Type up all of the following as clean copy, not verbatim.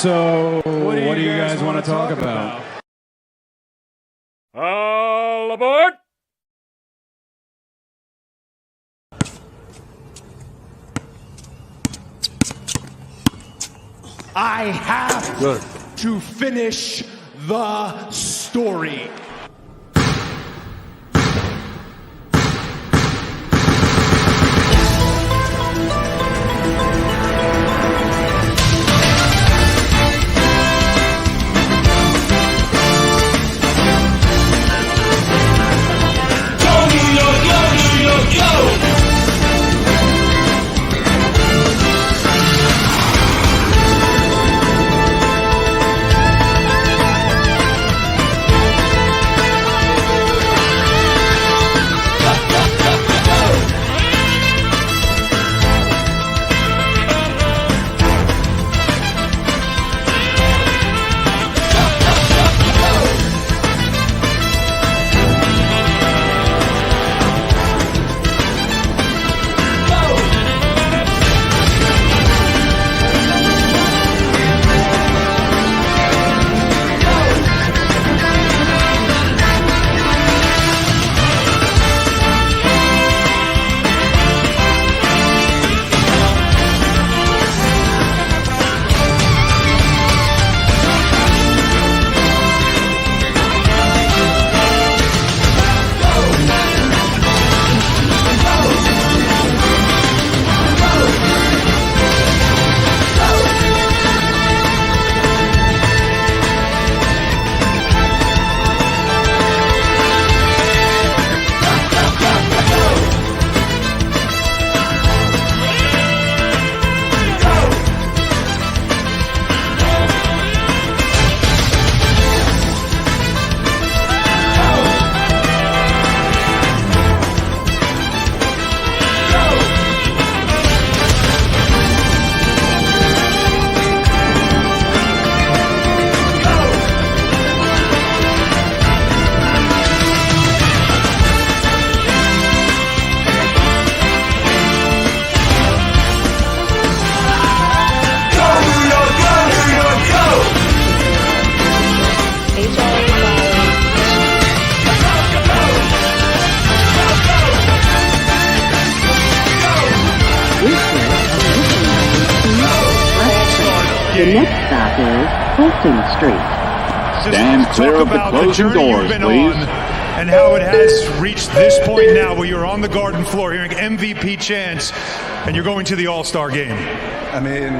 So, what do you guys want to talk about? All aboard! I have to finish the story. The next stop is Fulton Street. Stand clear of the closing doors, please. And how it has reached this point now where you're on the Garden floor hearing MVP chants and you're going to the All-Star game. I mean,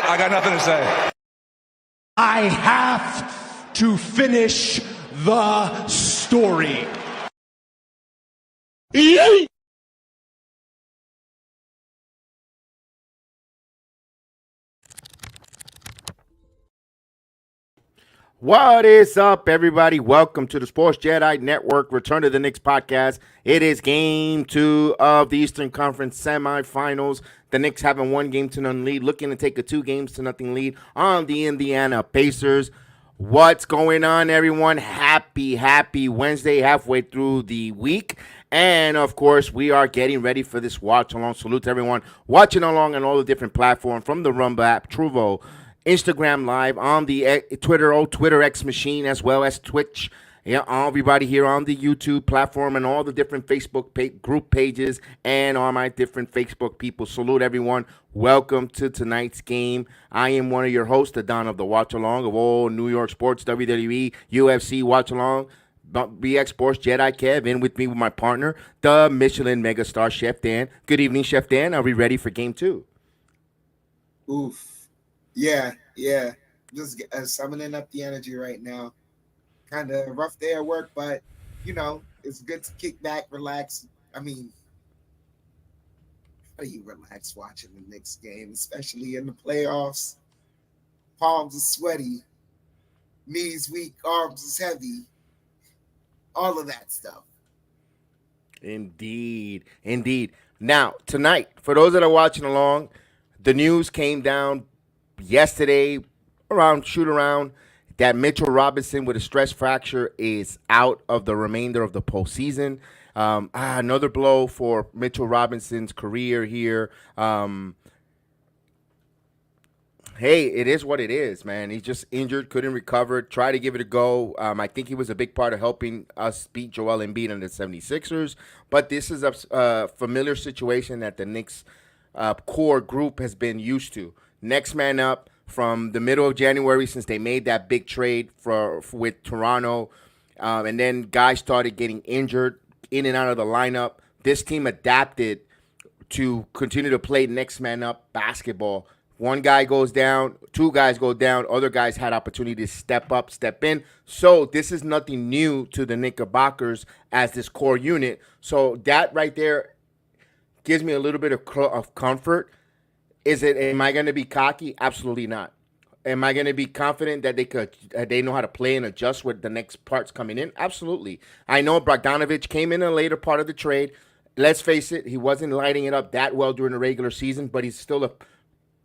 I got nothing to say. I have to finish the story. What is up, everybody? Welcome to the Sports Jedi Network Return to the Knicks podcast. It is game 2 of the Eastern Conference Semifinals. The Knicks have a 1-0 lead, looking to take a 2-0 lead on the Indiana Pacers. What's going on, everyone? Happy Wednesday, halfway through the week. And, of course, we are getting ready for this watch-along. Salute to everyone watching along on all the different platforms, from the Rumble app, Truvo, Instagram Live, on the Twitter X machine, as well as Twitch. Yeah, everybody here on the YouTube platform and all the different Facebook group pages and all my different Facebook people. Salute everyone. Welcome to tonight's game. I am one of your hosts, the Don of the Watch Along of all New York sports, WWE, UFC Watch Along, BX Sports Jedi Kev, and with me with my partner, the Michelin megastar Chef Dan. Good evening, Chef Dan. Are we ready for game 2? Oof. Yeah. Just summoning up the energy right now. Kind of rough day at work, but, it's good to kick back, relax. I mean, how do you relax watching the Knicks game, especially in the playoffs? Palms are sweaty, knees weak, arms is heavy, all of that stuff. Indeed. Now, tonight, for those that are watching along, the news came down yesterday around that Mitchell Robinson with a stress fracture is out of the remainder of the postseason. Another blow for Mitchell Robinson's career here. Hey, it is what it is, man. He's just injured, couldn't recover, tried to give it a go. I think he was a big part of helping us beat Joel Embiid and the 76ers. But this is a familiar situation that the Knicks core group has been used to. Next man up from the middle of January since they made that big trade with Toronto. And then guys started getting injured in and out of the lineup. This team adapted to continue to play next man up basketball. One guy goes down, two guys go down, other guys had opportunity to step up, step in. So this is nothing new to the Knickerbockers as this core unit. So that right there gives me a little bit of comfort. Am I going to be cocky? Absolutely not. Am I going to be confident that they know how to play and adjust with the next parts coming in? Absolutely. I know Bogdanovich came in a later part of the trade. Let's face it, he wasn't lighting it up that well during the regular season, but he's still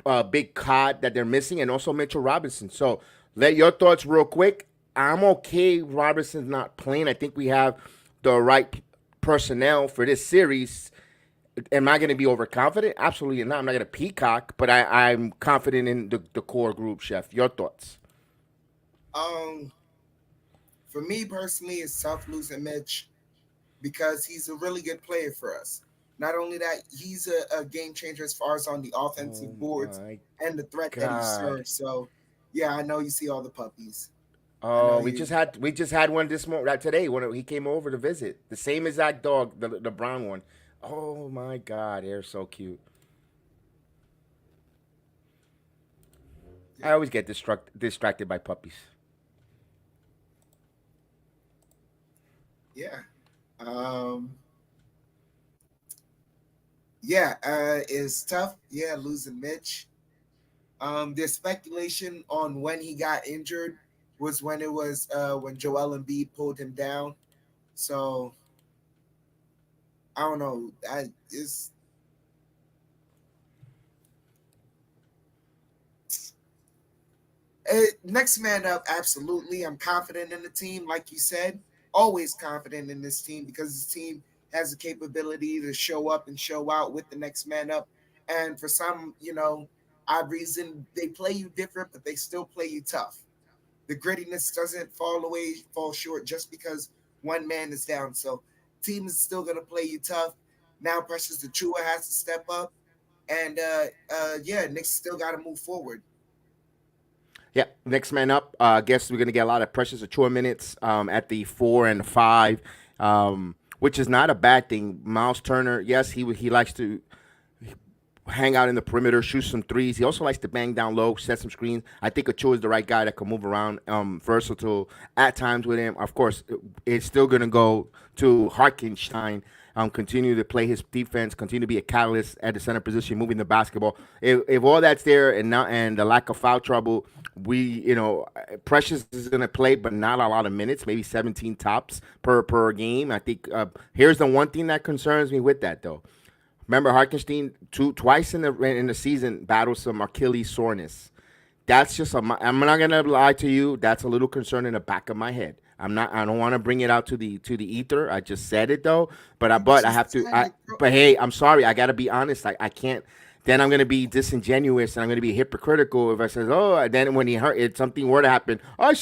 a big cod that they're missing, and also Mitchell Robinson. So let your thoughts real quick. I'm okay Robinson's not playing. I think we have the right personnel for this series. Am I going to be overconfident? Absolutely not. I'm not going to peacock, but I'm confident in the core group, Chef. Your thoughts? For me personally, it's tough losing Mitch because he's a really good player for us. Not only that, he's a game changer as far as on the offensive boards and the threat that he serves. So, yeah, I know you see all the puppies. Oh, we just had one this morning today when he came over to visit. The same exact dog, the brown one. Oh my God, they're so cute. I always get distracted by puppies. Yeah. It's tough. Yeah, losing Mitch. There's speculation on when he got injured was when it was when Joel Embiid pulled him down. So I don't know. Next man up, absolutely. I'm confident in the team, like you said. Always confident in this team because this team has the capability to show up and show out with the next man up. And for some, odd reason, they play you different, but they still play you tough. The grittiness doesn't fall short just because one man is down. So team is still going to play you tough. Now Precious Achua has to step up. And, Knicks still got to move forward. Yeah, next man up. I guess we're going to get a lot of Precious Achua minutes at the 4 and 5, which is not a bad thing. Miles Turner, yes, he likes to hang out in the perimeter, shoot some threes. He also likes to bang down low, set some screens. I think Achua is the right guy that can move around, versatile at times with him. Of course, it's still going to go to Hartenstein. Continue to play his defense, continue to be a catalyst at the center position, moving the basketball. If all that's there and the lack of foul trouble, Precious is going to play, but not a lot of minutes, maybe 17 tops per game. I think here's the one thing that concerns me with that, though. Remember, Hartenstein twice in the season battled some Achilles soreness. That's just I'm not going to lie to you. That's a little concern in the back of my head. I don't want to bring it out to the ether. I just said it though, but I have to. But hey, I'm sorry. I got to be honest. I can't. Then I'm going to be disingenuous and I'm going to be hypocritical if I says, oh, then when he hurt, if something were to happen, I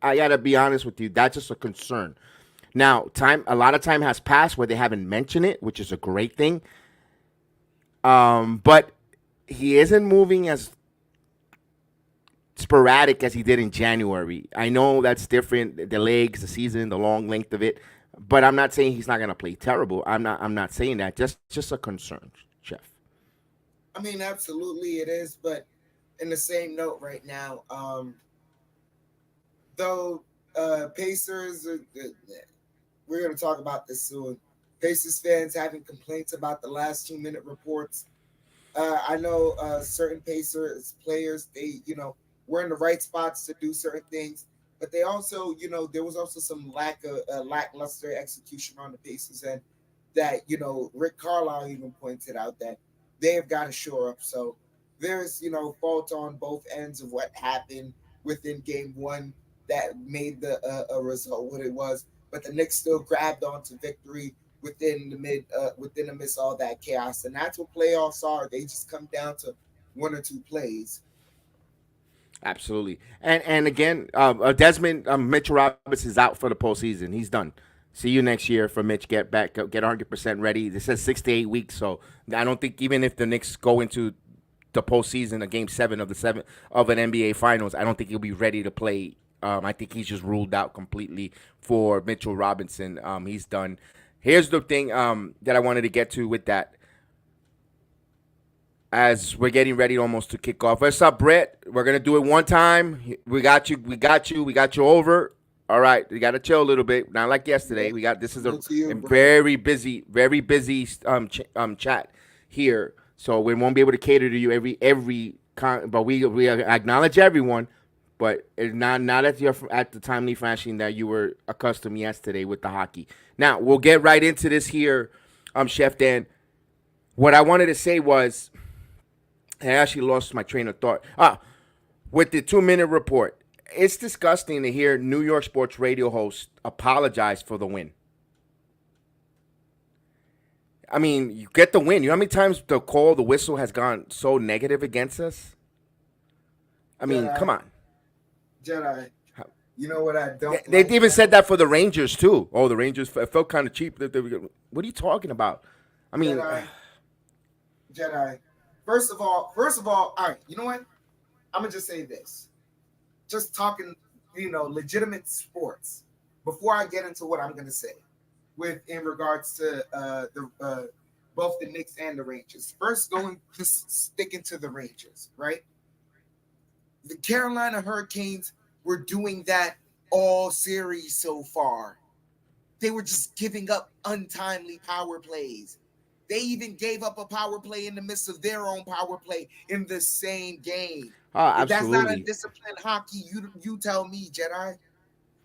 got to be honest with you. That's just a concern. Now, a lot of time has passed where they haven't mentioned it, which is a great thing. But he isn't moving as sporadic as he did in January. I know that's different, the legs, the season, the long length of it, but I'm not saying he's not going to play terrible. I'm not saying that. Just a concern, Chef. I mean, absolutely it is, but in the same note right now, though Pacers, we're going to talk about this soon. Pacers fans having complaints about the last 2-minute reports. I know certain Pacers players, they, were in the right spots to do certain things, but they also, there was also some lackluster execution on the Pacers end that, Rick Carlisle even pointed out that they have got to shore up. So there's, fault on both ends of what happened within game one that made the a result what it was. but the Knicks still grabbed onto victory within the midst of all that chaos. And that's what playoffs are. They just come down to one or two plays. Absolutely. And again, Mitchell Robinson is out for the postseason. He's done. See you next year for Mitch. Get 100% ready. This says 6 to 8 weeks, so I don't think even if the Knicks go into the postseason, a game 7 of an NBA Finals, I don't think he'll be ready to play. I think he's just ruled out completely for Mitchell Robinson. He's done. Here's the thing that I wanted to get to with that. As we're getting ready almost to kick off. What's up, Brett? We're gonna do it one time. We got you over. All right, we gotta chill a little bit. Not like yesterday. This is a very busy chat here. So we won't be able to cater to you but we acknowledge everyone. But it's not at the timely fashion that you were accustomed yesterday with the hockey. Now we'll get right into this here, Chef Dan. What I wanted to say was, I actually lost my train of thought. With the 2-minute report, it's disgusting to hear New York sports radio hosts apologize for the win. I mean, you get the win. You know how many times the whistle has gone so negative against us? I mean, come on. Jedi, you know what I don't They even said that for the Rangers, too. Oh, the Rangers felt kind of cheap. What are you talking about? I mean... Jedi. First of all, all right, you know what? I'm going to just say this. Just talking, legitimate sports, before I get into what I'm going to say in regards to both the Knicks and the Rangers. First, sticking to the Rangers, right? The Carolina Hurricanes were doing that all series so far. They were just giving up untimely power plays. They even gave up a power play in the midst of their own power play in the same game. Absolutely. If that's not undisciplined hockey, you tell me, Jedi.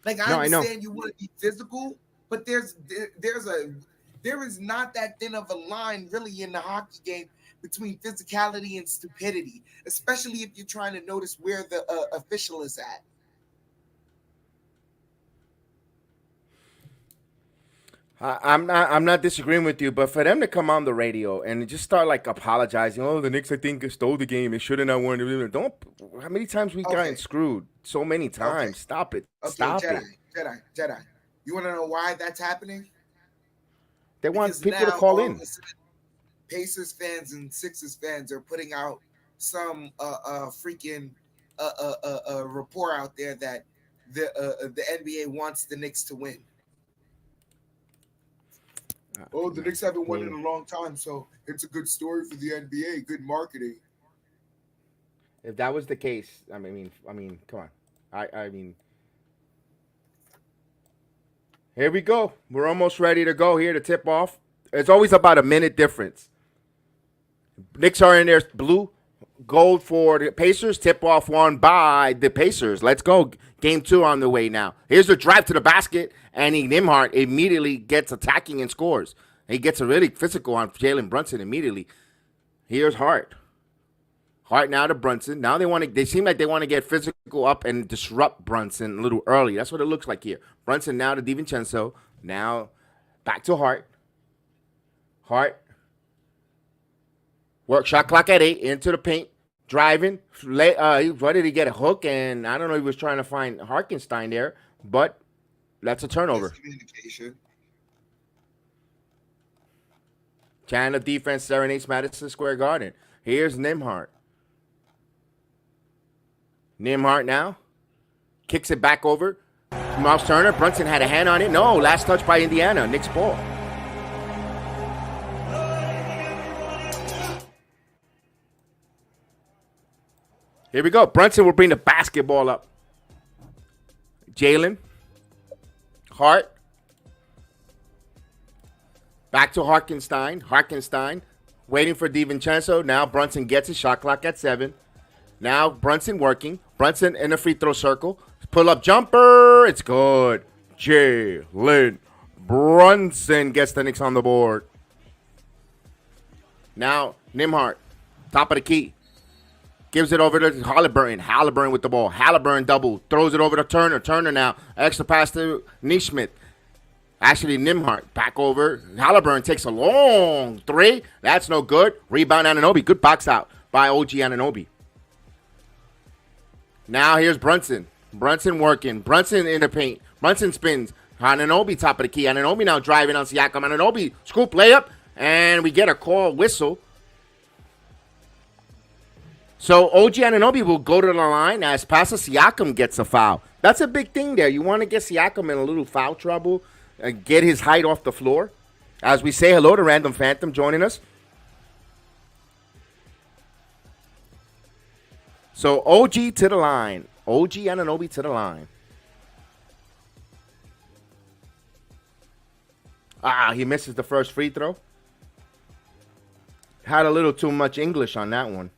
Like, I understand you want to be physical, but there is not that thin of a line really in the hockey game between physicality and stupidity, especially if you're trying to notice where the official is at. I'm not disagreeing with you, but for them to come on the radio and just start like apologizing, the Knicks I think stole the game, it should have not won. How many times we gotten screwed? So many times. Okay. Stop it. Stop Jedi, it. Jedi. You want to know why that's happening? They want people to call in. Pacers fans and Sixers fans are putting out some freaking report out there that the NBA wants the Knicks to win. The Knicks haven't won in a long time, so it's a good story for the NBA. Good marketing. If that was the case, I mean, come on. I mean, here we go. We're almost ready to go here to tip off. It's always about a minute difference. Knicks are in their blue, gold for the Pacers. Tip off won by the Pacers. Let's go. Game 2 on the way now. Here's the drive to the basket, and Nembhard immediately gets attacking and scores. He gets a really physical on Jalen Brunson immediately. Here's Hart. Hart now to Brunson. Now they seem like they want to get physical up and disrupt Brunson a little early. That's what it looks like here. Brunson now to DiVincenzo. Now back to Hart. Hart. Work shot clock at 8 into the paint. Driving. What did he get? A hook? And I don't know if he was trying to find Harkenstein there, but that's a turnover. Communication. Channel defense serenades Madison Square Garden. Here's Nembhard. Nembhard now. Kicks it back over. Miles Turner. Brunson had a hand on it. No, last touch by Indiana. Knicks ball. Here we go. Brunson will bring the basketball up. Jalen. Hart. Back to Harkenstein. Harkenstein waiting for DiVincenzo. Now Brunson gets his shot clock at 7. Now Brunson working. Brunson in the free throw circle. Pull up jumper. It's good. Jalen Brunson gets the Knicks on the board. Now Nembhard. Top of the key. Gives it over to Halliburton. Halliburton with the ball. Halliburton double. Throws it over to Turner. Turner now. Extra pass to Nesmith. Actually, Nimhart back over. Halliburton takes a long three. That's no good. Rebound Anunoby. Good box out by OG Anunoby. Now here's Brunson. Brunson working. Brunson in the paint. Brunson spins. Anunoby top of the key. Anunoby now driving on Siakam. Anunoby scoop layup. And we get a call whistle. So OG Anunoby will go to the line as Pastor Siakam gets a foul. That's a big thing there. You want to get Siakam in a little foul trouble. Get his height off the floor. As we say hello to Random Phantom joining us. So OG to the line. OG Anunoby to the line. He misses the first free throw. Had a little too much English on that one.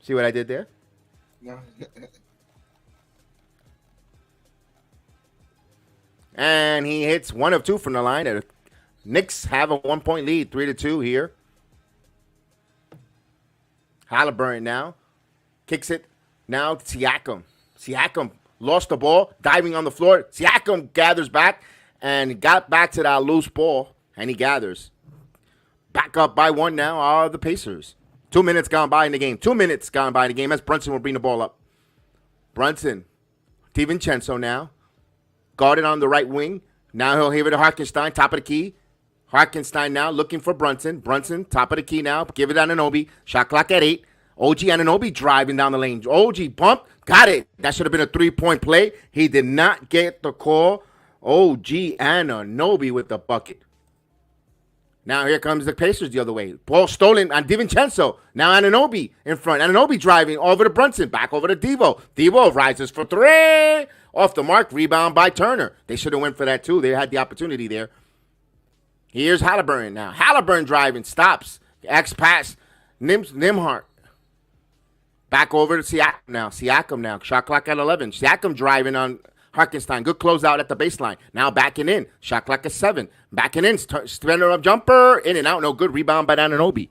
See what I did there? No. And he hits 1 of 2 from the line. The Knicks have a 1-point lead, 3-2 here. Halliburton now kicks it. Now Siakam. Siakam lost the ball, diving on the floor. Siakam gathers back and got back to that loose ball, and he gathers. Back up by 1 now are the Pacers. 2 minutes gone by in the game. 2 minutes gone by in the game as Brunson will bring the ball up. Brunson. DiVincenzo now. Guarded on the right wing. Now he'll give it to Hartenstein, top of the key. Hartenstein now looking for Brunson. Brunson, top of the key now. Give it to Anunoby. Shot clock at 8. OG Anunoby driving down the lane. OG bump. Got it. That should have been a 3-point play. He did not get the call. OG Anunoby with the bucket. Now here comes the Pacers the other way. Ball stolen on DiVincenzo. Now Anunoby in front. Anunoby driving over to Brunson. Back over to Devo. Devo rises for 3. Off the mark. Rebound by Turner. They should have went for that too. They had the opportunity there. Here's Halliburton now. Halliburton driving. Stops. X pass. Nimhart. Back over to Siakam now. Siakam now. Shot clock at 11. Siakam driving on Hartenstein. Good closeout at the baseline. Now backing in. Shot clock at 7. Backing in. Spinner up jumper. In and out. No good. Rebound by Anunoby.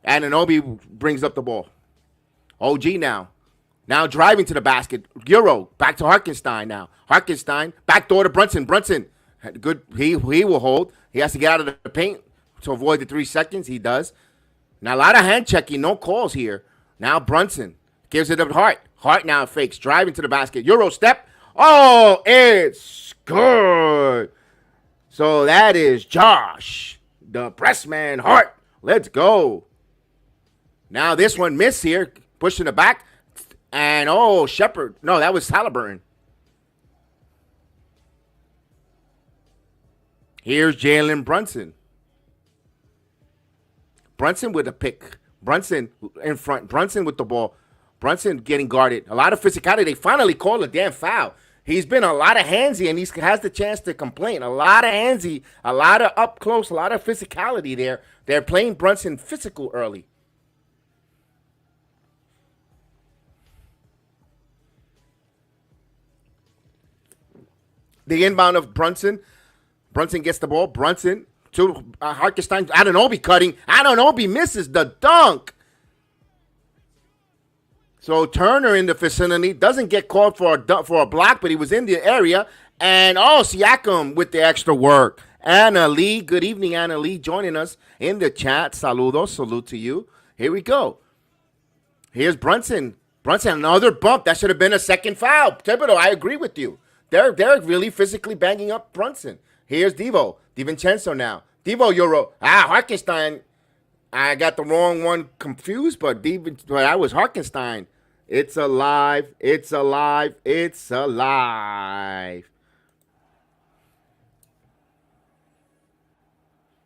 Anunoby brings up the ball. OG now. Now driving to the basket. Euro. Back to Hartenstein now. Hartenstein. Backdoor to Brunson. Brunson. Good. He will hold. He has to get out of the paint to avoid the 3 seconds. He does. Now a lot of hand checking. No calls here. Now Brunson gives it up to Hart. Hart now fakes. Driving to the basket. Euro step. Oh, it's good. So that is Josh, the pressman Hart. Let's go. Now this one missed here. Pushing it back. And, Shepard. No, that was Halliburton. Here's Jalen Brunson. Brunson with a pick. Brunson in front. Brunson with the ball. Brunson getting guarded. A lot of physicality. They finally called a damn foul. He's been a lot of handsy, and he has the chance to complain. A lot of handsy, a lot of up close, a lot of physicality there. They're playing Brunson physical early. The inbound of Brunson. Brunson gets the ball. Brunson to Hartenstein. Anunoby cutting. Anunoby misses the dunk. So Turner in the vicinity doesn't get called for a block, but he was in the area. And Siakam with the extra work. Anna Lee, good evening, Anna Lee, joining us in the chat. Saludos, salute to you. Here we go. Here's Brunson. Brunson, another bump. That should have been a second foul. Thibodeau, I agree with you. They're really physically banging up Brunson. Here's Devo. DiVincenzo now. Devo, Euro. Hartenstein. I got the wrong one confused, but I was Hartenstein. It's alive. It's alive. It's alive.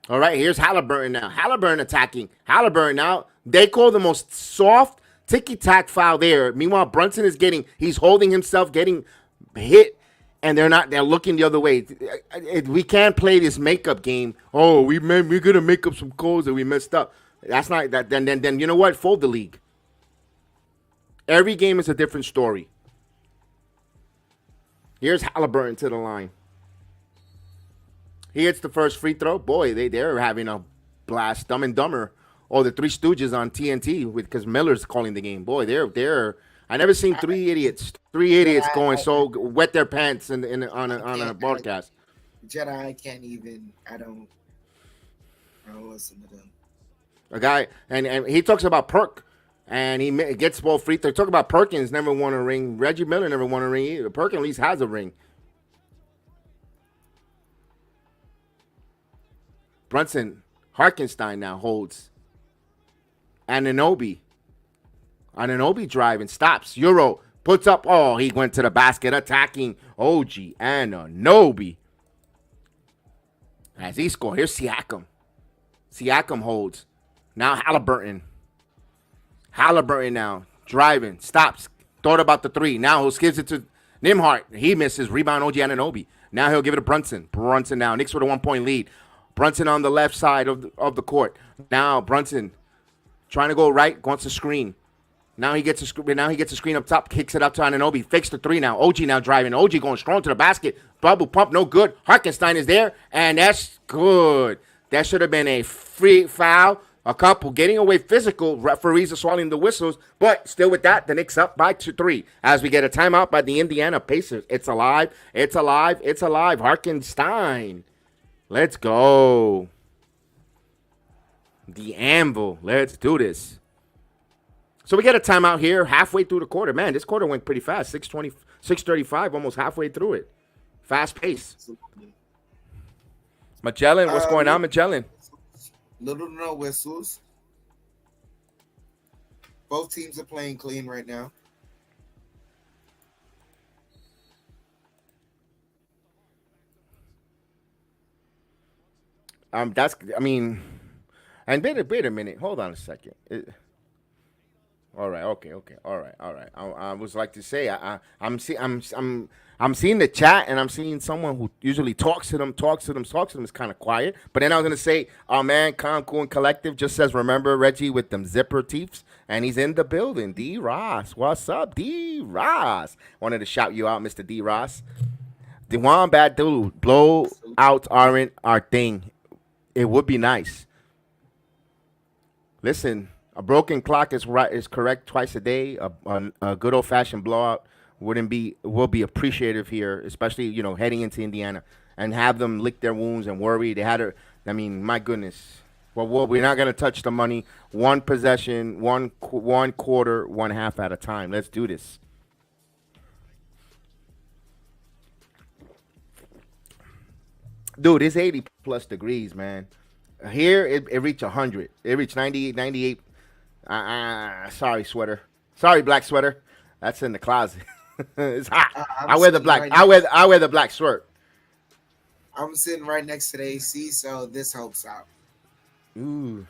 All right, here's Halliburton now. Halliburton attacking. Halliburton now. They call the most soft ticky-tack foul there. Meanwhile, Brunson he's holding himself, getting hit. And they're looking the other way. We can't play this makeup game. We're gonna make up some calls that we messed up. That's not that. Then you know what? Fold the league. Every game is a different story. Here's Halliburton to the line. He hits the first free throw. Boy, they're having a blast. Dumb and Dumber. The Three Stooges on TNT because Miller's calling the game. Boy, they're. I never seen three idiots going so wet their pants on a broadcast. Jedi can't even. I don't listen to them. A guy, and he talks about Perk, and he gets both free throws. Talk about Perkins never won a ring. Reggie Miller never won a ring either. Perkins at least has a ring. Brunson Harkenstein now holds. Anunoby driving, stops. Euro puts up. Oh, he went to the basket attacking OG Anunoby. As he scored, here's Siakam. Siakam holds. Now Halliburton now driving, stops. Thought about the three. Now he gives it to Nimhart. He misses. Rebound OG Anunoby. Now he'll give it to Brunson. Brunson now. Knicks with a 1-point lead. Brunson on the left side of the court. Now Brunson trying to go right, wants to screen. Now he gets a screen up top, kicks it up to Anunoby, fakes the three now. OG now driving. OG going strong to the basket. Bubble pump, no good. Harkenstein is there, and that's good. That should have been a free foul. A couple getting away physical. Referees are swallowing the whistles, but still with that, the Knicks up by 2-3 as we get a timeout by the Indiana Pacers. It's alive. Harkenstein. Let's go. The Anvil. Let's do this. So we get a timeout here halfway through the quarter. Man, this quarter went pretty fast. 6:35, almost halfway through it. Fast pace. Magellan, what's going on, Magellan? Little to no whistles. Both teams are playing clean right now. And wait a minute. Hold on a second. All right. Okay. All right. I was like to say I'm seeing the chat, and I'm seeing someone who usually talks to them is kind of quiet. But then I was gonna say, oh man, Calm, Cool, and Collective just says, remember Reggie with them zipper teeths, and he's in the building. D Ross, what's up, D Ross? Wanted to shout you out, Mr. D Ross. The Wombat dude, blowouts aren't our thing. It would be nice. Listen, a broken clock is correct twice a day. A good old fashioned blowout will be appreciative here, especially heading into Indiana, and have them lick their wounds and worry. They had a, my goodness. Well, we're not gonna touch the money. One possession, one quarter, one half at a time. Let's do this. Dude, it's 80 plus degrees, man. Here, it reached 100. It reached 98, 98. Sorry, sweater. Sorry, black sweater. That's in the closet. It's hot. I wear the black. I wear the black shirt. I'm sitting right next to the AC, so this helps out. Ooh.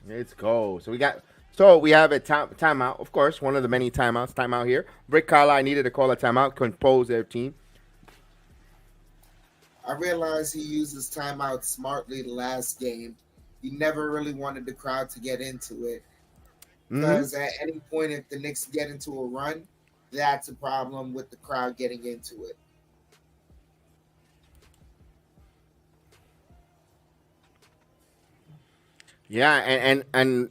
Let's go. So we have a timeout, of course, one of the many timeout here. Rick Carlisle needed to call a timeout, compose their team. I realized he used his timeout smartly the last game. He never really wanted the crowd to get into it. Because at any point, if the Knicks get into a run, that's a problem with the crowd getting into it. Yeah, and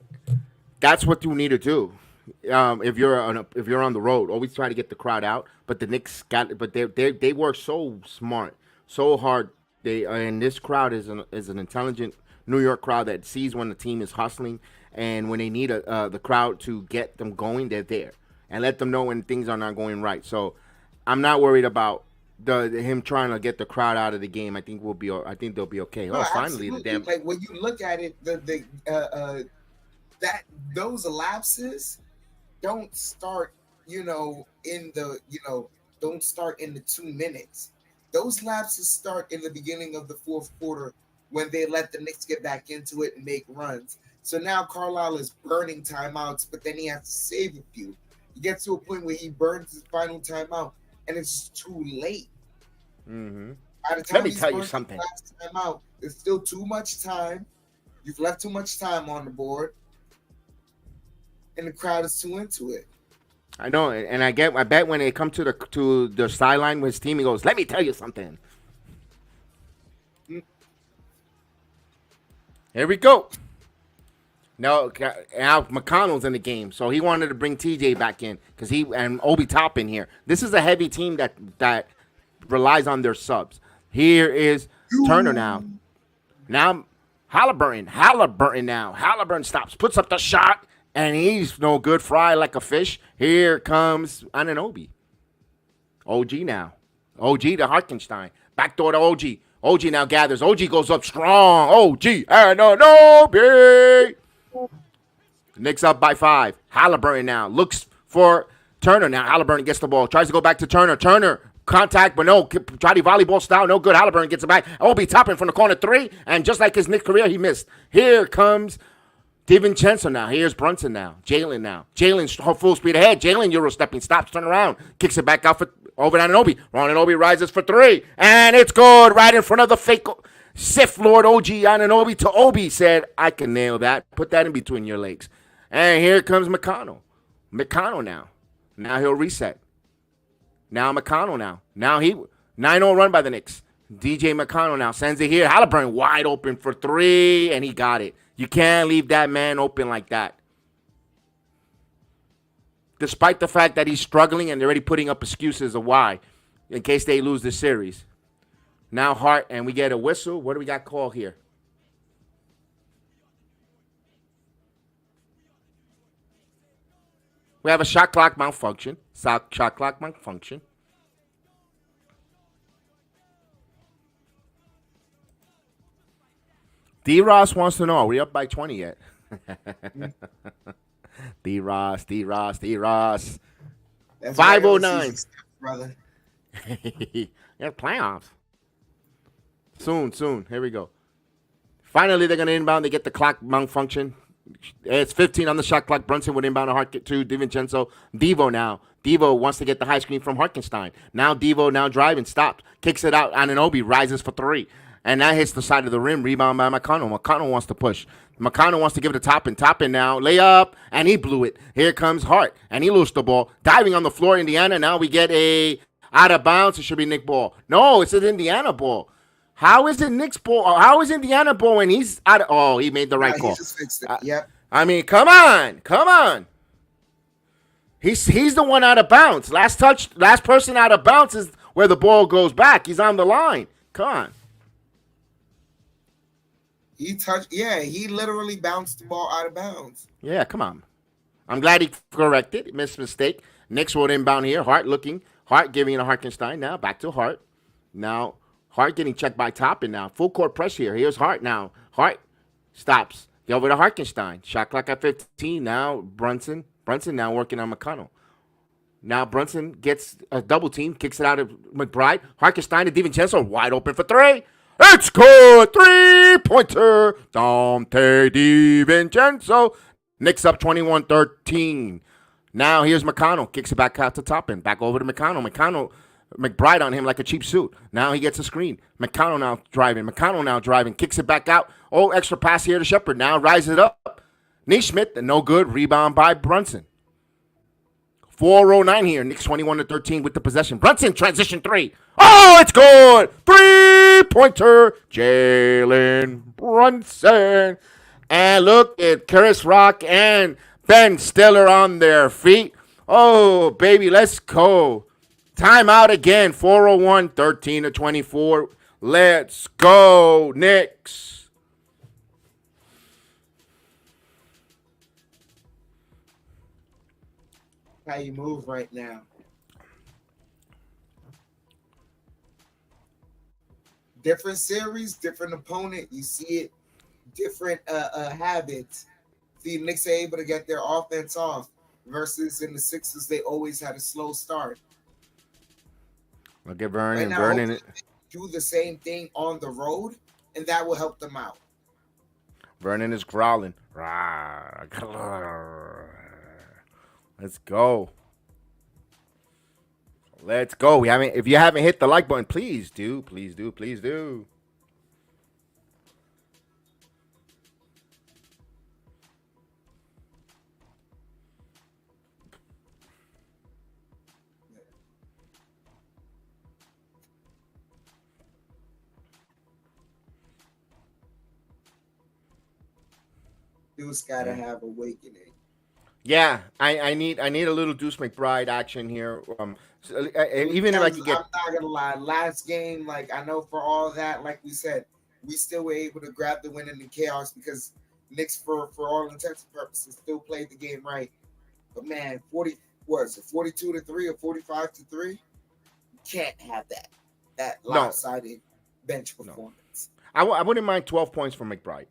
that's what you need to do. If you're on the road, always try to get the crowd out. But the Knicks they work so smart, so hard. And this crowd is an intelligent New York crowd that sees when the team is hustling, and when they need the crowd to get them going, they're there and let them know when things are not going right. So I'm not worried about him trying to get the crowd out of the game. I think they'll be okay. No, finally, the damn. Like when you look at it, that those lapses don't start, don't start in the 2 minutes. Those lapses start in the beginning of the fourth quarter when they let the Knicks get back into it and make runs. So now Carlisle is burning timeouts, but then he has to save a few. He gets to a point where he burns his final timeout, and it's too late. Mm-hmm. By the time Let me tell you something. Last timeout, there's still too much time. You've left too much time on the board, and the crowd is too into it. I know, and I bet when they come to the sideline with his team, he goes, "Let me tell you something." Here we go. No, now McConnell's in the game, so he wanted to bring TJ back in because and Obi Toppin here. This is a heavy team that relies on their subs. Here is Turner now. Now Halliburton now. Halliburton stops, puts up the shot, and he's no good. Fry like a fish. Here comes Anunoby. OG now. OG to Hartenstein. Backdoor to OG. OG now gathers. OG goes up strong. OG Anunoby. Knicks up by 5. Halliburton now looks for Turner. Now Halliburton gets the ball. Tries to go back to Turner. Turner contact, but no. Try to volleyball style. No good. Halliburton gets it back. Obi Toppin from the corner 3. And just like his Knicks career, he missed. Here comes DiVincenzo now. Here's Brunson now. Jalen now. Jalen's full speed ahead. Jalen Euro stepping. Stops. Turn around. Kicks it back out over to Anunoby. Anunoby rises for 3. And it's good. Right in front of the fake Sith Lord OG Anunoby to Obi. Said, I can nail that. Put that in between your legs. And here comes McConnell. McConnell now. Now he'll reset. Now McConnell now. Now 9-0 run by the Knicks. DJ McConnell now sends it here. Halliburton wide open for 3, and he got it. You can't leave that man open like that. Despite the fact that he's struggling and they're already putting up excuses of why, in case they lose the series. Now Hart, and we get a whistle. What do we got called here? We have a shot clock malfunction. Shot clock malfunction. D-Ross wants to know, are we up by 20 yet? D-Ross. That's 509. Brother. Yeah, playoffs. Soon. Here we go. Finally, they're going to inbound. They get the clock malfunction. It's 15 on the shot clock. Brunson would inbound a Harkin to DiVincenzo. Devo now. Devo wants to get the high screen from Hartenstein. Now Devo now driving. Stopped. Kicks it out. Anunoby rises for 3. And that hits the side of the rim. Rebound by McConnell. McConnell wants to push. McConnell wants to give it to Toppin. Toppin now. Layup. And he blew it. Here comes Hart. And he loosed the ball. Diving on the floor, Indiana. Now we get a out of bounds. It should be Nick ball. No, it's an Indiana ball. How is it Knicks ball? How is Indiana ball when he's out of... Oh, he made the right call. He just fixed it. Yep. I mean, come on. He's the one out of bounds. Last person out of bounds is where the ball goes back. He's on the line. Come on. He literally bounced the ball out of bounds. Yeah, come on. I'm glad he corrected. Missed mistake. Knicks will inbound here. Hart giving it to Hartenstein. Now back to Hart. Now Hart getting checked by Toppin now. Full court press here. Here's Hart now. Hart stops. Go over to Hartenstein. Shot clock at 15. Now Brunson. Brunson now working on McConnell. Now Brunson gets a double team. Kicks it out of McBride. Hartenstein to DiVincenzo. Wide open for 3. It's good. 3-pointer. Dante DiVincenzo. Knicks up 21-13. Now here's McConnell. Kicks it back out to Toppin. Back over to McConnell. McBride on him like a cheap suit. Now he gets a screen. McConnell now driving. Kicks it back out. Oh, extra pass here to Shepard. Now rises it up. Neesmith, no good. Rebound by Brunson. 4:09 here. Knicks 21-13 with the possession. Brunson transition 3. Oh, it's good. 3-pointer. Jalen Brunson. And look at Chris Rock and Ben Stiller on their feet. Oh, baby, let's go. Timeout again. 4:01, 13-24. Let's go, Knicks. How you move right now. Different series, different opponent. You see it, different habits. The Knicks are able to get their offense off versus in the Sixers, they always had a slow start. Look at Vernon. Right Vernon do the same thing on the road, and that will help them out. Vernon is growling. Let's go. Let's go. If you haven't hit the like button, please do. Please do. Please do. Deuce got to have awakening. Yeah, I need a little Deuce McBride action here. Even like you get, I'm not gonna lie. Last game, like I know for all that, like we said, we still were able to grab the win in the chaos because Knicks, for all intents and purposes, still played the game right. But man, 42-3 or 45-3? You can't have that lopsided bench performance. I wouldn't mind 12 points from McBride.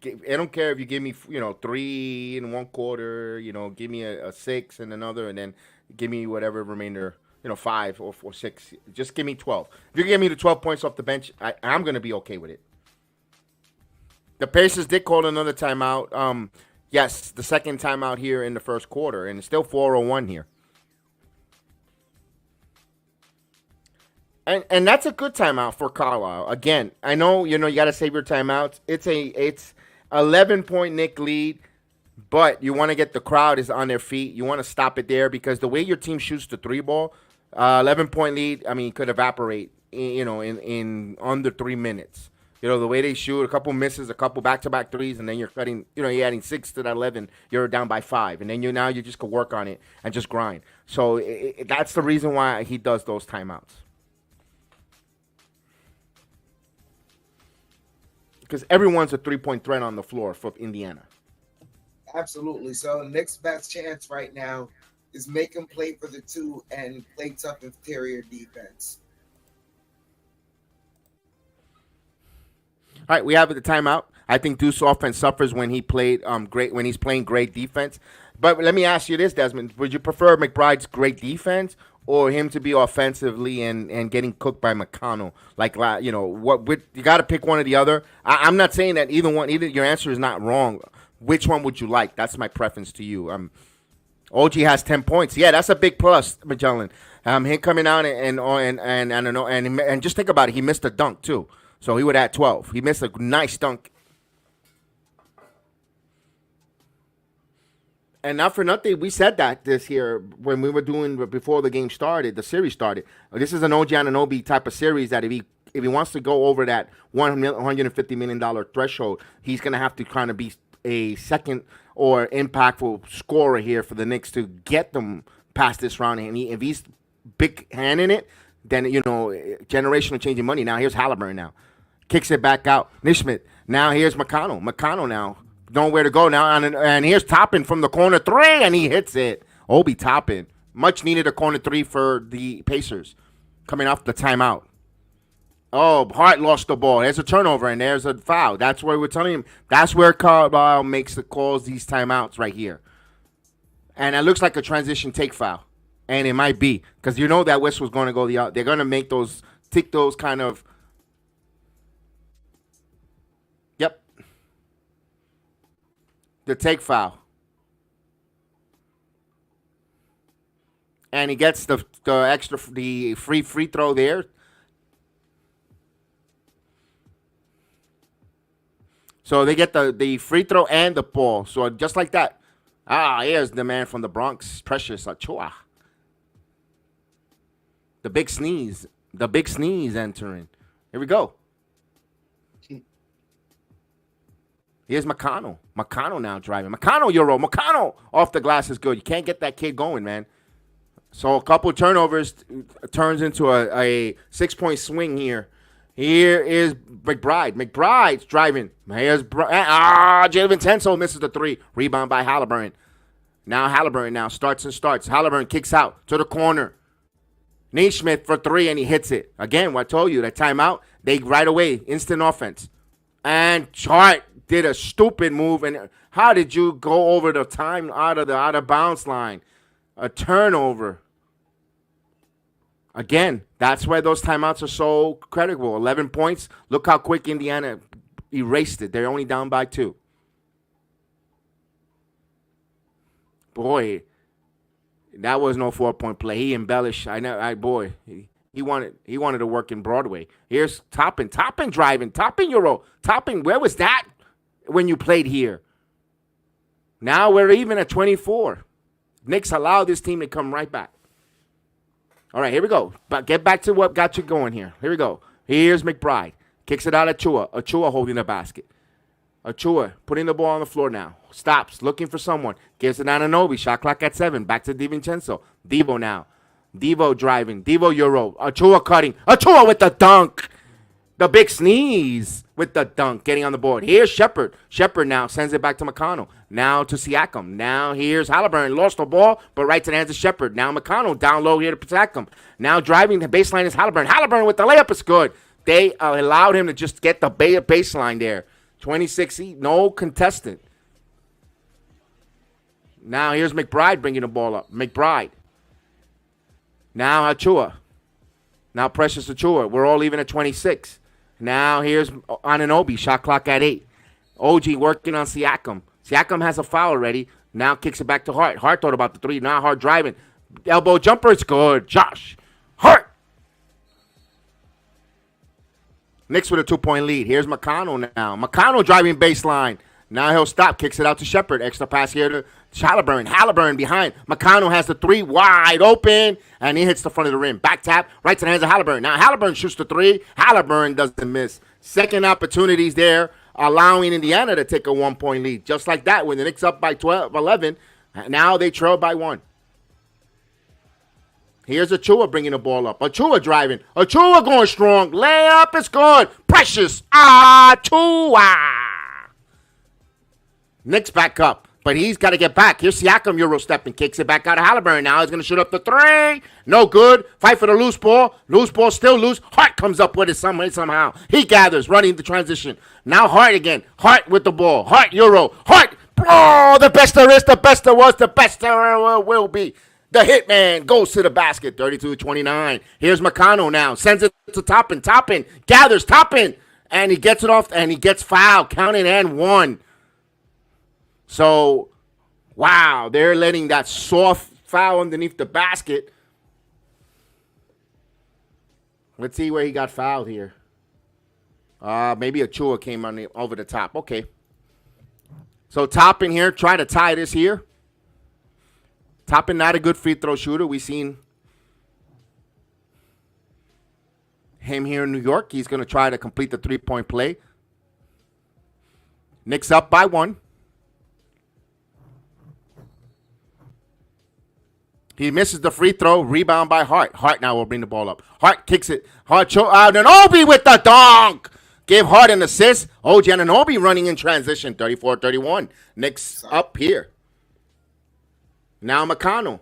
I don't care if you give me 3 in one quarter, give me a 6 in another, and then give me whatever remainder, 5 or 6. Just give me 12. If you give me the 12 points off the bench, I'm going to be okay with it. The Pacers did call another timeout. Yes, the second timeout here in the first quarter, and it's still 4:01 here. And that's a good timeout for Carlisle. Again, I know, you got to save your timeouts. It's 11-point Knick lead, but you want to get the crowd is on their feet. You want to stop it there because the way your team shoots the 3-ball, 11-point lead, could evaporate, in under 3 minutes. The way they shoot, a couple misses, a couple back-to-back threes, and then you're cutting, you're adding 6 to that 11, you're down by 5. And then you just could work on it and just grind. So that's the reason why he does those timeouts. Because everyone's a 3-point threat on the floor for Indiana. Absolutely. So Knicks' best chance right now is make them play for the 2 and play tough interior defense. All right, we have the timeout. I think Deuce offense suffers when he played great when he's playing great defense. But let me ask you this, Desmond: would you prefer McBride's great defense or him to be offensively and getting cooked by McConnell? You got to pick one or the other. I'm not saying that either one. Either your answer is not wrong. Which one would you like? That's my preference to you. OG has 10 points. Yeah, that's a big plus, Magellan. Him coming out and I don't know and just think about it. He missed a dunk too. So he would add 12. He missed a nice dunk. And not for nothing, we said that this year when we were doing before the game started, the series started. This is an OG Anunoby type of series that if he wants to go over that $150 million threshold, he's going to have to kind of be a second or impactful scorer here for the Knicks to get them past this round. And if he's big hand in it, then, generational changing money. Now here's Halliburton now. Kicks it back out. Nishmith. Now here's McConnell. McConnell now. Nowhere to go now. And here's Toppin from the corner 3, and he hits it. Obi Toppin. Much needed a corner 3 for the Pacers coming off the timeout. Oh, Hart lost the ball. There's a turnover, and there's a foul. That's where we're telling him. That's where Carlisle makes the calls, these timeouts right here. And it looks like a transition take foul. And it might be. Because you know that whistle's going to go the out. They're going to make those, tick those kind of. Yep. The take foul. And he gets the free throw there. So they get the free throw and the ball. So just like that. Here's the man from the Bronx, Precious Achiuwa. The big sneeze entering. Here we go. Here's McConnell. McConnell now driving. McConnell off the glass is good. You can't get that kid going, man. So a couple of turnovers turns into a 6-point swing here. Here is McBride. McBride's driving. Here's Jalen Tenso misses the 3. Rebound by Halliburton. Now Halliburton starts. Halliburton kicks out to the corner. Naismith for 3, and he hits it. Again, what I told you, that timeout, they right away, instant offense. And Hart did a stupid move. And how did you go over the time out of bounds line? A turnover. Again, that's why those timeouts are so critical. 11 points. Look how quick Indiana erased it. They're only down by 2. Boy, that was no 4-point play. He embellished. He wanted to work in Broadway. Here's Toppin. Toppin driving. Toppin Euro. Toppin, where was that when you played here? Now we're even at 24. Knicks allowed this team to come right back. All right, here we go. But get back to what got you going here. Here we go. Here's McBride. Kicks it out at Achiuwa. Achiuwa holding the basket. Achiuwa putting the ball on the floor now. stops, looking for someone. Gives it to Anunoby. Shot clock at 7. Back to DiVincenzo. Devo now. Devo driving. Devo Euro. Achua cutting. Achua with the dunk. The big sneeze with the dunk. Getting on the board. Here's Shepherd. Shepherd now sends it back to McConnell. Now to Siakam. Now here's Halliburton. Lost the ball, but right to the hands of Shepherd. Now McConnell down low here to protect him. Now driving the baseline is Halliburton. Halliburton with the layup is good. They allowed him to just get the baseline there. 26, no contestant. Now here's McBride bringing the ball up. McBride. Now Achua. Now Precious Achua. We're all even at 26. Now here's Anunoby. Shot clock at 8. OG working on Siakam. Siakam has a foul already. Now kicks it back to Hart. Hart thought about the 3. Now Hart driving. Elbow jumper. It's good. Josh Hart. Knicks with a 2-point lead. Here's McConnell now. McConnell driving baseline. Now he'll stop. Kicks it out to Shepherd. Extra pass here to Halliburton. Halliburton behind. McConnell has the 3 wide open, and he hits the front of the rim. Back tap. Right to the hands of Halliburton. Now Halliburton shoots the 3. Halliburton doesn't miss. Second opportunities there, allowing Indiana to take a 1-point lead. Just like that, when the Knicks up by 11, now they trail by 1. Here's Achua bringing the ball up. Achua driving. Achua going strong. Layup is good. Precious Achua. Knicks back up, but he's got to get back. Here's Siakam Euro stepping. Kicks it back out of Halliburton. Now he's going to shoot up the 3. No good. Fight for the loose ball. Loose ball still loose. Hart comes up with it somehow. He gathers, running the transition. Now Hart again. Hart with the ball. Hart Euro. Hart. Oh, the best there is, the best there was, the best there will be. The hitman goes to the basket, 32-29. Here's McConnell now. Sends it to Toppin. Toppin gathers. Toppin. And he gets it off, and he gets fouled. Counting and 1. So, wow, they're letting that soft foul underneath the basket. Let's see where he got fouled here. Maybe Achua came over the top. Okay. So, Toppin here, try to tie this here. Toppin not a good free throw shooter. We've seen him here in New York. He's going to try to complete the 3-point play. Knicks up by 1. He misses the free throw. Rebound by Hart. Hart now will bring the ball up. Hart kicks it. Hart Anunoby with the dunk. Give Hart an assist. OG Anunoby running in transition. 34-31. Knicks up here. Now McConnell.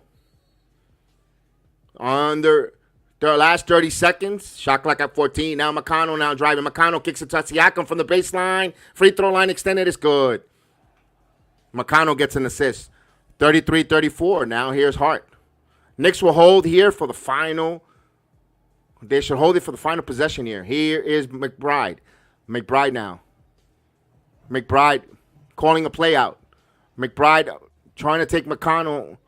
Under the last 30 seconds. Shot clock at 14. Now McConnell now driving. McConnell kicks it to Siakam from the baseline. Free throw line extended is good. McConnell gets an assist. 33-34. Now here's Hart. Knicks will hold here for the final. They should hold it for the final possession here. Here is McBride. McBride now. McBride calling a play out. McBride trying to take McConnell.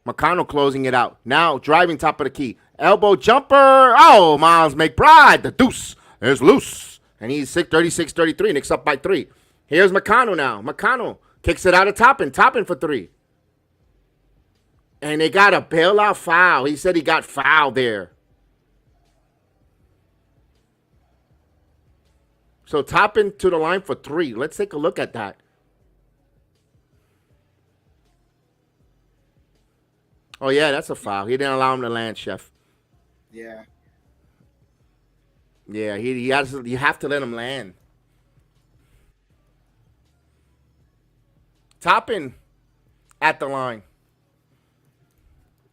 McConnell closing it out. Now driving top of the key. Elbow jumper. Oh, Miles McBride. The deuce is loose. And he's 36-33. Knicks up by 3. Here's McConnell now. McConnell kicks it out of Toppin. Toppin for 3. And they got a bailout foul. He said he got fouled there. So Toppin to the line for 3. Let's take a look at that. Oh, yeah, that's a foul. He didn't allow him to land, Chef. Yeah. Yeah, you have to let him land. Toppin at the line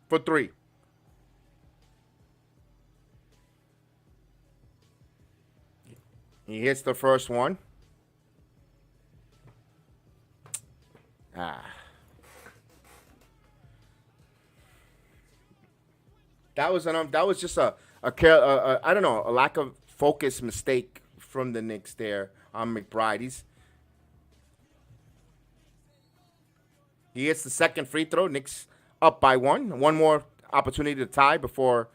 for 3. He hits the first one. That was just a I don't know, a lack of focus mistake from the Knicks there on McBride. He hits the second free throw. Knicks up by 1. One more opportunity to tie before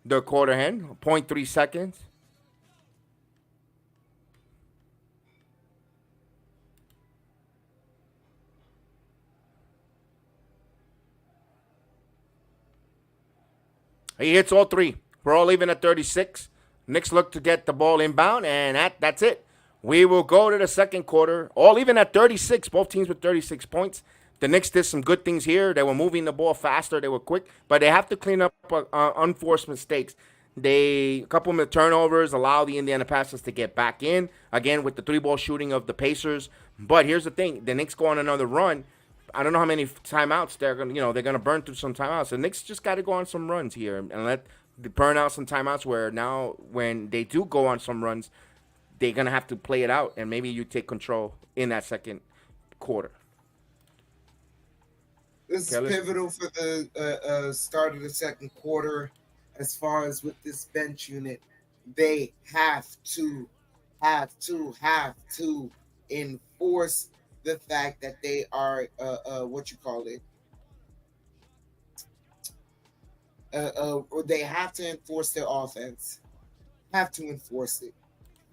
the quarter end. 0.3 seconds. He hits all 3. We're all even at 36. Knicks look to get the ball inbound, and that's it. We will go to the second quarter. All even at 36, both teams with 36 points. The Knicks did some good things here. They were moving the ball faster. They were quick, but they have to clean up unforced mistakes. A couple of turnovers allow the Indiana Pacers to get back in again with the 3-ball shooting of the Pacers. But here's the thing: the Knicks go on another run. I don't know how many timeouts they're gonna burn through some timeouts. The Knicks just got to go on some runs here and let burn out some timeouts. Where now, when they do go on some runs, they're gonna have to play it out, and maybe you take control in that second quarter. This is pivotal for the start of the second quarter. As far as with this bench unit, they have to enforce the fact that they are they have to enforce their offense. Have to enforce it.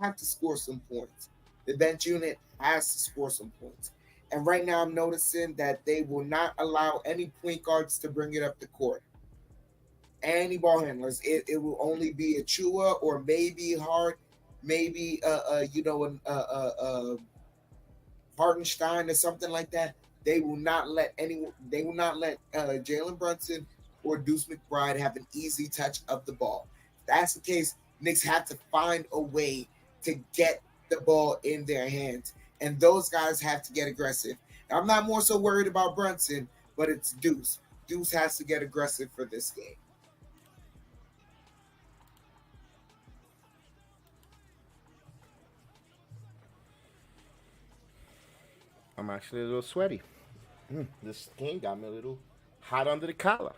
Have to score some points. The bench unit has to score some points. And right now I'm noticing that they will not allow any point guards to bring it up the court. Any ball handlers. It will only be a Chua or maybe Hart, maybe Hartenstein or something like that. They will not let Jalen Brunson or Deuce McBride have an easy touch of the ball. If that's the case, Knicks have to find a way to get the ball in their hands. And those guys have to get aggressive. I'm not more so worried about Brunson, but it's Deuce. Deuce has to get aggressive for this game. I'm actually a little sweaty. This game got me a little hot under the collar.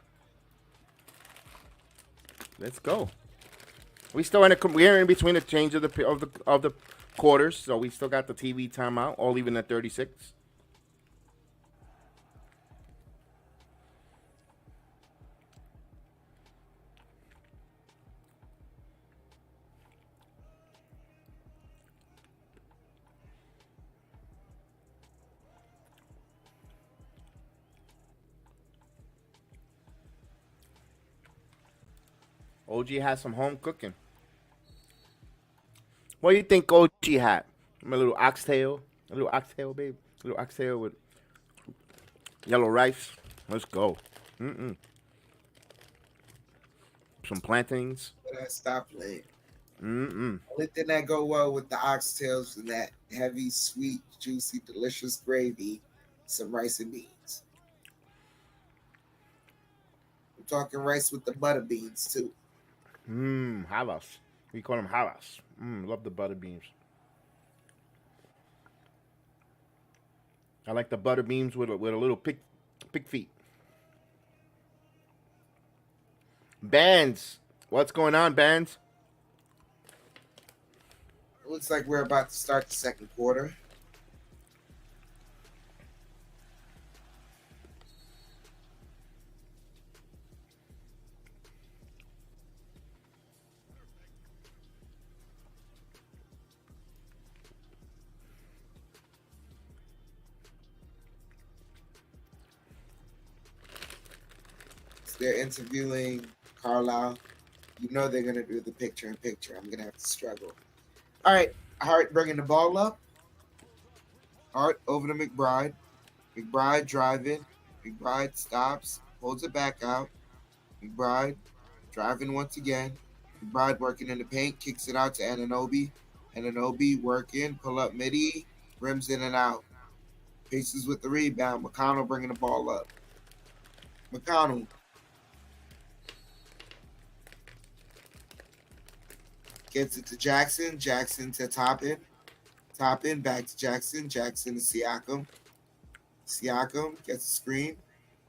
Let's go. We're in between the change of the quarters, so we still got the TV timeout, all even at 36. OG has some home cooking. What do you think OG had? A little oxtail, babe. A little oxtail with yellow rice. Let's go. Some plantains. Stop playing. Only thing that go well with the oxtails and that heavy, sweet, juicy, delicious gravy, some rice and beans. I'm talking rice with the butter beans too. Havas. We call them havas. Love the butter beans. I like the butter beans with a little pig feet. Bands. What's going on, Bands? It looks like we're about to start the second quarter. They're interviewing Carlisle. You know they're going to do the picture-in-picture. I'm going to have to struggle. All right, Hart bringing the ball up. Hart over to McBride. McBride driving. McBride stops, holds it back out. McBride driving once again. McBride working in the paint, kicks it out to Anunoby. Anunoby working, pull up midi, rims in and out. Pacers with the rebound. McConnell bringing the ball up. McConnell. Gets it to Jackson. Jackson to Toppin. Toppin back to Jackson. Jackson to Siakam. Siakam gets a screen.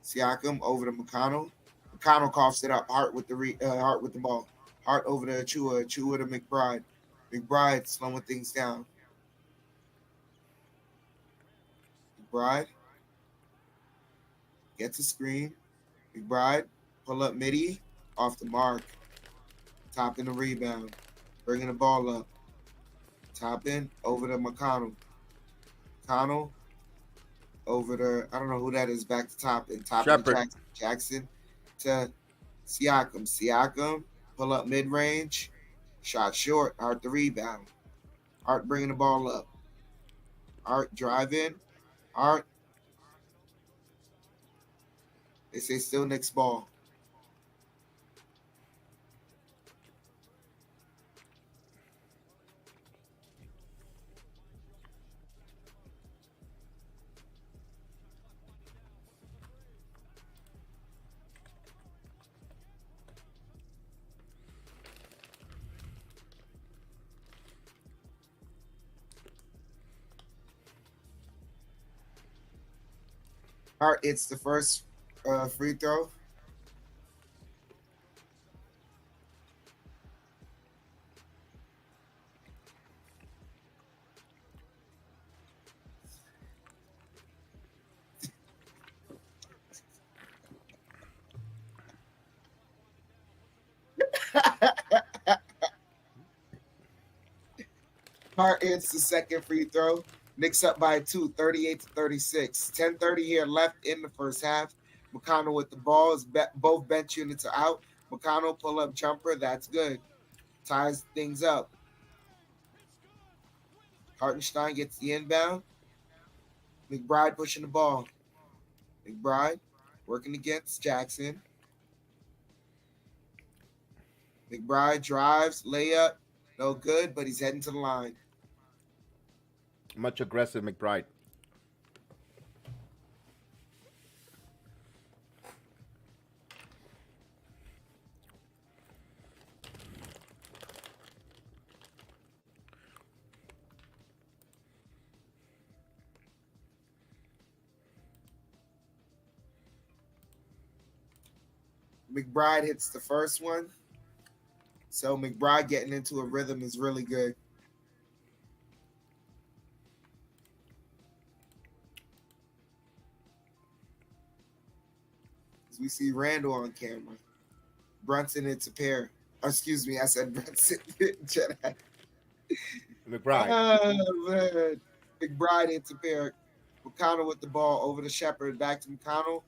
Siakam over to McConnell. McConnell coughs it up. Hart with the ball. Hart over to Achua. Achua to McBride. McBride slowing things down. McBride gets a screen. McBride pull up midi off the mark. Toppin the rebound. Bringing the ball up. Toppin over to McConnell. McConnell over to, I don't know who that is, back to Toppin. Toppin to Jackson. Jackson to Siakam. Siakam pull up mid-range. Shot short. Hart the rebound. Hart bringing the ball up. Hart drive in. Hart. They say still Knicks ball. Hart hits the first free throw. Hart hits the second free throw. Knicks up by 2, 38-36. 10:30 here left in the first half. McConnell with the ball. Both bench units are out. McConnell pull-up jumper. That's good. Ties things up. Hartenstein gets the inbound. McBride pushing the ball. McBride working against Jackson. McBride drives, layup. No good, but he's heading to the line. Much aggressive McBride. McBride hits the first one. So McBride getting into a rhythm is really good. As we see Randall on camera. Brunson hits a pair. Oh, excuse me, I said Brunson. Jedi. McBride. Oh, man. McBride hits a pair. McConnell with the ball over to Shepard. Back to McConnell.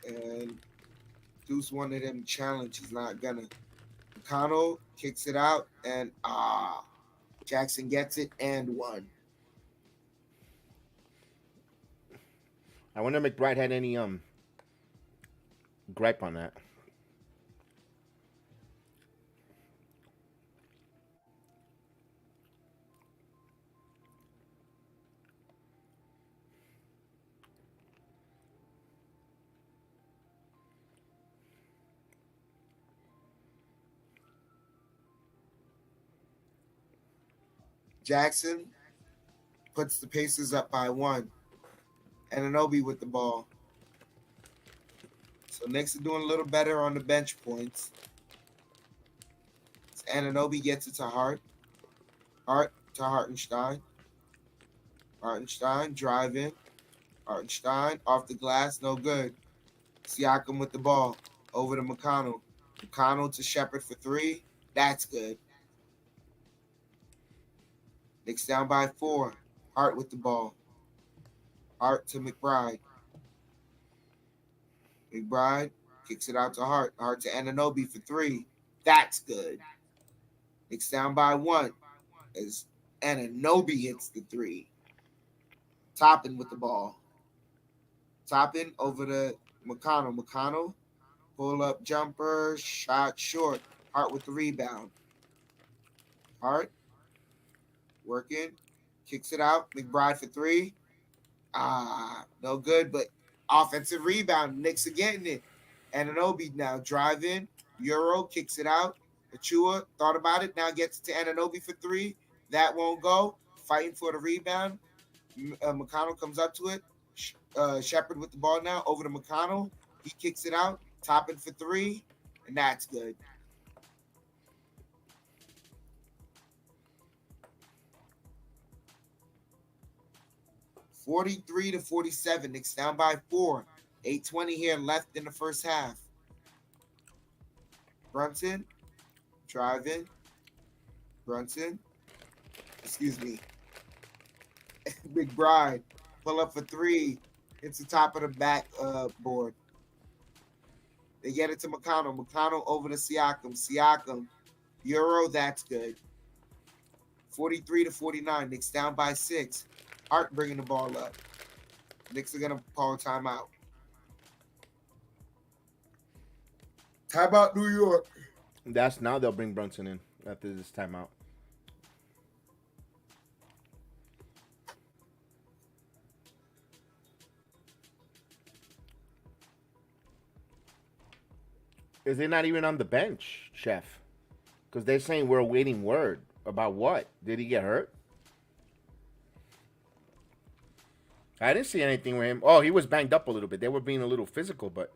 And Deuce wanted him to challenge. He's not gonna. McConnell kicks it out, and Jackson gets it and one. I wonder if McBride had any gripe on that. Jackson puts the Pacers up by 1. Anunoby with the ball. So Knicks are doing a little better on the bench points. So Anunoby gets it to Hart. Hart to Hartenstein. Hartenstein drive in. Hartenstein off the glass, no good. Siakam with the ball. Over to McConnell. McConnell to Shepard for 3. That's good. Knicks down by 4. Hart with the ball. Hart to McBride. McBride kicks it out to Hart. Hart to Anunoby for 3. That's good. Knicks down by 1 as Anunoby hits the 3. Toppin with the ball. Toppin over to McConnell. McConnell, pull up jumper, shot short. Hart with the rebound. Hart working, kicks it out. McBride for 3. No good, but offensive rebound. Knicks are getting it. Anunoby now driving. Euro kicks it out. Achua thought about it. Now gets it to Anunoby for 3. That won't go. Fighting for the rebound. McConnell comes up to it. Shepard with the ball now. Over to McConnell. He kicks it out. Topping for 3. And that's good. (43-47). Knicks down by 4. 8:20 here left in the first half. Brunson, driving. Brunson, excuse me. McBride, pull up for 3. Hits the top of the back board. They get it to McConnell. McConnell over to Siakam. Siakam, Euro, that's good. 43-49. Knicks down by 6. Hart bringing the ball up. Knicks are going to call timeout. Timeout, New York. That's now they'll bring Brunson in after this timeout. Is he not even on the bench, Chef? Because they're saying we're awaiting word. About what? Did he get hurt? I didn't see anything with him. Oh, he was banged up a little bit. They were being a little physical, but...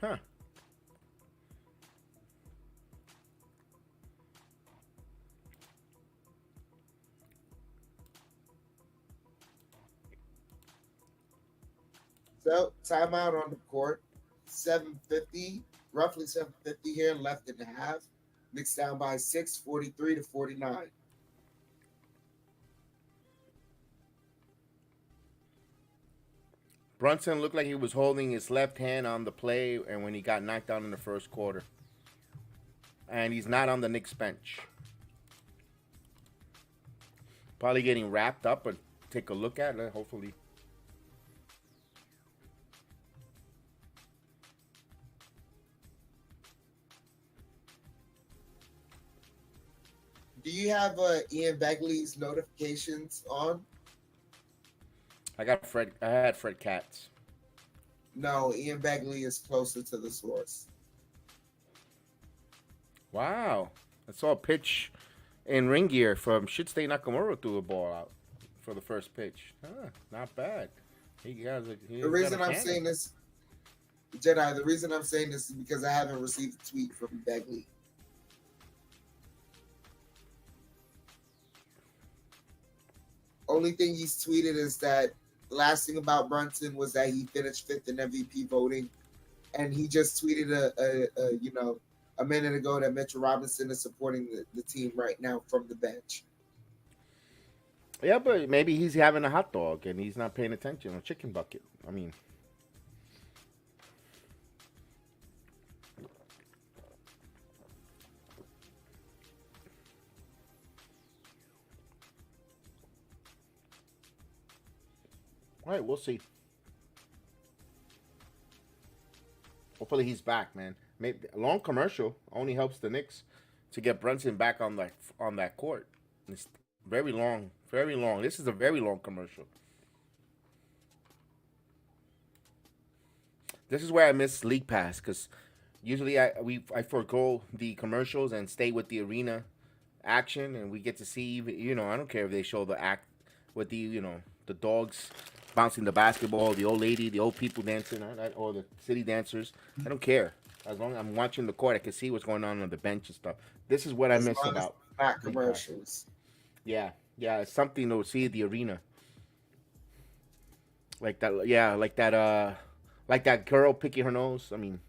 Huh. So, timeout on the court. 7:50, roughly 7:50 here, left in the half. Knicks down by 6, 43-49. Brunson looked like he was holding his left hand on the play and when he got knocked out in the first quarter. And he's not on the Knicks bench. Probably getting wrapped up, but take a look at it, hopefully. Do you have Ian Begley's notifications on? I had Fred Katz. No, Ian Begley is closer to the source. Wow. I saw a pitch in ring gear from Shitsuke Nakamura threw a ball out for the first pitch. Not bad. The reason I'm saying this, Jedi, the reason I'm saying this is because I haven't received a tweet from Begley. Only thing he's tweeted is that the last thing about Brunson was that he finished 5th in MVP voting, and he just tweeted a minute ago that Mitchell Robinson is supporting the team right now from the bench. Yeah, but maybe he's having a hot dog and he's not paying attention. A chicken bucket. I mean. All right, we'll see. Hopefully he's back, man. Maybe a long commercial only helps the Knicks to get Brunson back on that court. It's very long, very long. This is a very long commercial. This is where I miss League Pass because usually I forego the commercials and stay with the arena action, and we get to see. I don't care if they show the act with the the dogs bouncing the basketball, the old lady, the old people dancing, or the city dancers. I don't care. As long as I'm watching the court, I can see what's going on the bench and stuff. This is what I miss about commercials. Yeah, it's something to see the arena. Like that, yeah, like that girl picking her nose. I mean.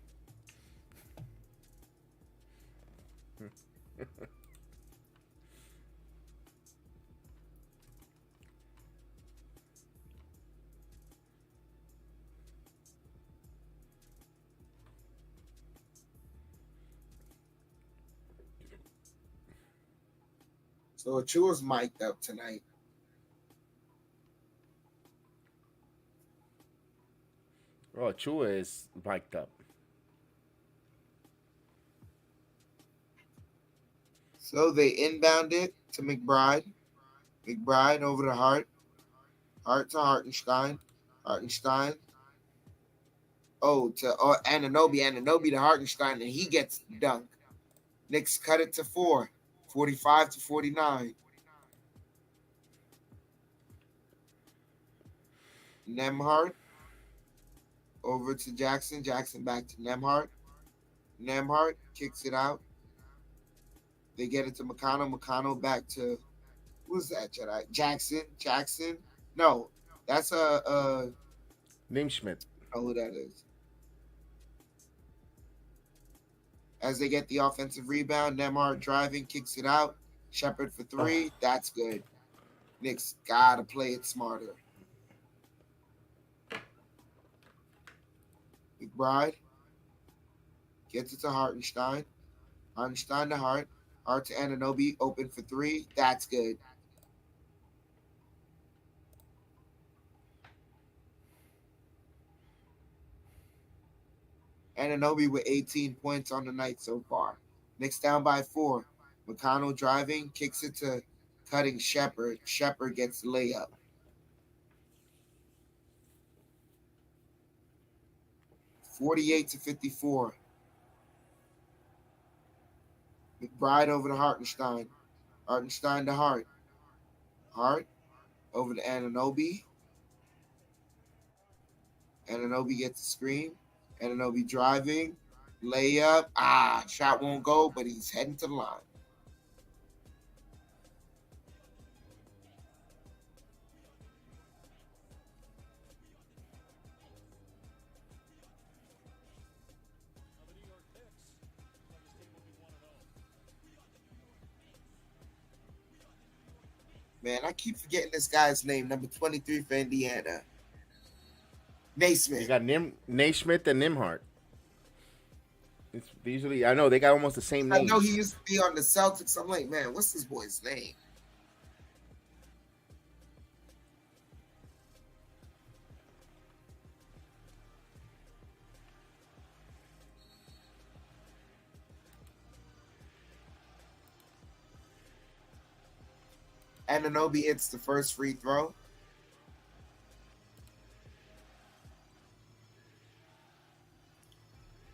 So Achua's mic'd up tonight. Oh, Achua is mic'd up. So they inbound it to McBride. McBride over to Hart. Hart to Hartenstein. Hartenstein. To Anunoby. Anunoby to Hartenstein, and he gets dunked. Knicks cut it to 4. 45-49. Nembhard over to Jackson. Jackson back to Nembhard. Nembhard kicks it out. They get it to McConnell. McConnell back to who's that? Jedi? Jackson. No, that's Name Schmidt. I don't know who that is. As they get the offensive rebound, Nembhard driving, kicks it out. Shepard for 3. That's good. Knicks gotta play it smarter. McBride gets it to Hartenstein. Hartenstein to Hart. Hart to Anunoby. Open for three. That's good. Anunoby with 18 points on the night so far. Knicks down by 4. McConnell driving. Kicks it to cutting Shepherd. Shepherd gets the layup. (48-54). McBride over to Hartenstein. Hartenstein to Hart. Hart over to Anunoby. Anunoby gets the screen. Anunoby driving. Layup. Shot won't go, but he's heading to the line. Man, I keep forgetting this guy's name, number 23 for Indiana. Naismith. You got Naismith and Nimhart. It's usually, I know they got almost the same name. I know he used to be on the Celtics. I'm like, man, what's this boy's name? Anunoby hits the first free throw.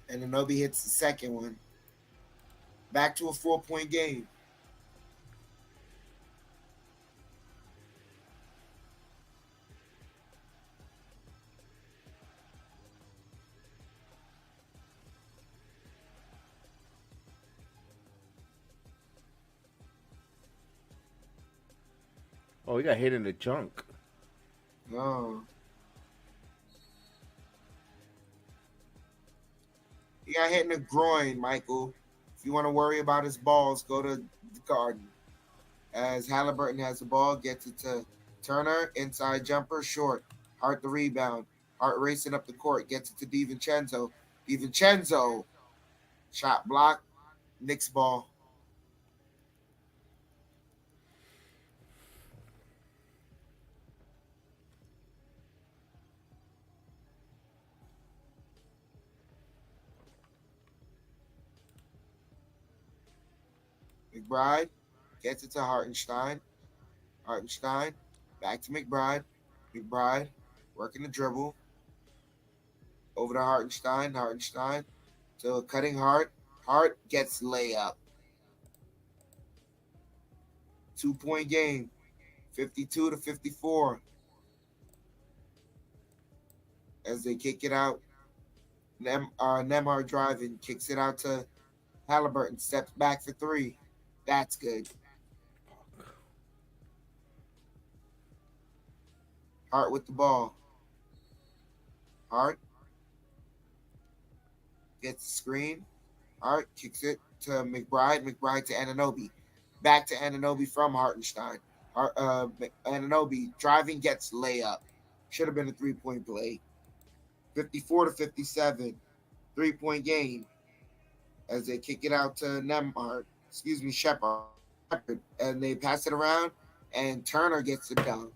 Anunoby hits the second one. Back to a 4-point game. Oh, he got hit in the junk. No. He got hit in the groin, Michael. If you want to worry about his balls, go to the Garden. As Halliburton has the ball, gets it to Turner. Inside jumper, short. Hart the rebound. Hart racing up the court, gets it to DiVincenzo. DiVincenzo. Shot blocked. Knicks ball. McBride gets it to Hartenstein. Hartenstein back to McBride. McBride working the dribble. Over to Hartenstein. Hartenstein to a cutting Hart. Hart gets layup. 2-point game. 52-54. As they kick it out. Nembhard driving. Kicks it out to Halliburton. Steps back for three. That's good. Hart with the ball. Hart gets the screen. Hart kicks it to McBride. McBride to Anunoby. Back to Anunoby from Hartenstein. Anunoby driving, gets layup. Should have been a 3-point play. 54-57. 3-point game. As they kick it out to Shepherd. And they pass it around, and Turner gets the dunk.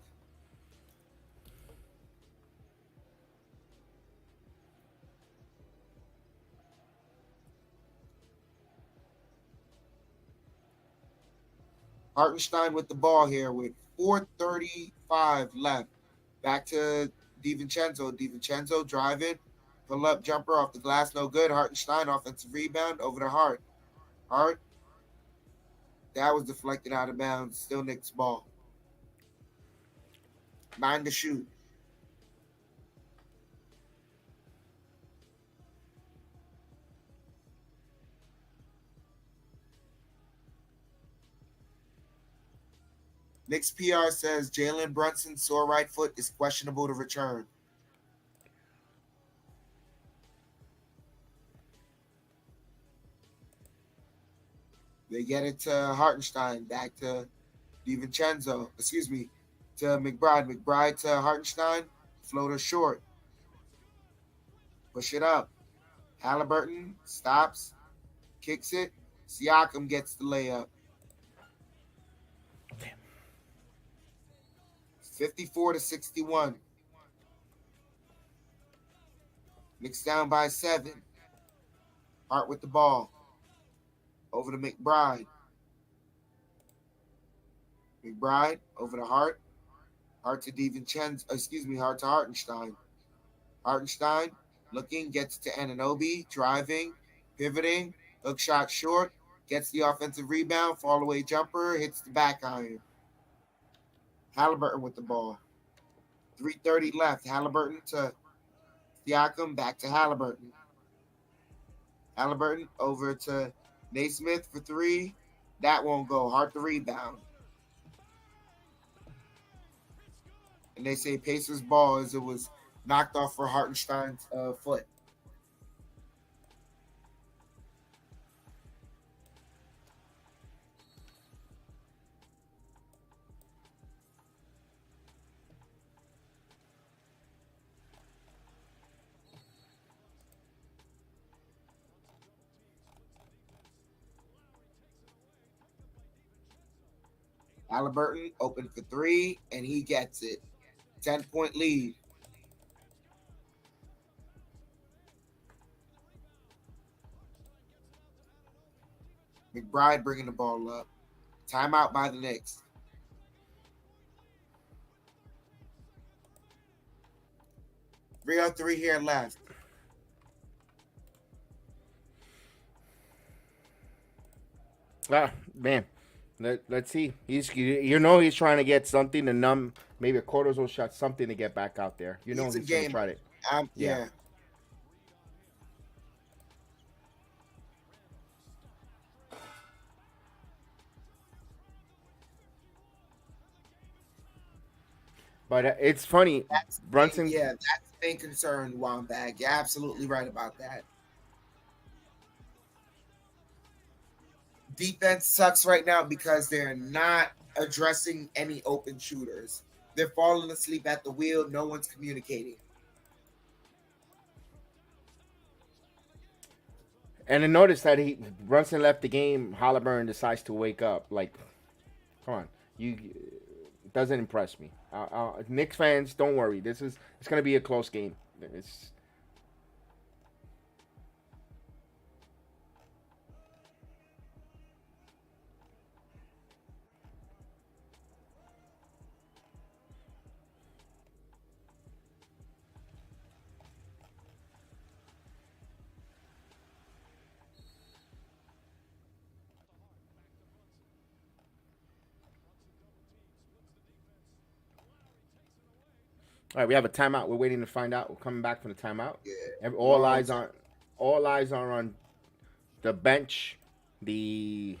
Hartenstein with the ball here with 4:35 left. Back to DiVincenzo. DiVincenzo driving. Pull up jumper off the glass, no good. Hartenstein offensive rebound over to Hart. Hart. That was deflected out of bounds. Still Knicks ball. 9 to shoot. Knicks PR says Jalen Brunson's sore right foot is questionable to return. They get it to Hartenstein, back to DiVincenzo. to McBride. McBride to Hartenstein. Floater short. Push it up. Halliburton stops. Kicks it. Siakam gets the layup. 54-61. Knicks down by 7. Hart with the ball. Over to McBride. McBride over to Hart. Hart to DiVincenzo. Hart to Hartenstein. Hartenstein looking, gets to Anunoby, driving, pivoting, hook shot short, gets the offensive rebound, fall away jumper, hits the back iron. Halliburton with the ball. 3:30 left. Halliburton to Siakam, back to Halliburton. Halliburton over to Naismith for 3. That won't go. Hart the rebound. And they say Pacers ball as it was knocked off for Hartenstein's foot. Halliburton open for 3, and he gets it. 10-point lead. McBride bringing the ball up. Timeout by the Knicks. Three on 3 here left. Man. Let's see. He's trying to get something to numb, maybe a cortisol shot, something to get back out there. He's going to try it. Yeah. But it's funny. Brunson. That's the main concern, Wambag. You're absolutely right about that. Defense sucks right now because they're not addressing any open shooters. They're falling asleep at the wheel. No one's communicating. And I noticed that Brunson left the game. Halliburton decides to wake up. Like, come on, it doesn't impress me. Knicks fans, don't worry. It's going to be a close game. All right, we have a timeout. We're waiting to find out. We're coming back from the timeout. Yeah. All eyes are on the bench, the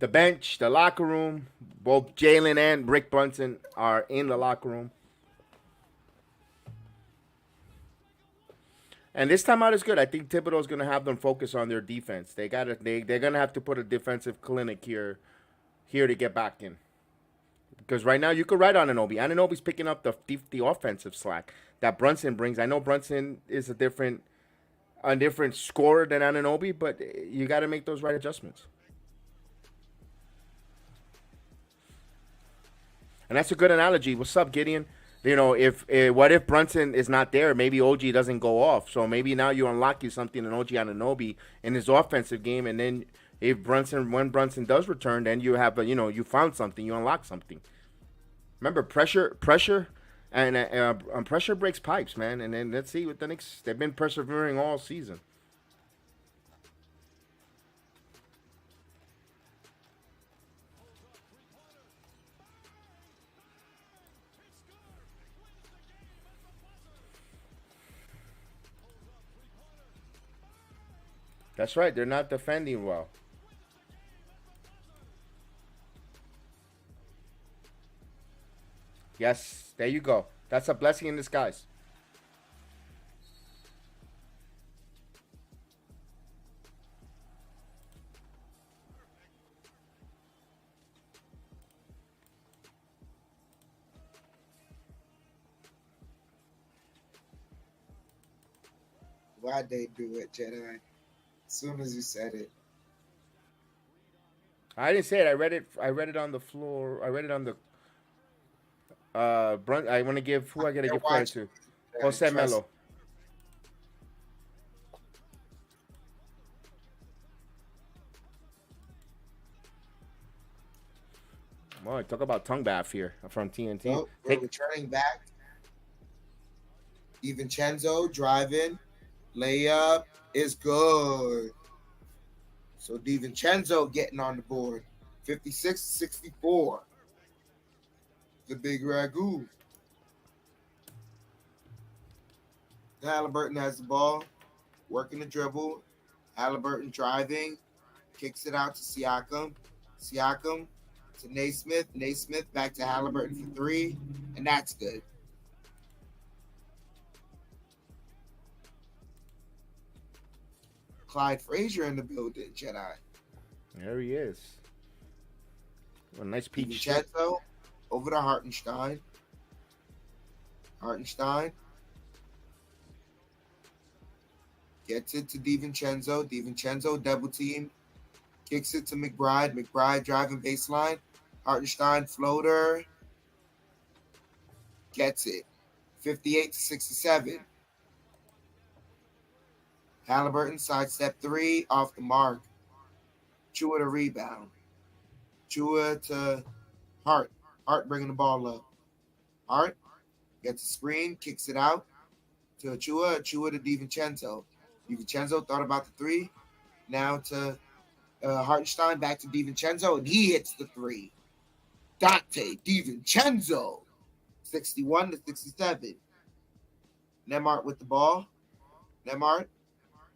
bench, the locker room. Both Jalen and Rick Brunson are in the locker room. And this timeout is good. I think Thibodeau's going to have them focus on their defense. They're going to have to put a defensive clinic here to get back in. Because right now you could ride on Anunoby. Anunoby's picking up the offensive slack that Brunson brings. I know Brunson is a different scorer than Anunoby, but you got to make those right adjustments. And that's a good analogy. What's up, Gideon? What if Brunson is not there? Maybe OG doesn't go off. So maybe now you unlock something in OG Anunoby in his offensive game, and then when Brunson does return, then you have you found something, you unlock something. Remember, pressure, and pressure breaks pipes, man. And then let's see with the Knicks, they've been persevering all season. That's right. They're not defending well. Yes, there you go. That's a blessing in disguise. Why'd they do it, Jedi? As soon as you said it. I didn't say it. I read it on the floor. I read it on the I want to give who I got to give credit to. Jose Melo. Boy, talk about tongue bath here from TNT. Oh, we're returning back. DiVincenzo driving. Layup is good. So DiVincenzo getting on the board. 56-64. The big ragu. Halliburton has the ball. Working the dribble. Halliburton driving. Kicks it out to Siakam. Siakam to Naismith. Naismith back to Halliburton for three. And that's good. Clyde Frazier in the building, Jedi. There he is. A nice peach. DiVincenzo over to Hartenstein. Hartenstein gets it to DiVincenzo. DiVincenzo double team. Kicks it to McBride. McBride driving baseline. Hartenstein floater. Gets it. 58-67. Halliburton sidestep three off the mark. Chua to rebound. Chua to Hart. Hart bringing the ball up. Hart gets a screen, kicks it out to Chua. Chua to DiVincenzo. DiVincenzo thought about the three. Now to Hartenstein, back to DiVincenzo, and he hits the three. Dante DiVincenzo. 61-67. Nembhard with the ball. Nembhard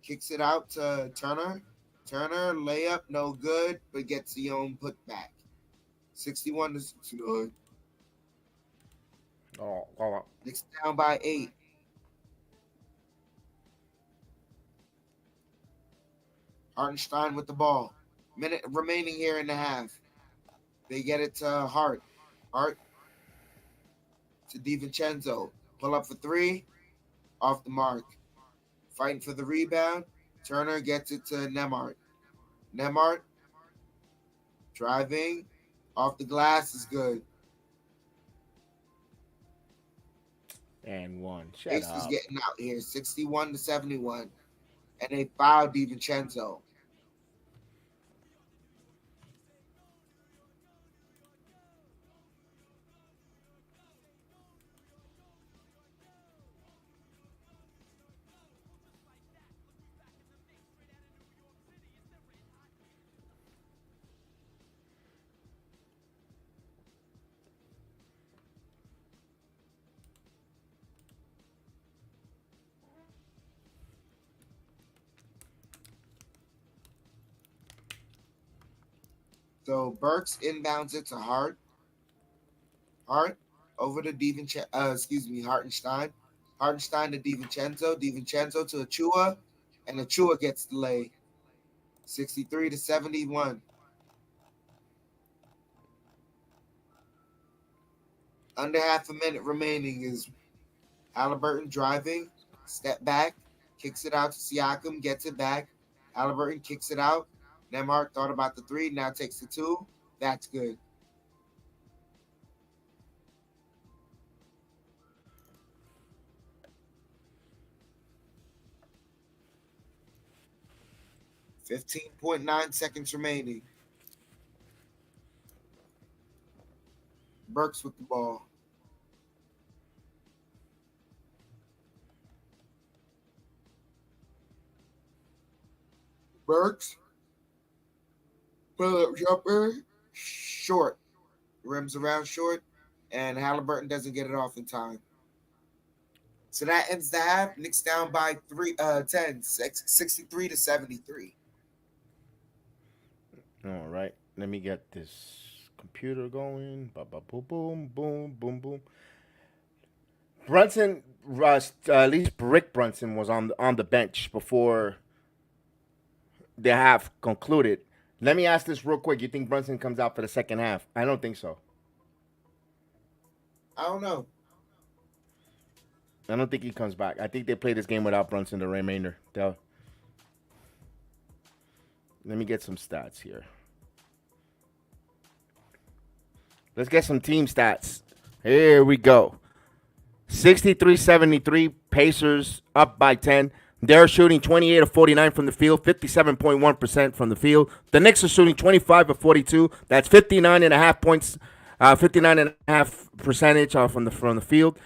kicks it out to Turner. Turner, layup, no good, but gets the own putback. 61-69. Oh. Knicks down by 8. Hartenstein with the ball. Minute remaining here in the half. They get it to Hart. Hart to DiVincenzo. Pull up for three. Off the mark. Fighting for the rebound. Turner gets it to Nembhard. Nembhard driving. Off the glass is good. And one. Shut Ace up. is getting out here. 61-71. And they fouled DiVincenzo. So Burks inbounds it to Hart. Hart over to Hartenstein. Hartenstein to DiVincenzo. DiVincenzo to Achua. And Achua gets the lay. 63-71. Under half a minute remaining is Halliburton driving. Step back. Kicks it out to Siakam. Gets it back. Halliburton kicks it out. Nembhard thought about the three. Now takes the two. That's good. .9 seconds remaining. Burks with the ball. Burks. Pull up jumper. Short. Rims around short. And Halliburton doesn't get it off in time. So that ends the half. Knicks down by 10. 63-73. All right. Let me get this computer going. Boom, boom, boom, boom, boom. Brunson, at least Rick Brunson was on the bench before the half concluded. Let me ask this real quick. You think Brunson comes out for the second half? I don't think so. I don't know. I don't think he comes back. I think they play this game without Brunson the remainder. Let me get some stats here. Let's get some team stats. Here we go. 63-73, Pacers up by 10. They're shooting 28 of 49 from the field, 57.1% from the field. The Knicks are shooting 25 of 42. That's 59.5 points, 59.5 percentage from the field.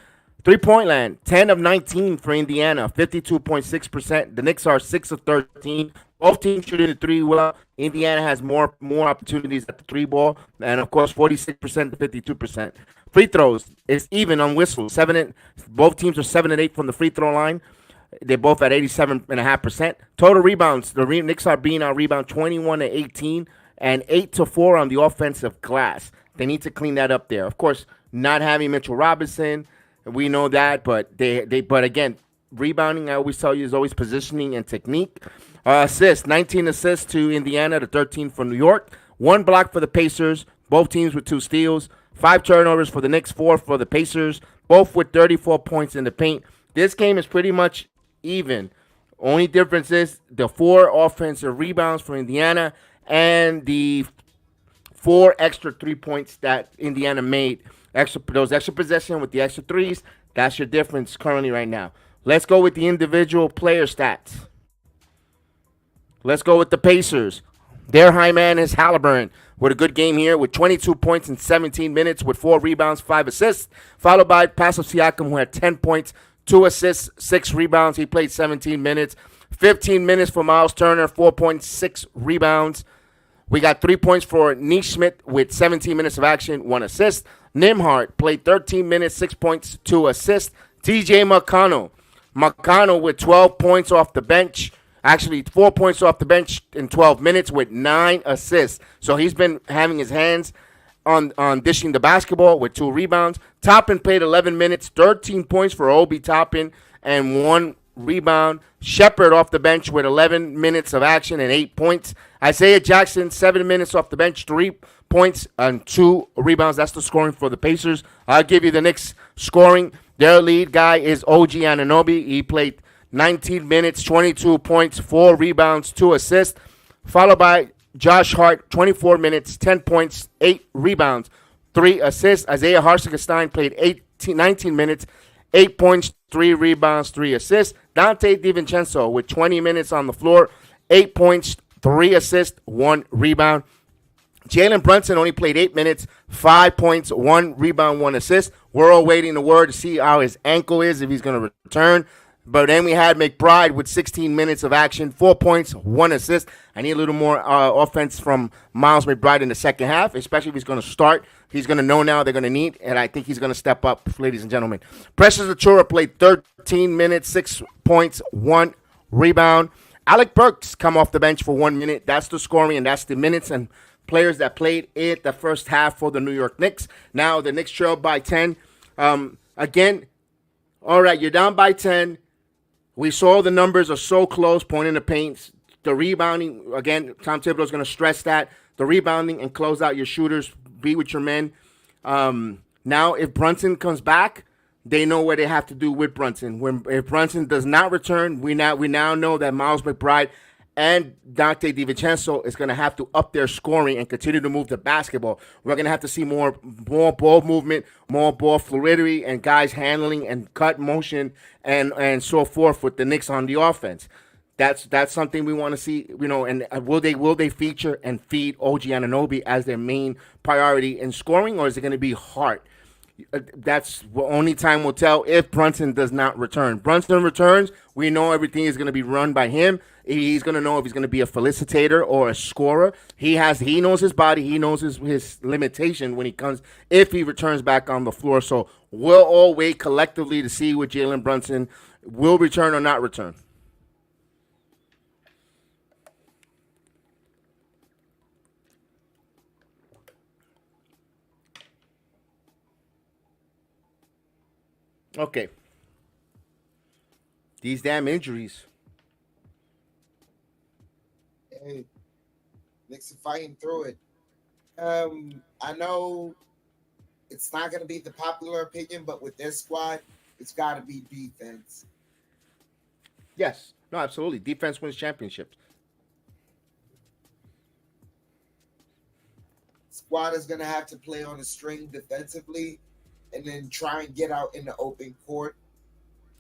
3-point land, 10 of 19 for Indiana, 52.6%. The Knicks are 6 of 13. Both teams shooting the three well. Indiana has more opportunities at the three ball, and of course 46% to 52%. Free throws is even on whistles. Both teams are 7 and 8 from the free throw line. They're both at 87.5%. Total rebounds, the Knicks are being out rebound 21 to 18 and 8 to 4 on the offensive glass. They need to clean that up there. Of course, not having Mitchell Robinson, we know that, but but again, rebounding, I always tell you, is always positioning and technique. Assists, 19 assists to Indiana to 13 for New York. 1 block for the Pacers, both teams with 2 steals. 5 turnovers for the Knicks, 4 for the Pacers, both with 34 points in the paint. This game is pretty much even. Only difference is the 4 offensive rebounds for Indiana and the 4 extra 3 points that Indiana made. Those extra possession with the extra threes, that's your difference currently right now. Let's go with the individual player stats. Let's go with the Pacers. Their high man is Halliburton with a good game here with 22 points in 17 minutes with 4 rebounds, 5 assists, followed by Pascal Siakam, who had 10 points, 2 assists, 6 rebounds. He played 17 minutes. 15 minutes for Miles Turner, 4.6 rebounds. We got 3 points for Neesmith with 17 minutes of action, 1 assist. Nimhart played 13 minutes, 6 points, 2 assists. TJ McConnell with 12 points off the bench. Actually, 4 points off the bench in 12 minutes with 9 assists. So he's been having his hands on dishing the basketball with 2 rebounds. Toppin played 11 minutes, 13 points for Obi Toppin, and 1 rebound. Shepard off the bench with 11 minutes of action and 8 points. Isaiah Jackson, 7 minutes off the bench, 3 points and 2 rebounds. That's the scoring for the Pacers. I'll give you the Knicks scoring. Their lead guy is OG Anunoby. He played 19 minutes, 22 points, 4 rebounds, 2 assists. Followed by Josh Hart, 24 minutes, 10 points, 8 rebounds, 3 assists. Isaiah Hartenstein played 19 minutes, 8 points, 3 rebounds, 3 assists. Dante DiVincenzo with 20 minutes on the floor, 8 points, 3 assists, 1 rebound. Jalen Brunson only played 8 minutes, 5 points, 1 rebound, 1 assist. We're all waiting the word to see how his ankle is, if he's going to return. But then we had McBride with 16 minutes of action, 4 points, 1 assist. I need a little more offense from Miles McBride in the second half, especially if he's going to start. He's going to know now they're going to need, and I think he's going to step up, ladies and gentlemen. Precious Achiuwa played 13 minutes, 6 points, 1 rebound. Alec Burks come off the bench for 1 minute. That's the scoring, and that's the minutes and players that played in the first half for the New York Knicks. Now the Knicks trail by 10. Again, all right, you're down by 10. We saw the numbers are so close, pointing the paints. The rebounding, again, Tom Thibodeau is going to stress that. The rebounding and close out your shooters, be with your men. Now, if Brunson comes back, they know what they have to do with Brunson. If Brunson does not return, we now know that Miles McBride and Dante DiVincenzo is going to have to up their scoring and continue to move the basketball. We're going to have to see more ball movement, more ball fluidity, and guys handling and cut motion and so forth with the Knicks on the offense. That's something we want to see, and will they feature and feed OG Anunoby as their main priority in scoring, or is it going to be Hart? That's the only time will tell if Brunson does not return. Brunson returns, we know everything is going to be run by him. He's going to know if he's going to be a felicitator or a scorer. He knows his body. He knows his limitation when he comes, if he returns back on the floor. So we'll all wait collectively to see what Jalen Brunson will return or not return. Okay. These damn injuries. Hey, Knicks are fighting through it. I know it's not going to be the popular opinion, but with their squad, it's got to be defense. Yes. No, absolutely. Defense wins championships. Squad is going to have to play on a string defensively and then try and get out in the open court.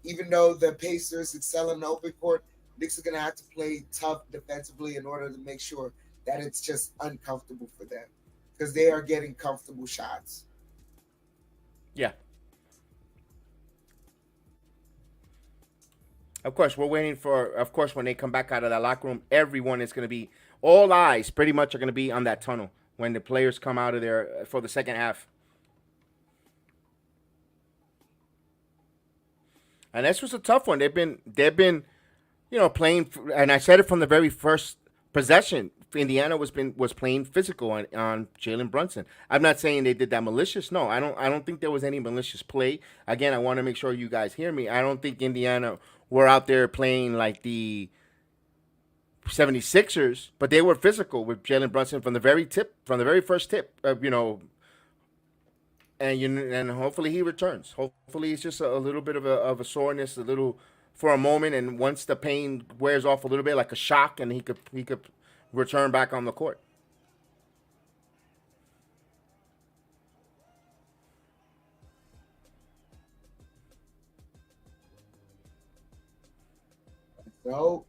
Even though the Pacers excel in the open court, Knicks are going to have to play tough defensively in order to make sure that it's just uncomfortable for them because they are getting comfortable shots. Yeah. Of course, we're waiting for, when they come back out of that locker room, everyone is going to be, all eyes pretty much are going to be on that tunnel when the players come out of there for the second half. And this was a tough one. They've been, playing, and I said it from the very first possession. Indiana was playing physical on Jalen Brunson. I'm not saying they did that malicious. No, I don't think there was any malicious play. Again, I want to make sure you guys hear me. I don't think Indiana were out there playing like the 76ers, but they were physical with Jalen Brunson from the very first tip. And hopefully he returns. Hopefully it's just a little bit of a soreness, a little for a moment, and once the pain wears off a little bit, like a shock, and he could return back on the court. So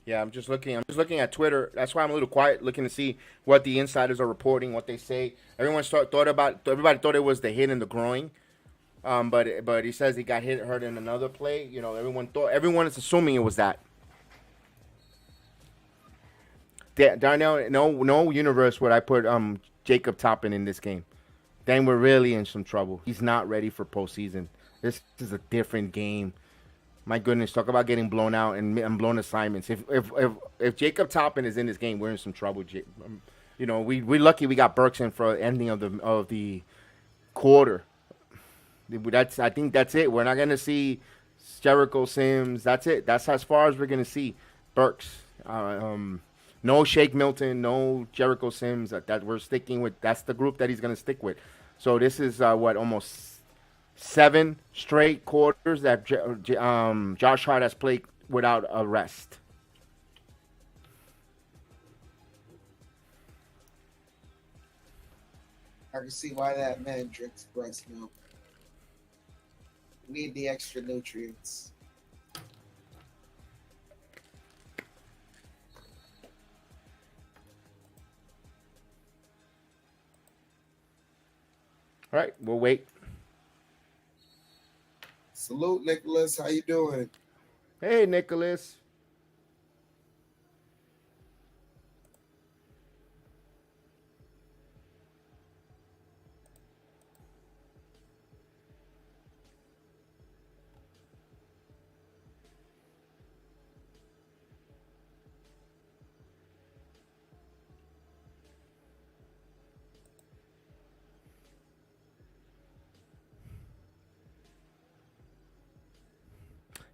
Yeah, I'm just looking at Twitter. That's why I'm a little quiet, looking to see what the insiders are reporting, what they say. Everybody thought it was the hit in the groin. But he says he got hurt in another play. Everyone is assuming it was that. Darnell, no universe would I put Jacob Toppin in this game. Then we're really in some trouble. He's not ready for postseason. This is a different game. My goodness, talk about getting blown out and blown assignments. If Jacob Toppin is in this game, we're in some trouble. We're lucky we got Burks in for the ending of the quarter. I think that's it. We're not gonna see Jericho Sims. That's it. That's as far as we're gonna see. Burks. No Shake Milton. No Jericho Sims. That we're sticking with. That's the group that he's gonna stick with. So this is almost 7 straight quarters that Josh Hart has played without a rest. I can see why that man drinks breast milk. Need the extra nutrients. All right, we'll wait. Salute, Nicholas. How you doing? Hey, Nicholas.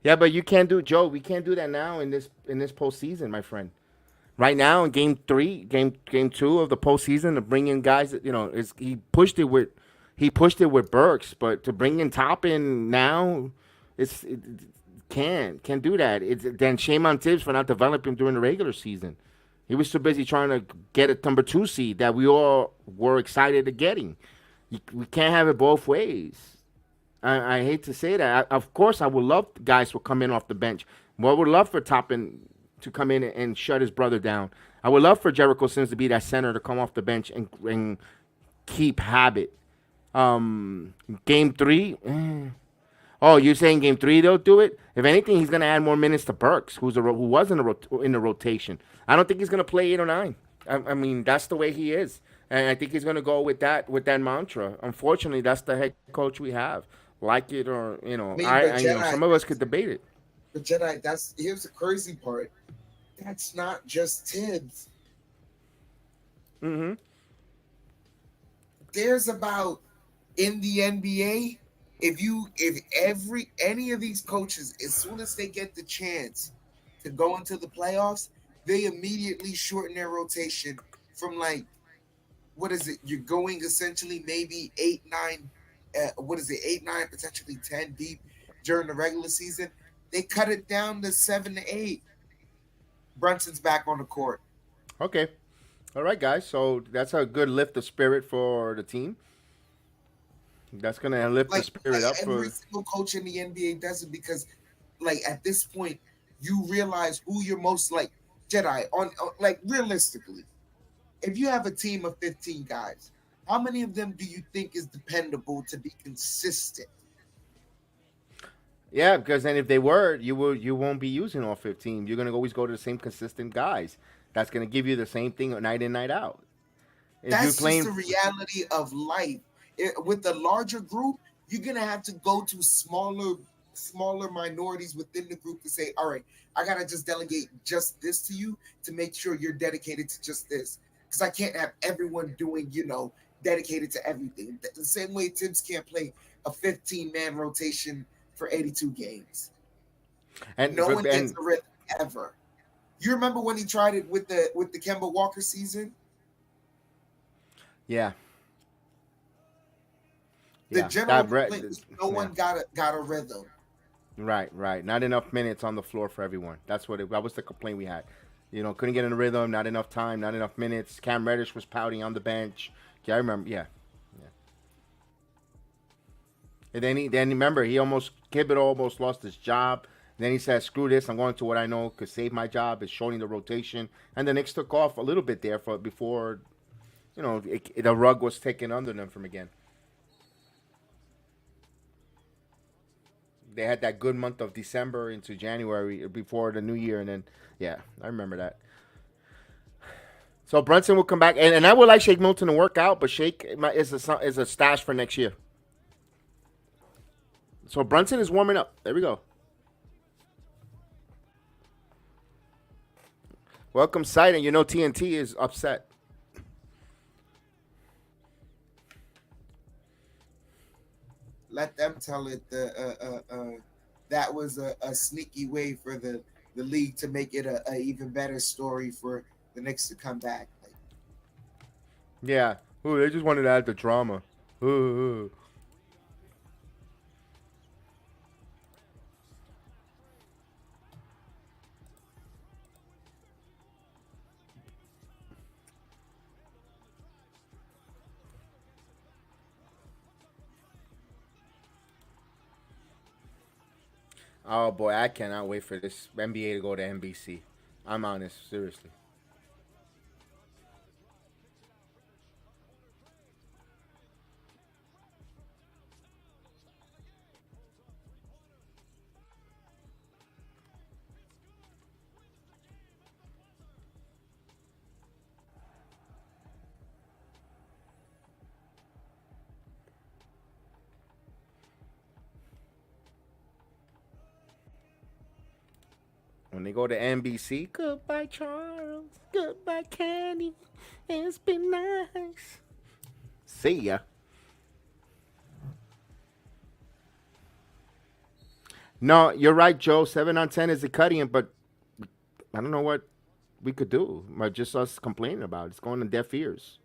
Yeah, but you can't do, Joe. We can't do that now in this postseason, my friend. Right now in game 2 of the postseason, to bring in guys that he pushed it with Burks, but to bring in Toppin now, can't do that. Then shame on Tibbs for not developing during the regular season. He was too busy trying to get a number 2 seed that we all were excited to getting. We can't have it both ways. I hate to say that. Of course, I would love guys to come in off the bench. Well, I would love for Toppin to come in and shut his brother down. I would love for Jericho Sims to be that center to come off the bench and keep habit. Game 3? Oh, you're saying game 3 they'll do it? If anything, he's going to add more minutes to Burks, who was in the rotation. I don't think he's going to play 8 or 9. I mean, that's the way he is. And I think he's going to go with that mantra. Unfortunately, that's the head coach we have. Like it or, some of us could debate it. But Jedi, here's the crazy part. That's not just Tibbs. Mm-hmm. There's about, in the NBA, if any of these coaches, as soon as they get the chance to go into the playoffs, they immediately shorten their rotation from like, what is it? You're going essentially maybe 8, 9, 8, 9, potentially 10 deep during the regular season. They cut it down to 7 to 8. Brunson's back on the court. Okay. All right, guys. So that's a good lift of spirit for the team. That's going to lift the spirit up for every single coach in the NBA does it because, like, at this point, you realize who you're most like. Jedi, on like, realistically, if you have a team of 15 guys, how many of them do you think is dependable to be consistent? Yeah, because then if they were, you won't be using all 15. You're gonna always go to the same consistent guys. That's gonna give you the same thing night in, night out. If That's you're playing, just the reality of life. With the larger group, you're gonna have to go to smaller minorities within the group to say, all right, I gotta just delegate just this to you to make sure you're dedicated to just this. Because I can't have everyone doing, dedicated to everything. The same way Tibbs can't play a 15-man rotation for 82 games. and No one gets a rhythm ever. You remember when he tried it with the Kemba Walker season? yeah. The Yeah, general complaint is no one got a rhythm. Right. Not enough minutes on the floor for everyone. That was the complaint we had. Couldn't get in a rhythm, not enough time, not enough minutes. Cam Reddish was pouting on the bench. Yeah, I remember. Yeah. And then remember, Thibodeau almost lost his job. And then he said, "Screw this! I'm going to what I know could save my job. Is shortening the rotation." And the Knicks took off a little bit there before, the rug was taken under them from again. They had that good month of December into January before the new year, and then I remember that. So Brunson will come back, and I would like Shake Milton to work out, but Shake is a stash for next year. So Brunson is warming up. There we go. Welcome, sight, and TNT is upset. Let them tell it. That was a sneaky way for the league to make it a even better story for the Knicks to come back. Yeah. Ooh, they just wanted to add the drama. Ooh. Oh boy, I cannot wait for this NBA to go to NBC. I'm honest, seriously. When they go to NBC, goodbye Charles, goodbye Kenny, it's been nice. See ya. No, you're right, Joe. 7 on 10 is the cutting, but I don't know what we could do. Just us complaining about it. It's going to deaf ears.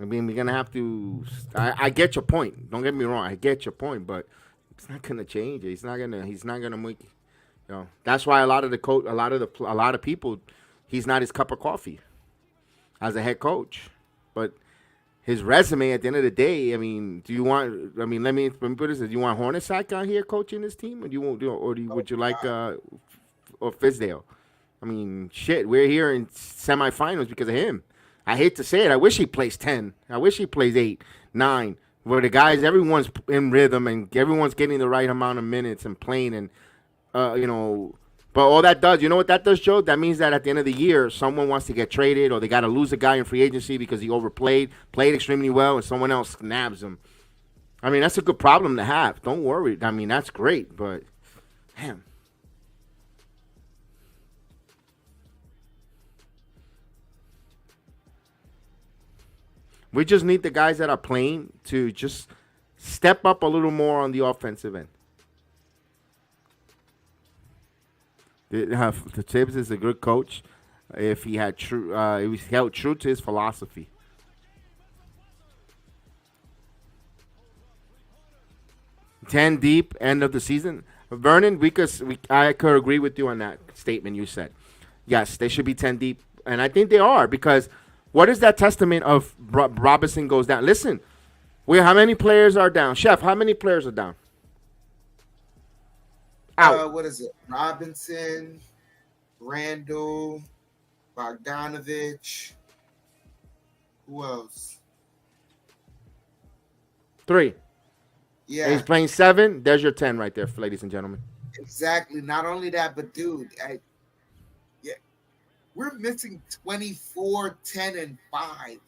I mean, we're gonna have to. I get your point. Don't get me wrong. I get your point, but it's not gonna change it. He's not gonna make. That's why a lot of people, he's not his cup of coffee as a head coach. But his resume at the end of the day, let me put this: do you want Hornacek out here coaching this team, or would you like or Fizdale? I mean, shit, we're here in semifinals because of him. I hate to say it. I wish he plays 10. I wish he plays 8, 9. Where the guys, everyone's in rhythm and everyone's getting the right amount of minutes and playing and. But all that does, you know what that does, Joe? That means that at the end of the year, someone wants to get traded or they got to lose a guy in free agency because he played extremely well, and someone else nabs him. I mean, that's a good problem to have. Don't worry. I mean, that's great, but damn. We just need the guys that are playing to just step up a little more on the offensive end. The Tibbs is a good coach. If he had he was held true to his philosophy. Ten deep, end of the season. Vernon, I could agree with you on that statement you said. Yes, they should be 10 deep, and I think they are, because what is that testament of Robinson goes down? Listen, how many players are down? Chef, how many players are down? Out. What is it? Robinson, Randall, Bogdanovich. Who else? 3. Yeah. He's playing 7. There's your 10 right there, ladies and gentlemen. Exactly. Not only that, but dude, we're missing 24, 10, and 5.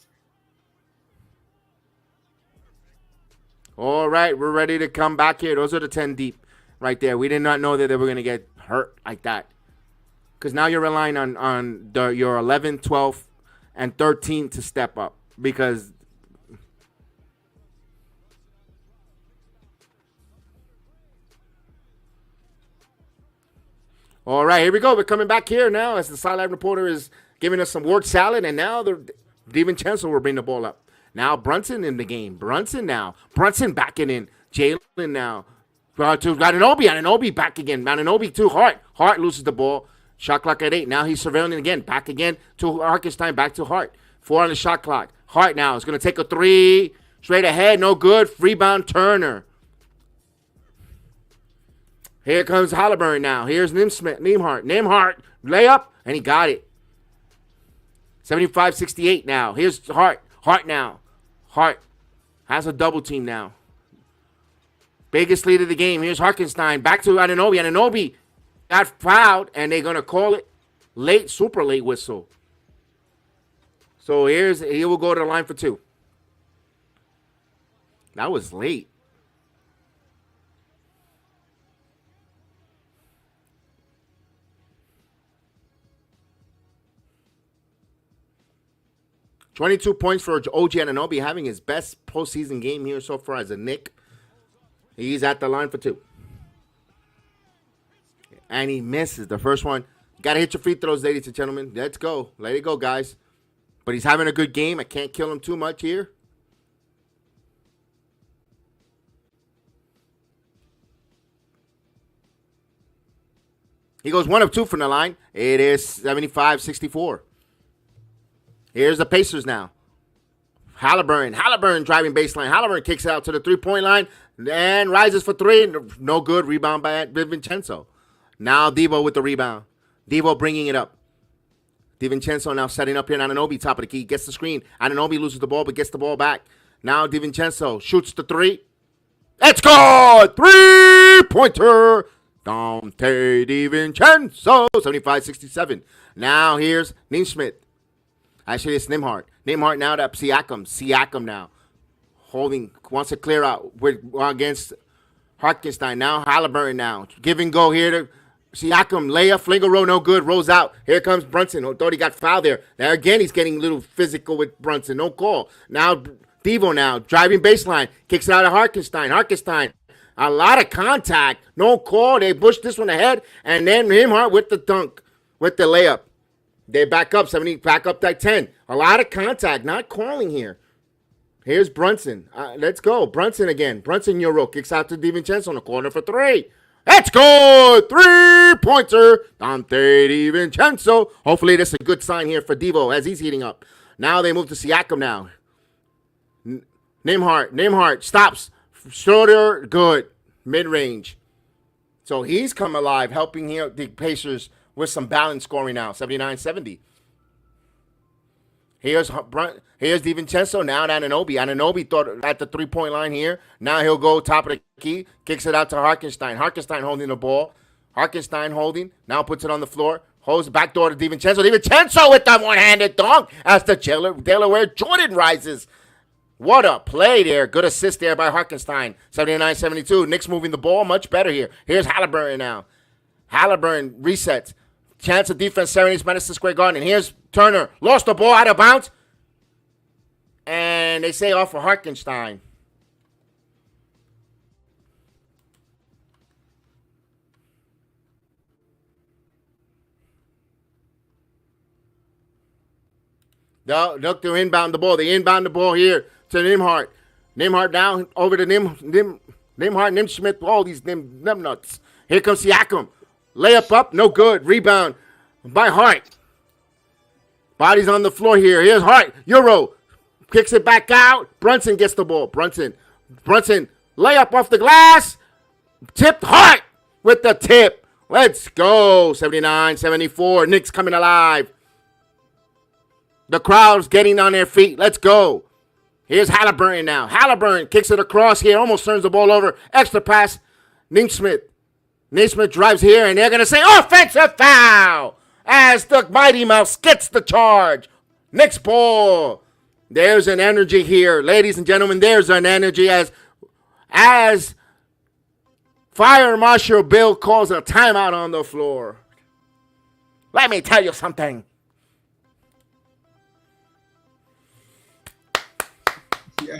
All right, we're ready to come back here. Those are the 10 deep right there. We did not know that they were going to get hurt like that. Because now you're relying on your 11, 12, and 13 to step up. Because all right, here we go. We're coming back here now as the sideline reporter is giving us some word salad. And now DiVincenzo will bring the ball up. Now Brunson in the game. Brunson backing in. Jalen now. To Anunoby. Anunoby back again. Anunoby to Hart. Hart loses the ball. Shot clock at 8. Now he's surveilling again. Back again to Hartenstein. Back to Hart. 4 on the shot clock. Hart now is going to take a 3. Straight ahead. No good. Rebound Turner. Here comes Halliburton now. Here's Nembhard. Layup. And he got it. 75-68 now. Here's Hart. Hart now. Hart has a double team now. Biggest lead of the game. Here's Hartenstein. Back to Anunoby. Anunoby got fouled, and they're going to call it late, super late whistle. So he will go to the line for 2. That was late. $22 points for OG Anunoby, having his best postseason game here so far as a Knick. He's at the line for 2. And he misses the first one. Got to hit your free throws, ladies and gentlemen. Let's go. Let it go, guys. But he's having a good game. I can't kill him too much here. He goes 1 of 2 from the line. It is 75-64. Here's the Pacers now. Halliburton driving baseline. Halliburton kicks it out to the 3-point line and rises for 3. No good. Rebound by DiVincenzo. Now Devo with the rebound. Devo bringing it up. DiVincenzo now setting up here. Anunoby top of the key. Gets the screen. Anunoby loses the ball but gets the ball back. Now DiVincenzo shoots the 3. Let's go! 3-pointer. Dante DiVincenzo. 75-67. Now here's Neesmith. Actually, it's Nembhard. Nembhard now to Siakam. Siakam now. Wants to clear out against Hartenstein. Now Halliburton now. Give and go here to Siakam. Layup, flingo roll, no good. Rolls out. Here comes Brunson. Thought he got fouled there. Now again, he's getting a little physical with Brunson. No call. Now Devo now. Driving baseline. Kicks it out of Hartenstein. Hartenstein. A lot of contact. No call. They pushed this one ahead. And then Nembhard with the dunk. With the layup. They back up, back up that 10. A lot of contact, not calling here. Here's Brunson. Let's go. Brunson again. Brunson Euro kicks out to DiVincenzo in the corner for 3. Let's go. 3-pointer. Dante DiVincenzo. Hopefully that's a good sign here for Devo as he's heating up. Now they move to Siakam now. Nembhard stops. Schroeder, good. Mid-range. So he's come alive, helping here the Pacers with some balanced scoring now, 79-70. Here's DiVincenzo, now to Anunoby. Anunoby thought at the 3-point line here. Now he'll go top of the key, kicks it out to Hartenstein. Hartenstein holding the ball. Hartenstein holding, now puts it on the floor. Holds the back door to DiVincenzo. DiVincenzo with the one-handed dunk as the Delaware Jordan rises. What a play there. Good assist there by Hartenstein. 79-72. Knicks moving the ball much better here. Here's Halliburton now. Halliburton resets. Chance of defense, serenades Madison Square Garden. Here's Turner. Lost the ball out of bounds. And they say off for Hartenstein. Look, they're inbound the ball. They inbound the ball here to Nimhart. Nimhart down over to Nimhart, Nimschmidt, all these Nim nuts. Here comes Siakam. Layup up, no good. Rebound by Hart. Body's on the floor here. Here's Hart. Euro. Kicks it back out. Brunson gets the ball. Brunson. Layup off the glass. Tipped Hart with the tip. Let's go. 79-74. Knicks coming alive. The crowd's getting on their feet. Let's go. Here's Halliburton now. Halliburton kicks it across here. Almost turns the ball over. Extra pass. Naismith drives here, and they're going to say offensive foul as the Mighty Mouse gets the charge. Knicks ball. There's an energy here. Ladies and gentlemen, there's an energy as Fire Marshal Bill calls a timeout on the floor. Let me tell you something. Yo,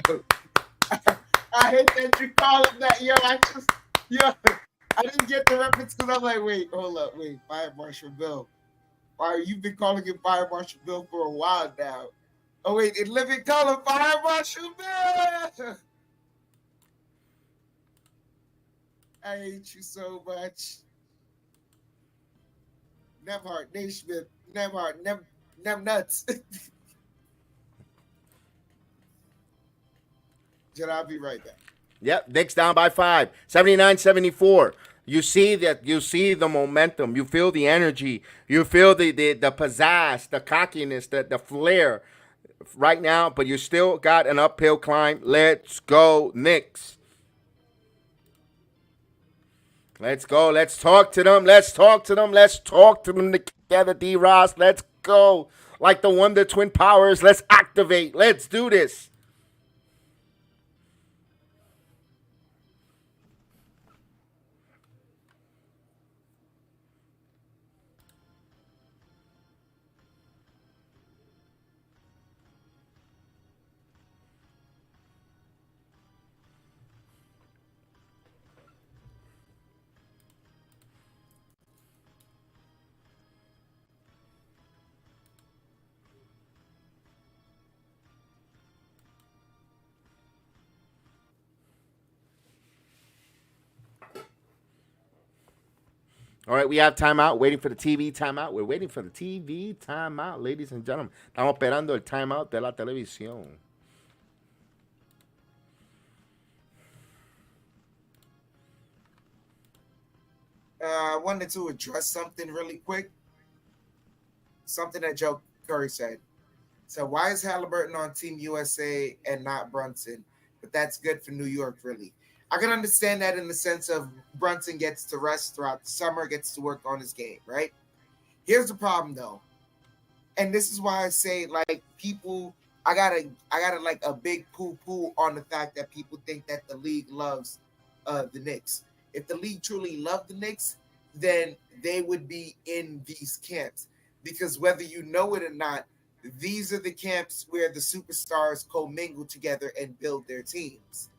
I hate that you call him that. I didn't get the reference because I'm like, wait, hold up, Fire Marshal Bill. Why you've been calling him Fire Marshal Bill for a while now? Oh wait, it let me call him Fire Marshal Bill. I hate you so much. Nemhart, Naismith, Nemhart, Nem nuts. I'll be right back. Yep, Knicks down by 5. 79-74. You see the momentum. You feel the energy. You feel the pizzazz, the cockiness, the flair right now, but you still got an uphill climb. Let's go, Knicks. Let's go. Let's talk to them. Let's talk to them together, D-Ross. Let's go. Like the Wonder Twin Powers. Let's activate. Let's do this. All right, we have timeout, waiting for the TV timeout. We're waiting for the TV timeout, ladies and gentlemen. Estamos esperando el timeout de la televisión. I wanted to address something really quick. Something that Joe Curry said. So why is Halliburton on Team USA and not Brunson? But that's good for New York, really. I can understand that in the sense of Brunson gets to rest throughout the summer, gets to work on his game, right? Here's the problem, though. And this is why I say, like, people, I gotta like a big poo-poo on the fact that people think that the league loves the Knicks. If the league truly loved the Knicks, then they would be in these camps. Because whether you know it or not, these are the camps where the superstars commingle together and build their teams.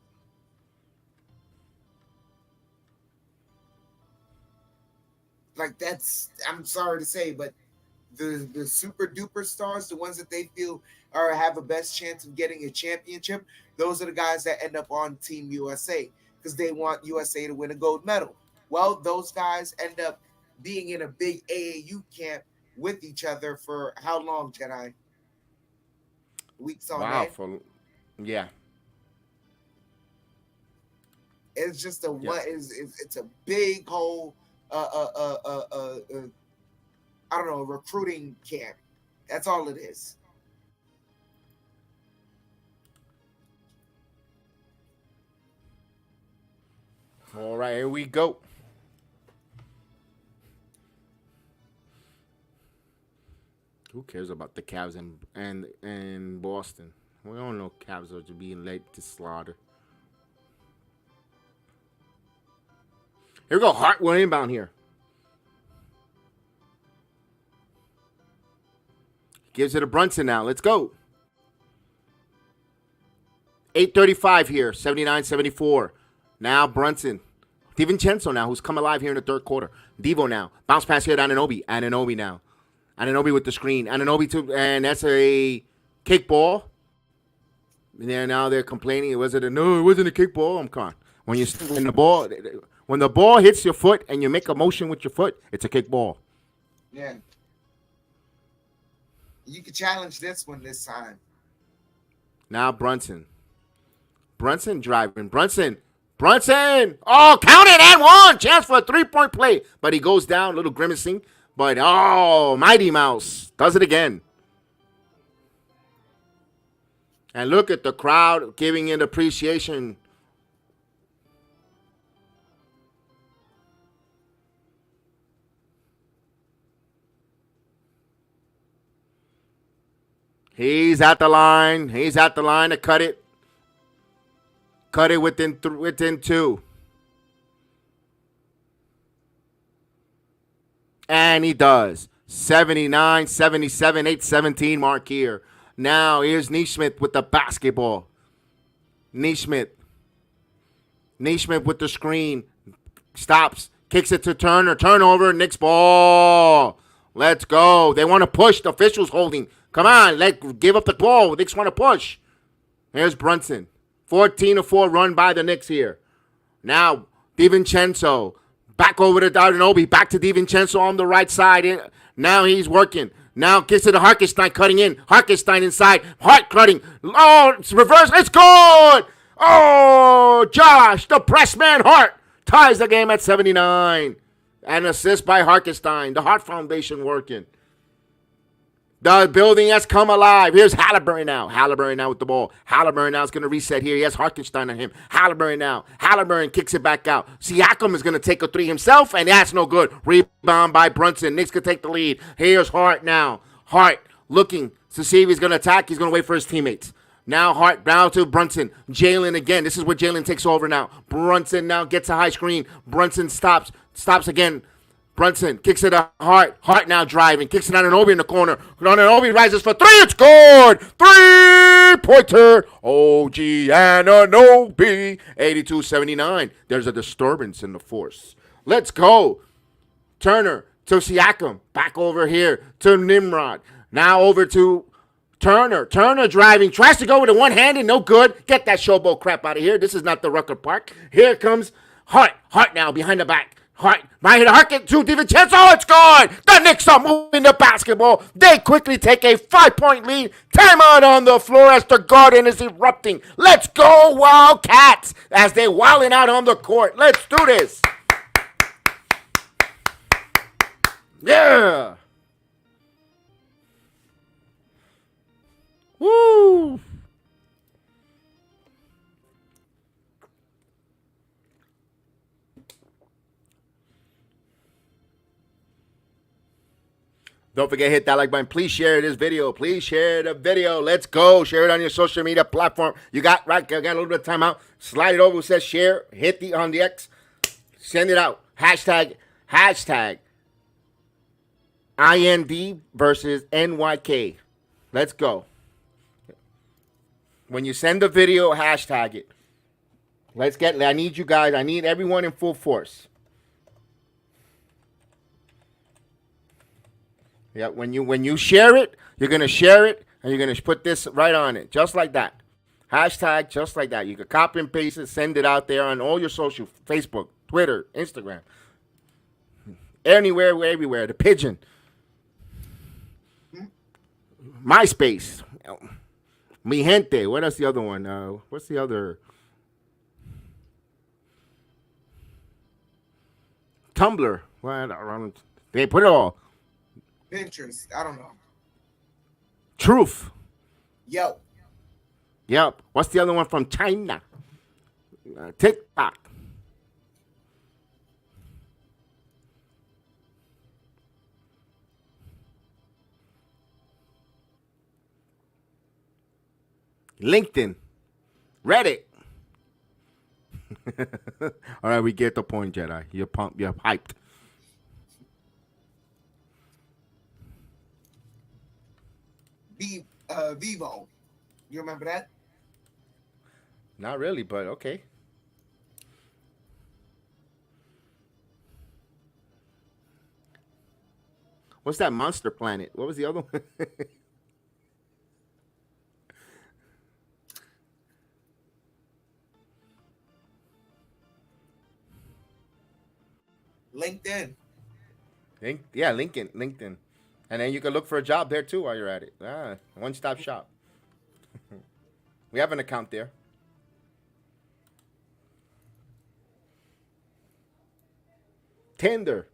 Like I'm sorry to say, but the super duper stars, the ones that they feel have a best chance of getting a championship, those are the guys that end up on Team USA because they want USA to win a gold medal. Well, those guys end up being in a big AAU camp with each other for how long, Jedi? Weeks on end? Yeah. It's just it's a big whole I don't know, recruiting camp. That's all it is. All right, here we go. Who cares about the Cavs and Boston? We don't know Cavs are being late to slaughter. Here we go. Hart will inbound here. Gives it to Brunson now. Let's go. 8:35 here. 79-74. Now Brunson. DiVincenzo now, who's come alive here in the third quarter. Devo now. Bounce pass here to Anunoby. Anunoby now. Anunoby with the screen. Anunoby and that's a Kickball. Now they're complaining. It wasn't a kickball. Come on. When the ball hits your foot and you make a motion with your foot, it's a kickball. Yeah. You can challenge this one this time. Now Brunson driving. Brunson. Oh, count it and one. Chance for a 3-point play. But he goes down, a little grimacing. But, Mighty Mouse does it again. And look at the crowd giving it appreciation. He's at the line to cut it. Cut it within 2. And he does. 79, 77, 8-17 mark here. Now here's Neesmith with the basketball. Neesmith with the screen. Stops. Kicks it to Turner. Turnover. Knicks ball. Let's go. They want to push. The officials holding. Come on. Give up the ball. Knicks want to push. Here's Brunson. 14-4 run by the Knicks here. Now, DiVincenzo. Back over to Darnobi. Back to DiVincenzo on the right side. Now he's working. Now gets it to Hartenstein, cutting in. Hartenstein inside. Hart cutting. Oh, it's reverse. It's good. Oh, Josh, the press man Hart ties the game at 79. An assist by Hartenstein. The Hart Foundation working. The building has come alive. Here's Halliburton now. Halliburton now with the ball. Halliburton now is going to reset here. He has Hartenstein on him. Halliburton now. Halliburton kicks it back out. Siakam is going to take a 3 himself, and that's no good. Rebound by Brunson. Knicks can take the lead. Here's Hart now. Hart looking to see if he's going to attack. He's going to wait for his teammates. Now Hart down to Brunson. Jalen again. This is where Jalen takes over now. Brunson now gets a high screen. Brunson stops again. Brunson kicks it to Hart. Hart now driving. Kicks it to Anunoby in the corner. Anunoby rises for 3. It's good. 3-pointer. OG Anunoby. 82-79. There's a disturbance in the force. Let's go. Turner to Siakam. Back over here to Nimrod. Now over to Turner. Turner driving. Tries to go with a one-handed. No good. Get that showboat crap out of here. This is not the Rucker Park. Here comes Hart. Hart now behind the back. Hart, get to DiVincenzo. It's good. The Knicks are moving the basketball. They quickly take a 5-point lead. Timeout on the floor as the Garden is erupting. Let's go, Wildcats, as they're wilding out on the court. Let's do this. Yeah. Woo. Don't forget to hit that like button. Please share this video. Please share the video. Let's go. Share it on your social media platform. You got a little bit of time out. Slide it over. It says share. Hit on the X. Send it out. Hashtag IND versus NYK. Let's go. When you send the video, hashtag it. I need you guys. I need everyone in full force. Yeah, when you share it, you're going to share it, and you're going to put this right on it, just like that. Hashtag, just like that. You can copy and paste it, send it out there on all your social, Facebook, Twitter, Instagram. Anywhere, everywhere. The Pigeon. MySpace. Mi Gente. What else the other one? What's the other? Tumblr. Well, they put it all. Pinterest. I don't know. Truth. Yep. What's the other one from China? TikTok. LinkedIn. Reddit. All right, we get the point, Jedi. You're pumped. You're hyped. Vivo. You remember that? Not really, but okay. What's that Monster Planet? What was the other one? LinkedIn. LinkedIn. And then you can look for a job there too while you're at it. One-stop shop. We have an account there. Tinder.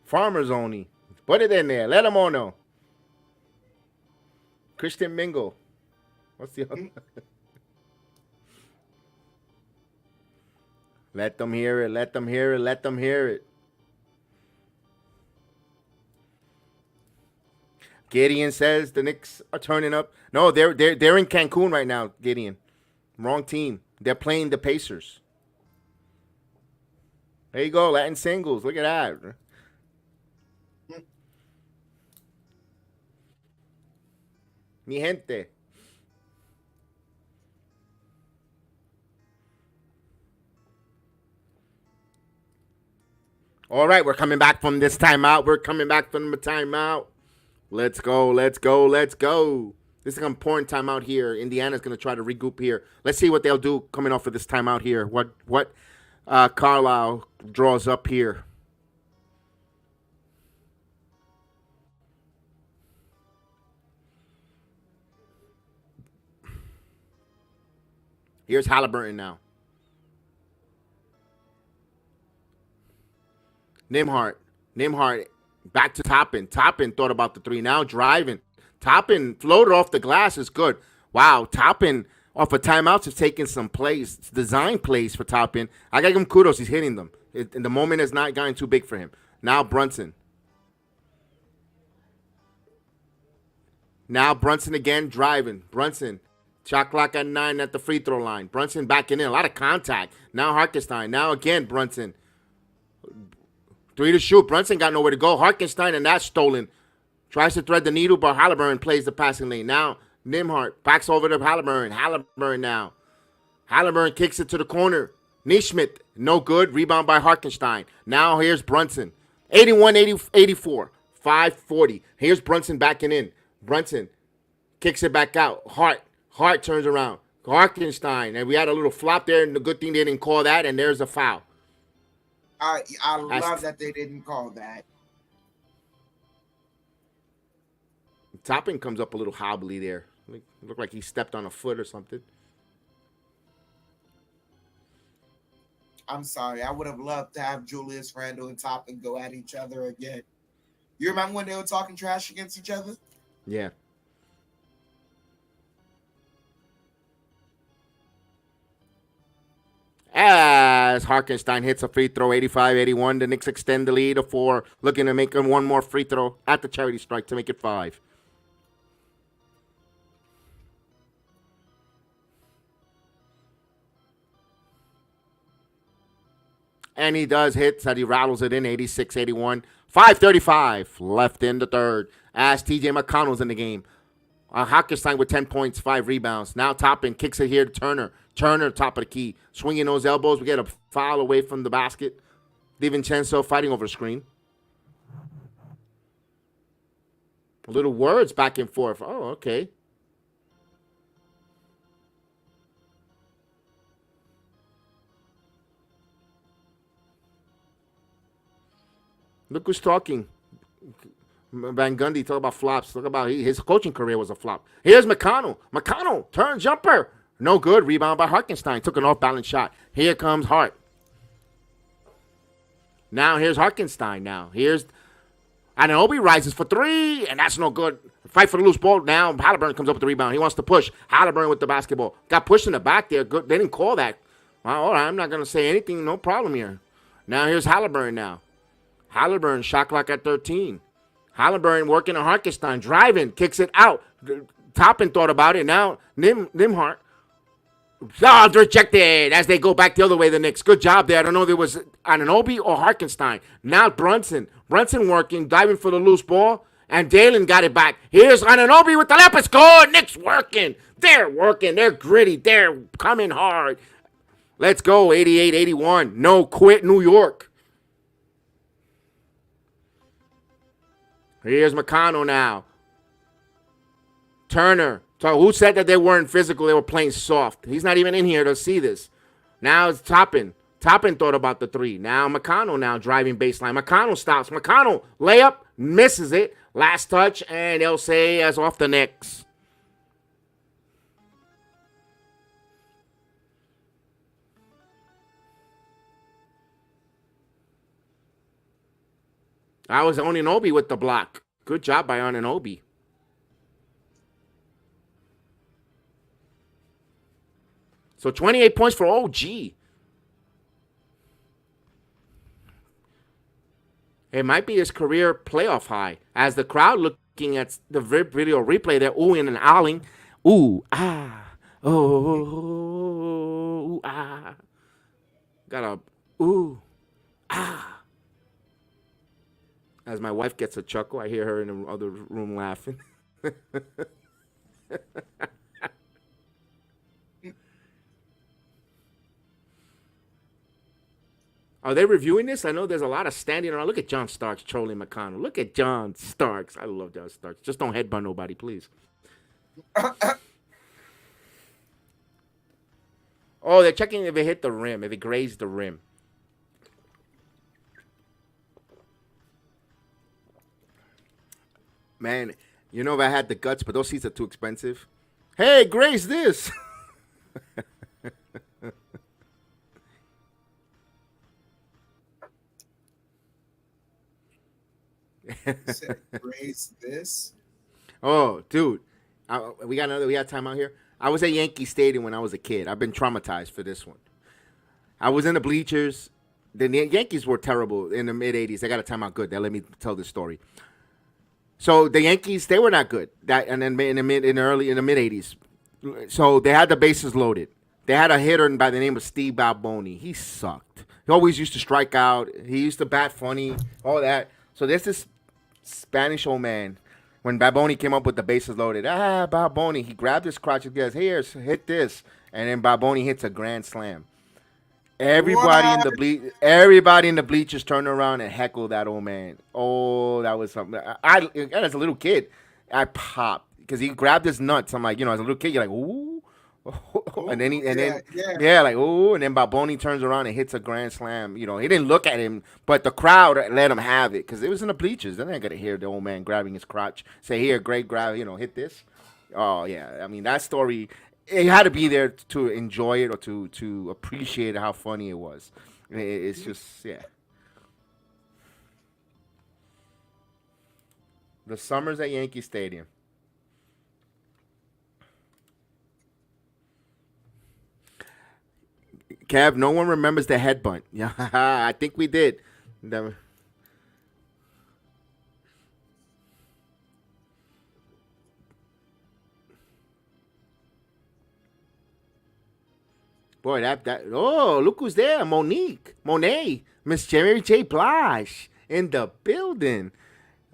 Farmers only. Put it in there. Let them all know. Christian Mingle. What's the other? Let them hear it. Let them hear it. Let them hear it. Gideon says the Knicks are turning up. No, they're in Cancun right now, Gideon. Wrong team. They're playing the Pacers. There you go, Latin singles. Look at that. Mi gente. All right, we're coming back from this timeout. We're coming back from the timeout. Let's go, let's go, let's go. This is an important timeout here. Indiana's going to try to regroup here. Let's see what they'll do coming off of this timeout here. What Carlisle draws up here. Here's Halliburton now. Nembhard back to Toppin. Toppin thought about the three. Now driving. Toppin floated off the glass is good. Wow, Toppin off of timeouts is taking some plays, design plays for Toppin. I got to give him kudos. He's hitting them. And the moment has not gotten too big for him. Now Brunson. Now Brunson again driving. Brunson. Shot clock at 9 at the free throw line. Brunson backing in. A lot of contact. Now Hartenstein. Now again Brunson. 3 to shoot. Brunson got nowhere to go. Hartenstein and that's stolen. Tries to thread the needle, but Halliburton plays the passing lane. Now Nembhard backs over to Halliburton. Halliburton now. Halliburton kicks it to the corner. Neesmith, no good. Rebound by Hartenstein. Now here's Brunson. 81-84. 5:40. Here's Brunson backing in. Brunson kicks it back out. Hart turns around. Hartenstein. And we had a little flop there, and the good thing they didn't call that, and there's a foul. I love that they didn't call that. Toppin comes up a little hobbly there. Looked like he stepped on a foot or something. I'm sorry. I would have loved to have Julius Randle and Toppin go at each other again. You remember when they were talking trash against each other? Yeah. As Hartenstein hits a free throw, 85-81. The Knicks extend the lead to 4, looking to make one more free throw at the charity strike to make it 5. And he does hit, so he rattles it in, 86-81. 5:35 left in the third as T.J. McConnell's in the game. Hartenstein with 10 points, 5 rebounds. Now Toppin kicks it here to Turner. Turner, top of the key. Swinging those elbows. We get a foul away from the basket. DiVincenzo fighting over the screen. A little words back and forth. Oh, okay. Look who's talking. Van Gundy talk about flops. Look about his coaching career was a flop. Here's McConnell. McConnell, turn jumper. No good. Rebound by Hartenstein. Took an off-balance shot. Here comes Hart. Now here's Hartenstein. Now here's Anunoby rises for 3, and that's no good. Fight for the loose ball. Now Halliburton comes up with the rebound. He wants to push. Halliburton with the basketball. Got pushed in the back there. Good. They didn't call that. Well, all right, I'm not going to say anything. No problem here. Now here's Halliburton now. Halliburton shot clock at 13. Halliburton working on Hartenstein. Driving. Kicks it out. Toppin thought about it. Now Nembhard. Oh, rejected as they go back the other way, the Knicks. Good job there. I don't know if it was Anunoby or Hartenstein. Now Brunson. Brunson working, diving for the loose ball, and Dalen got it back. Here's Anunoby with the left. It's good. Knicks working. They're working. They're gritty. They're coming hard. Let's go, 88-81. No quit, New York. Here's McConnell now. Turner. So who said that they weren't physical? They were playing soft. He's not even in here to see this. Now it's Toppin. Toppin thought about the three. Now McConnell now driving baseline. McConnell stops. McConnell layup, misses it. Last touch, and they'll say as off the Knicks. I was Anunoby with the block. Good job by Anunoby. So 28 points for OG. It might be his career playoff high. As the crowd looking at the video replay, they're oohing and owling. Ooh, ah, oh, ooh, ah. Got a ooh, ah. As my wife gets a chuckle, I hear her in the other room laughing. Are they reviewing this? I know there's a lot of standing around. Look at John Starks trolling McConnell. Look at John Starks. I love John Starks. Just don't headbutt nobody, please. Oh, they're checking if it hit the rim, if it grazed the rim. Man, you know if I had the guts, but those seats are too expensive. Hey, graze this. Raise this. Oh, dude, we got time out here. I was at Yankee Stadium when I was a kid. I've been traumatized for this one. I was in the bleachers. The Yankees were terrible in the mid '80s. They got a timeout good. They let me tell this story. So the Yankees, they were not good. And then in the mid '80s, so they had the bases loaded. They had a hitter by the name of Steve Balboni. He sucked. He always used to strike out. He used to bat funny, all that. So there's this Spanish old man. When Balboni came up with the bases loaded, Balboni, he grabbed his crotch and goes, "Here, hit this," and then Balboni hits a grand slam. Everybody in the bleachers turned around and heckled that old man. Oh, that was something. I as a little kid, I popped because he grabbed his nuts. I'm like, as a little kid, you're like, ooh. And then like, ooh, and then Balboni turns around and hits a grand slam. He didn't look at him, but the crowd let him have it because it was in the bleachers. They're not gonna hear the old man grabbing his crotch. Say, "Here, great grab, hit this." Oh yeah, I mean that story. It had to be there to enjoy it or to appreciate how funny it was. It's just The summers at Yankee Stadium. Kev, no one remembers the headbutt. Yeah, I think we did. Boy, look who's there. Monet, Miss Mary J. Blige in the building.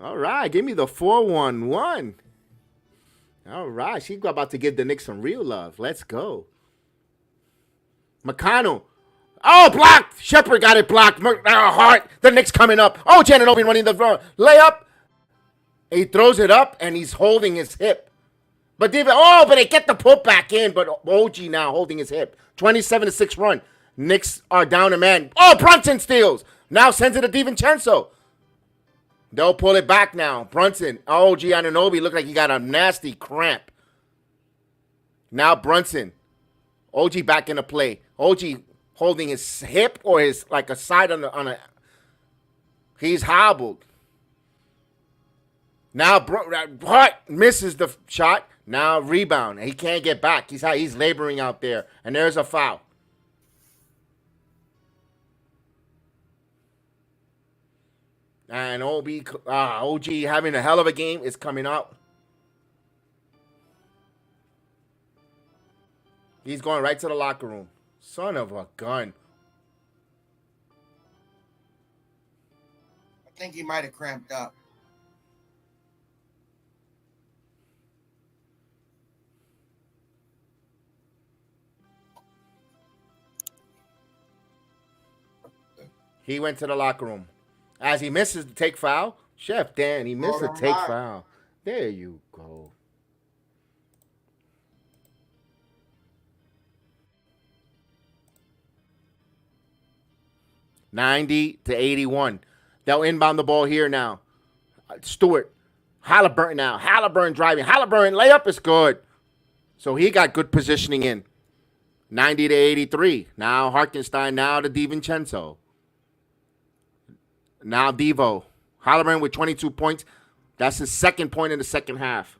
All right, give me the 411. All right, she's about to give the Knicks some real love. Let's go. McConnell. Oh, blocked. Shepard got it blocked. Hart. The Knicks coming up. Oh, Janinobi running the front. Layup. He throws it up, and he's holding his hip. But they get the putback in. But OG now holding his hip. 27-6 run. Knicks are down a man. Oh, Brunson steals. Now sends it to DiVincenzo. They'll pull it back now. Brunson. OG Anunoby looked like he got a nasty cramp. Now Brunson. OG back into play. OG holding his hip or his like a side on a. He's hobbled. Now Hart misses the shot. Now rebound. He can't get back. He's laboring out there, and there's a foul. And OG having a hell of a game is coming out. He's going right to the locker room. Son of a gun. I think he might have cramped up. He went to the locker room. As he misses the take foul, Chef Dan, he missed the take foul. There you go. 90-81. They'll inbound the ball here now. Stewart. Halliburton now. Halliburton driving. Halliburton layup is good. So he got good positioning in. 90-83. Now Hartenstein. Now to DiVincenzo. Now Devo. Halliburton with 22 points. That's his second point in the second half.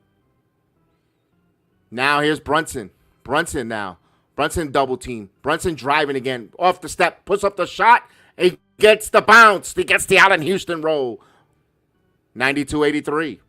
Now here's Brunson. Brunson now. Brunson double team. Brunson driving again. Off the step. Puts up the shot. He gets the bounce. He gets the Allen Houston roll. 92-83.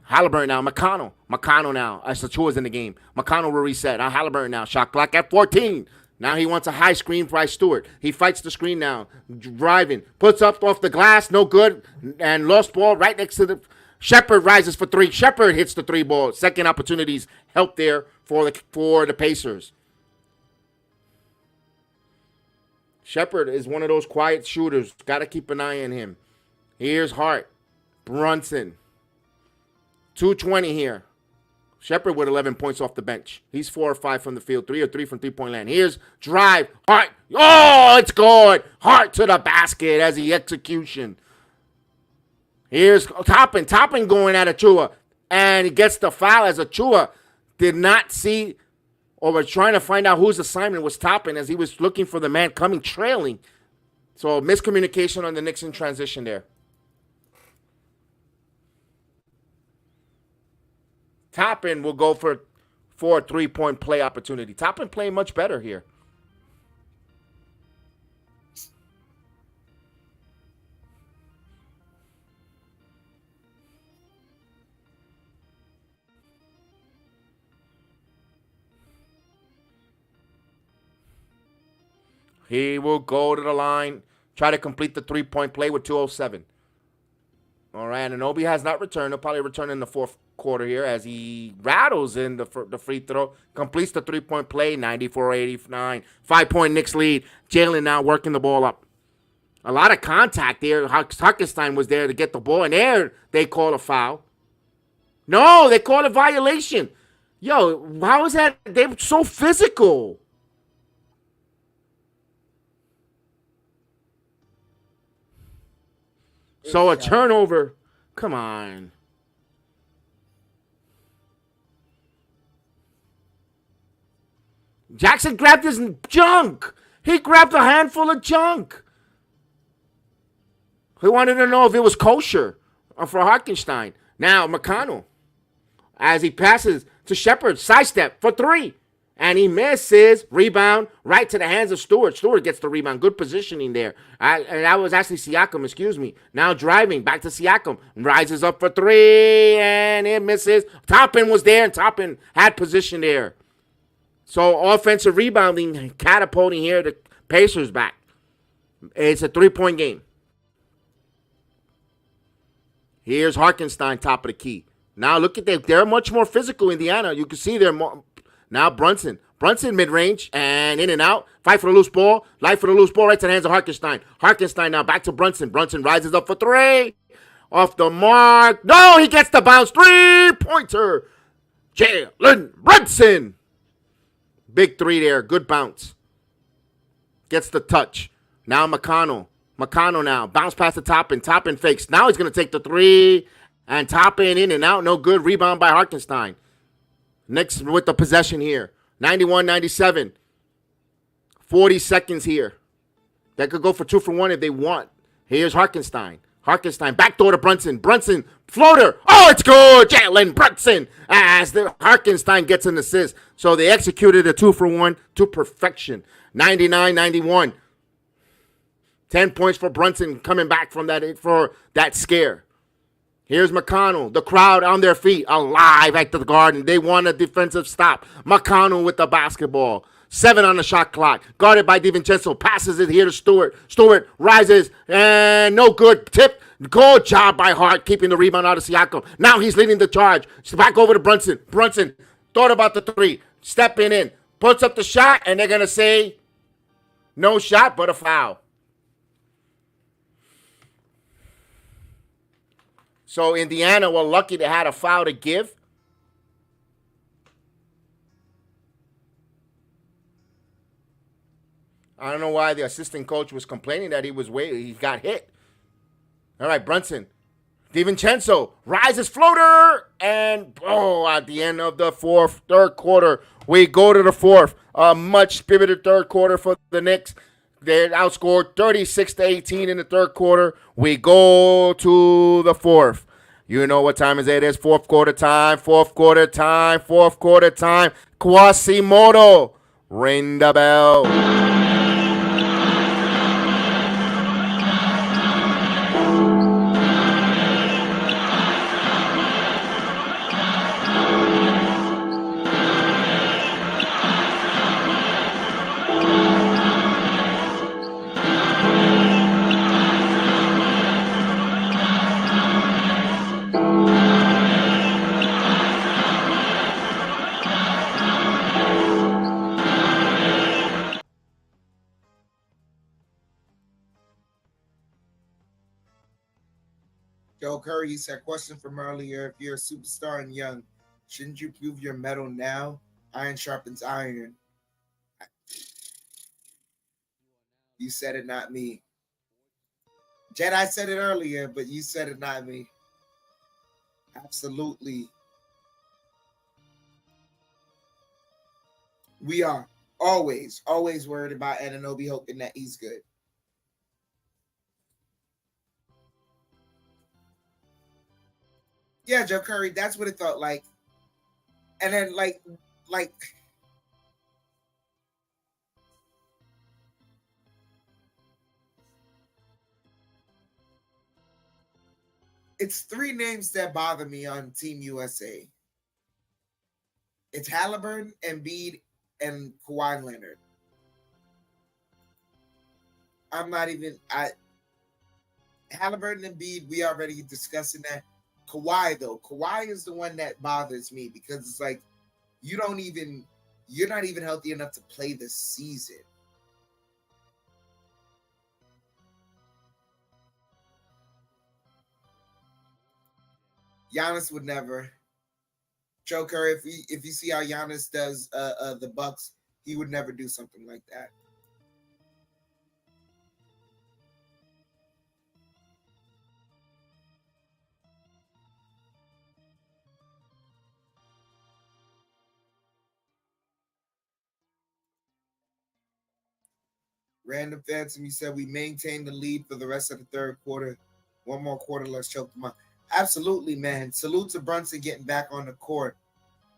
Halliburton now. McConnell. McConnell now. Achua's in the game. McConnell will reset. Now Halliburton now. Shot clock at 14. Now he wants a high screen by Stewart. He fights the screen now. Driving. Puts up off the glass. No good. And lost ball right next to the... Shepard rises for three. Shepard hits the three ball. Second opportunities help there for the Pacers. Shepard is one of those quiet shooters. Got to keep an eye on him. Here's Hart. Brunson. 2:20 here. Shepard with 11 points off the bench. He's 4 or 5 from the field. 3 or 3 from three-point land. Here's drive. Hart. Oh, it's good. Hart to the basket as the execution. Here's Toppin. Toppin going at Achua. And he gets the foul as Achua did not see or was trying to find out whose assignment was Toppin as he was looking for the man coming trailing. So miscommunication on the Knicks in transition there. Toppin will go for a three-point play opportunity. Toppin playing much better here. He will go to the line, try to complete the three-point play with 2:07. All right, Anunoby has not returned. He'll probably return in the fourth quarter here as he rattles in the free throw, completes the three-point play, 94-89. 5-point Knicks lead. Jalen now working the ball up. A lot of contact there. Hartenstein was there to get the ball, and there they call a foul. No, they call a violation. Yo, how is that? They're so physical. So a turnover. Come on. Jackson grabbed his junk. He grabbed a handful of junk. He wanted to know if it was kosher for Hartenstein. Now McConnell, as he passes to Shepard, sidestep for three. And he misses. Rebound right to the hands of Stewart. Stewart gets the rebound. Good positioning there. And that was actually Siakam, excuse me. Now driving back to Siakam. Rises up for three. And it misses. Toppin was there, and Toppin had position there. So offensive rebounding, catapulting here the Pacers back. It's a three-point game. Here's Hartenstein, top of the key. Now look at that. They're much more physical, Indiana. You can see they're more... Now Brunson. Brunson mid-range and in and out. Fight for the loose ball. Life for the loose ball right to the hands of Hartenstein. Hartenstein now back to Brunson. Brunson rises up for three. Off the mark. No, he gets the bounce. Three-pointer. Jalen Brunson. Big three there. Good bounce. Gets the touch. Now McConnell. McConnell now. Bounce past the Toppin. Toppin fakes. Now he's going to take the three. And Toppin in and out. No good. Rebound by Hartenstein. Knicks with the possession here. 91-97. 40 seconds here. They could go for 2 for 1 if they want. Here's Hartenstein. Hartenstein backdoor to Brunson. Brunson floater. Oh, it's good. Jalen Brunson as the Hartenstein gets an assist. So they executed a 2 for 1 to perfection. 99-91. 10 points for Brunson coming back from that scare. Here's McConnell, the crowd on their feet, alive at the Garden. They want a defensive stop. McConnell with the basketball. 7 on the shot clock. Guarded by DiVincenzo. Passes it here to Stewart. Stewart rises, and no good. Tip. Good job by Hart, keeping the rebound out of Siakam. Now he's leading the charge. Back over to Brunson. Brunson thought about the three. Stepping in. Puts up the shot, and they're going to say no shot, but a foul. So Indiana were lucky they had a foul to give. I don't know why the assistant coach was complaining that he got hit. All right, Brunson. DiVincenzo rises floater, and at the end of the third quarter, we go to the fourth. A much spirited third quarter for the Knicks. They outscored 36-18 in the third quarter. We go to the fourth. You know what time it is? Fourth quarter time. Quasimodo, ring the bell. Joe Curry said, question from earlier, if you're a superstar and young, shouldn't you prove your mettle now? Iron sharpens iron. You said it, not me. Jedi said it earlier, but you said it, not me. Absolutely. We are always worried about Anunoby, hoping that he's good. Yeah, Joe Curry, that's what it felt like. And then like it's three names that bother me on Team USA. It's Halliburton, Embiid, and Kawhi Leonard. Halliburton and Embiid, we already discussing that. Kawhi, though. Kawhi is the one that bothers me because it's like you're not even healthy enough to play this season. Giannis would never. Joe Curry, if you see how Giannis does the Bucks, he would never do something like that. Random Phantom, you said we maintain the lead for the rest of the third quarter. One more quarter, let's choke them out. Absolutely, man. Salute to Brunson getting back on the court.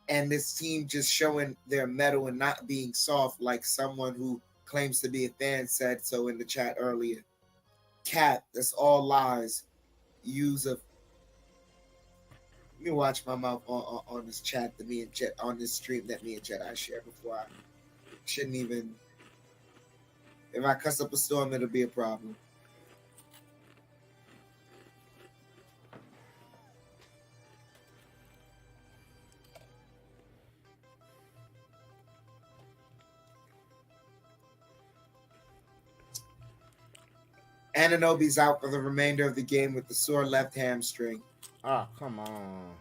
And this team just showing their mettle and not being soft like someone who claims to be a fan said so in the chat earlier. Cat, that's all lies. Let me watch my mouth on this chat that me and Jet on this stream that me and Jedi share before I shouldn't even. If I cuss up a storm, it'll be a problem. Anunoby's out for the remainder of the game with the sore left hamstring. Oh, come on.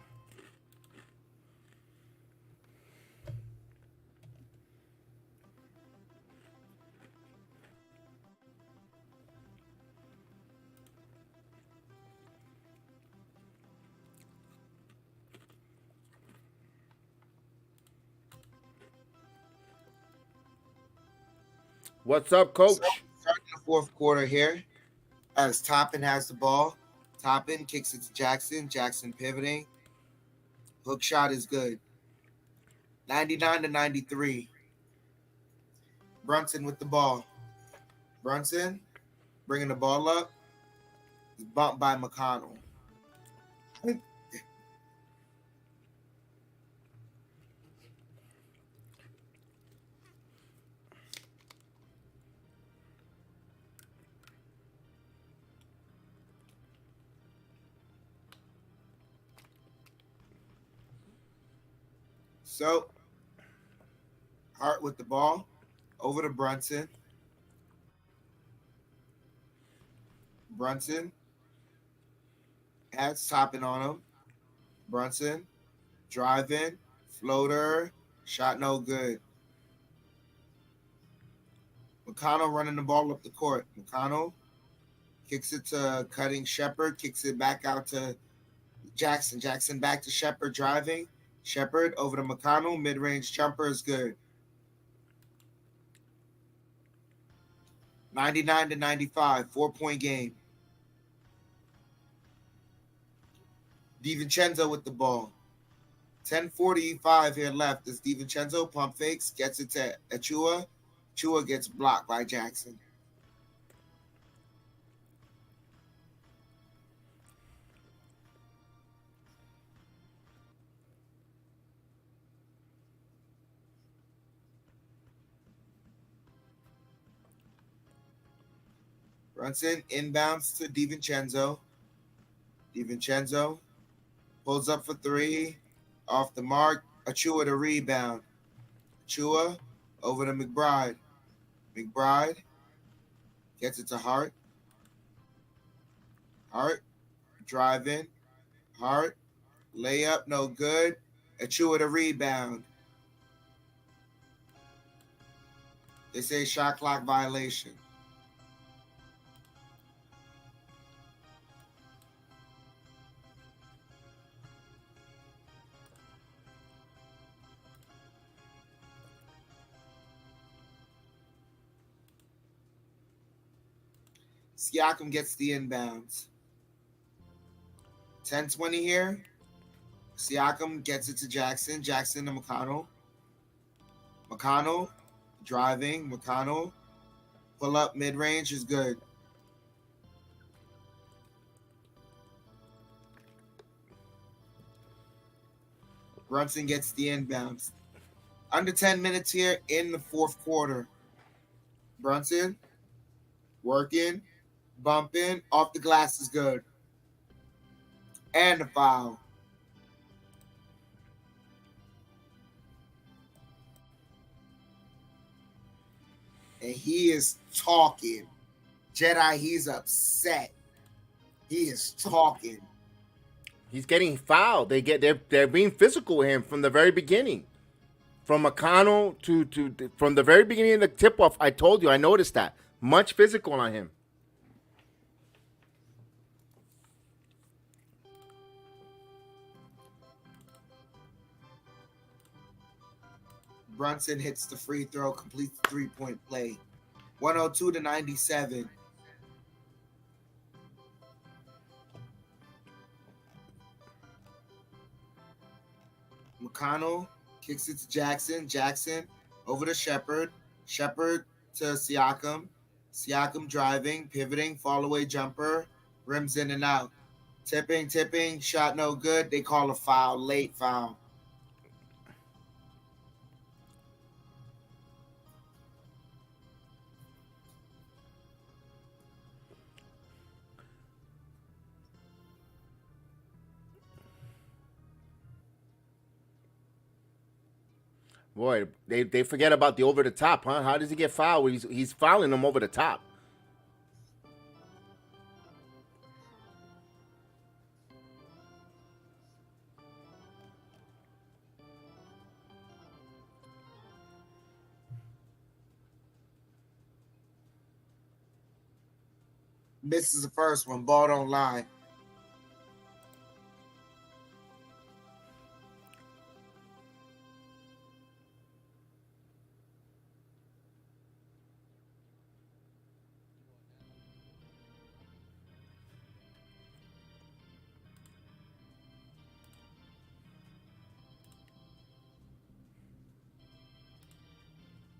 What's up, Coach? So, starting the fourth quarter here, as Toppin has the ball. Toppin kicks it to Jackson. Jackson pivoting. Hook shot is good. 99-93. Brunson with the ball. Brunson bringing the ball up. He's bumped by McConnell. So, Hart with the ball. Over to Brunson. Brunson adds Toppin on him. Brunson driving. Floater. Shot no good. McConnell running the ball up the court. McConnell kicks it to cutting Shepard, kicks it back out to Jackson. Jackson back to Shepard driving. Shepard over to McConnell. Mid-range jumper is good. 99-95, 4-point game. DiVincenzo with the ball. 10:45 here left as DiVincenzo pump fakes, gets it to Achua. Achua gets blocked by Jackson. Brunson inbounds to DiVincenzo. DiVincenzo pulls up for three. Off the mark. Achua to rebound. Achua over to McBride. McBride gets it to Hart. Hart driving. Hart layup, no good. Achua to rebound. They say shot clock violation. Siakam gets the inbounds. 10:20 here. Siakam gets it to Jackson. Jackson to McConnell. McConnell driving. McConnell pull up mid-range is good. Brunson gets the inbounds. Under 10 minutes here in the fourth quarter. Brunson working, bumping, off the glass is good. And a foul. And he is talking. Jedi, he's upset. He is talking. He's getting fouled. They're being physical with him from the very beginning. From McConnell to from the very beginning of the tip-off, I told you, I noticed that. Much physical on him. Brunson hits the free throw, completes the three-point play. 102-97. McConnell kicks it to Jackson. Jackson over to Shepard. Shepard to Siakam. Siakam driving, pivoting, fall away jumper, rims in and out. Tipping, shot no good. They call a foul, late foul. Boy, they forget about the over the top, huh? How does he get fouled? He's fouling them over the top. Misses the first one. Ball don't lie.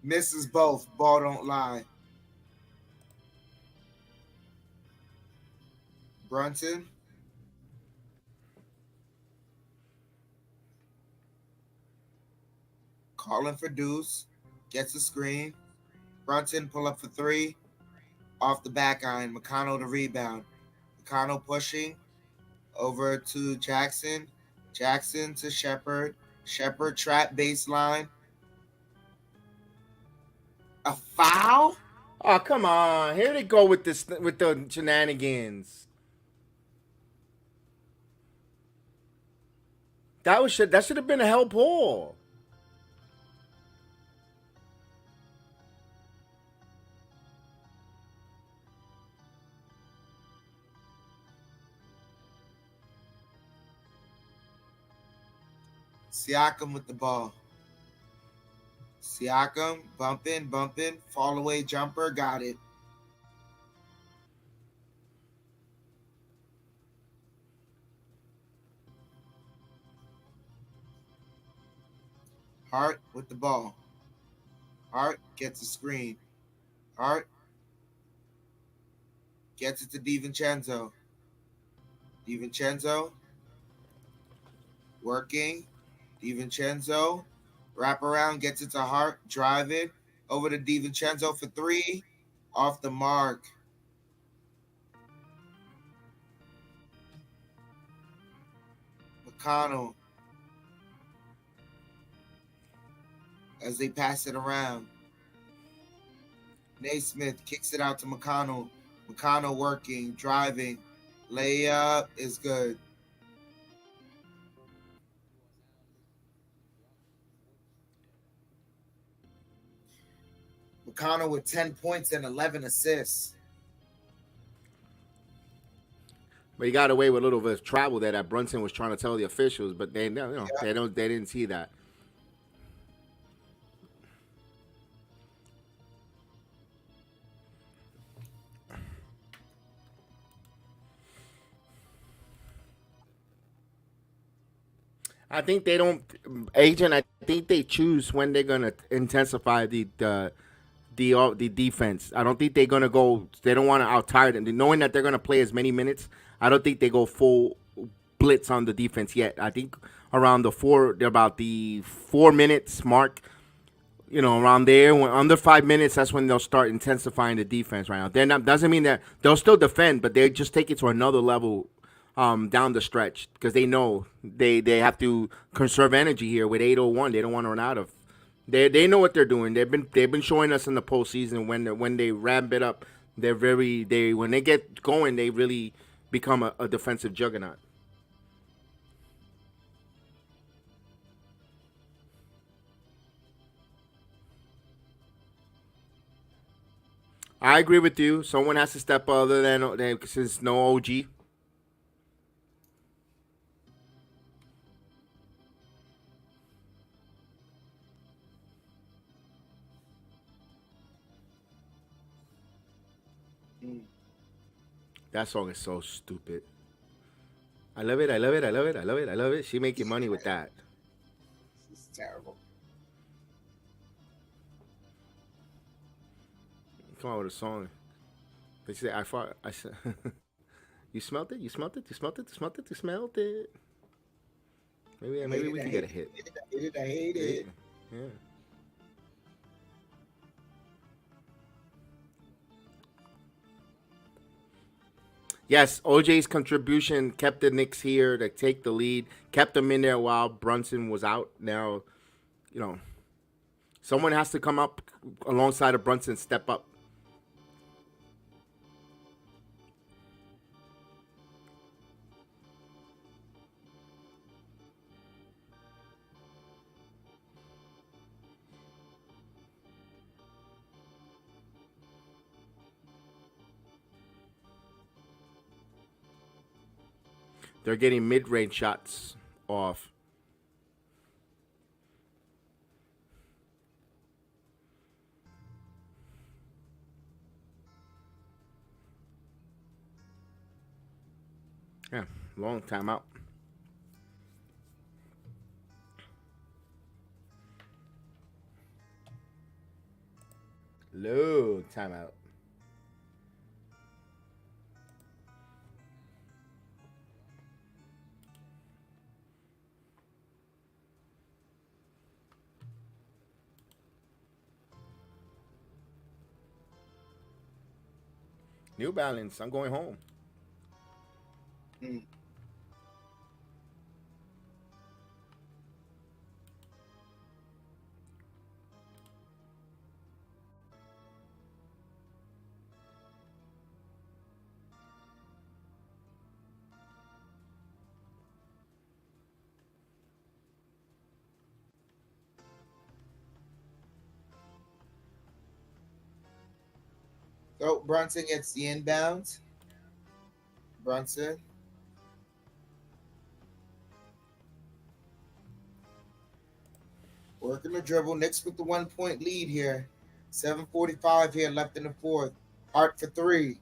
Misses both. Ball don't lie. Brunson. Calling for deuce. Gets a screen. Brunson pull up for three. Off the back iron. McConnell to rebound. McConnell pushing over to Jackson. Jackson to Shepard. Shepard trap baseline. A foul? Oh, come on. Here they go with the shenanigans. That should have been a help ball. Siakam with the ball. Siakam, bumping, fall away jumper, got it. Hart with the ball. Hart gets a screen. Hart gets it to DiVincenzo. DiVincenzo working. DiVincenzo wrap around, gets it to Hart, drive it over to DiVincenzo for three. Off the mark. McConnell as they pass it around. Naismith kicks it out to McConnell. McConnell working, driving. Layup is good. McConnell with 10 points and 11 assists. But he got away with a little bit of travel there that Brunson was trying to tell the officials, but they didn't see that. I think they don't, agent. I think they choose when they're gonna intensify the defense. I don't think they're gonna go. They don't want to out tire them, knowing that they're gonna play as many minutes. I don't think they go full blitz on the defense yet. I think around about the 4 minutes mark. Around there, when under 5 minutes, that's when they'll start intensifying the defense. Right now, doesn't mean that they'll still defend, but they just take it to another level. Down the stretch, because they know they have to conserve energy here with 8:01. They don't want to run out of. They know what they're doing. They've been showing us in the postseason when they ramp it up. When they get going, they really become a defensive juggernaut. I agree with you. Someone has to step other than since no OG. That song is so stupid. I love it. I love it. I love it. I love it. I love it. She making money with that. It's terrible. Come on with a song. They say I thought I said. You smelt it. You smelt it. You smelt it. You smelt it. You smelled it. Maybe we can get a hit. I hate it. Yeah. Yes, OJ's contribution kept the Knicks here to take the lead, kept them in there while Brunson was out. Now, someone has to come up alongside of Brunson, step up. They're getting mid-range shots off. Yeah, long time out. Long time out. New Balance. I'm going home. So Brunson gets the inbound. Brunson. Working the dribble. Knicks with the 1-point lead here. 7:45 here left in the fourth. Hart for three.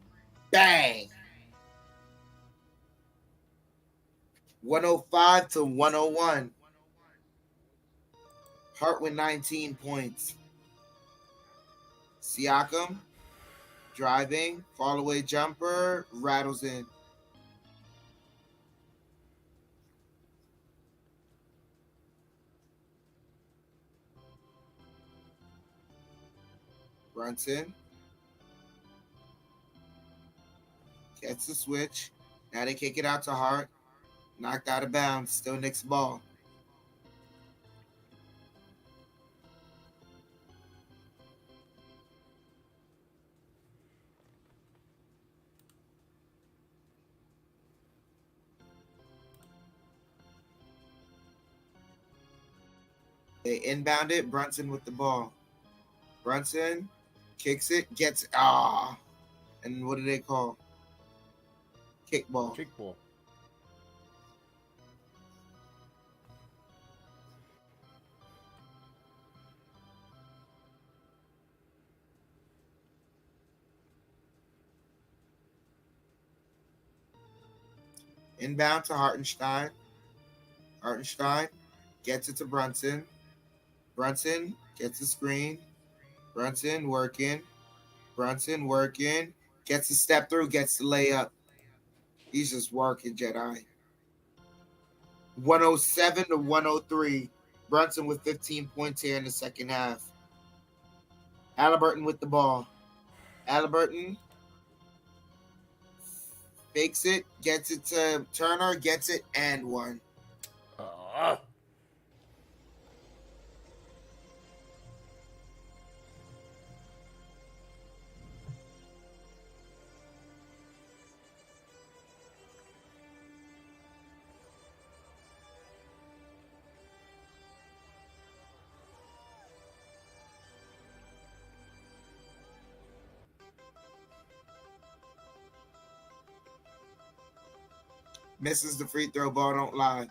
Bang. 105 to 101. Hart with 19 points. Siakam driving, fall away jumper, rattles in. Brunson gets the switch. Now they kick it out to Hart. Knocked out of bounds. Still Knicks ball. They inbound it. Brunson with the ball. Brunson kicks it, gets and what do they call? Kickball. Kickball. Inbound to Hartenstein. Hartenstein gets it to Brunson. Brunson gets the screen. Brunson working. Brunson working. Gets the step through, gets the layup. He's just working, Jedi. 107 to 103. Brunson with 15 points here in the second half. Halliburton with the ball. Halliburton fakes it, gets it to Turner, gets it, and one. Misses the free throw, ball don't lie.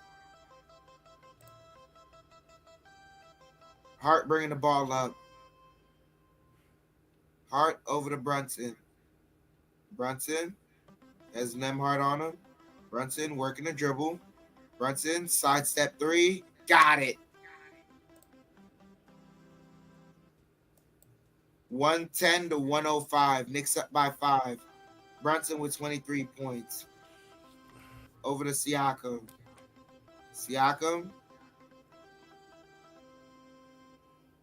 Hart bringing the ball up. Hart over to Brunson. Brunson has Nemhart on him. Brunson working the dribble. Brunson, sidestep three. Got it. 110 to 105. Knicks up by 5. Brunson with 23 points. Over to Siakam. Siakam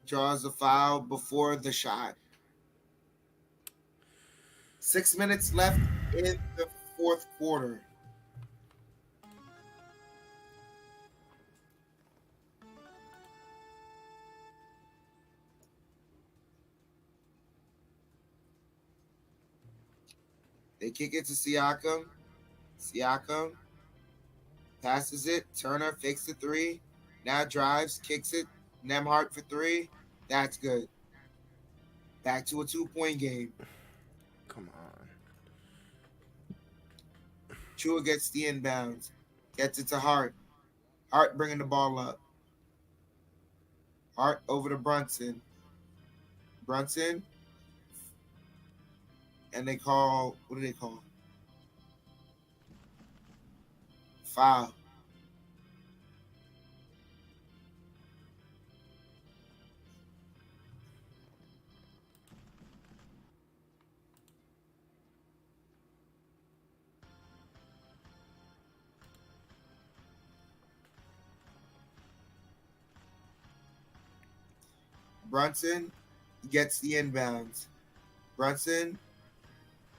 draws a foul before the shot. 6 minutes left in the fourth quarter. They kick it to Siakam. Siakam passes it. Turner fakes the three. Now drives, kicks it. Nemhart for three. That's good. Back to a 2-point game. Come on. Chua gets the inbounds. Gets it to Hart. Hart bringing the ball up. Hart over to Brunson. Brunson. And they call, what do they call? Foul. Brunson gets the inbounds. Brunson,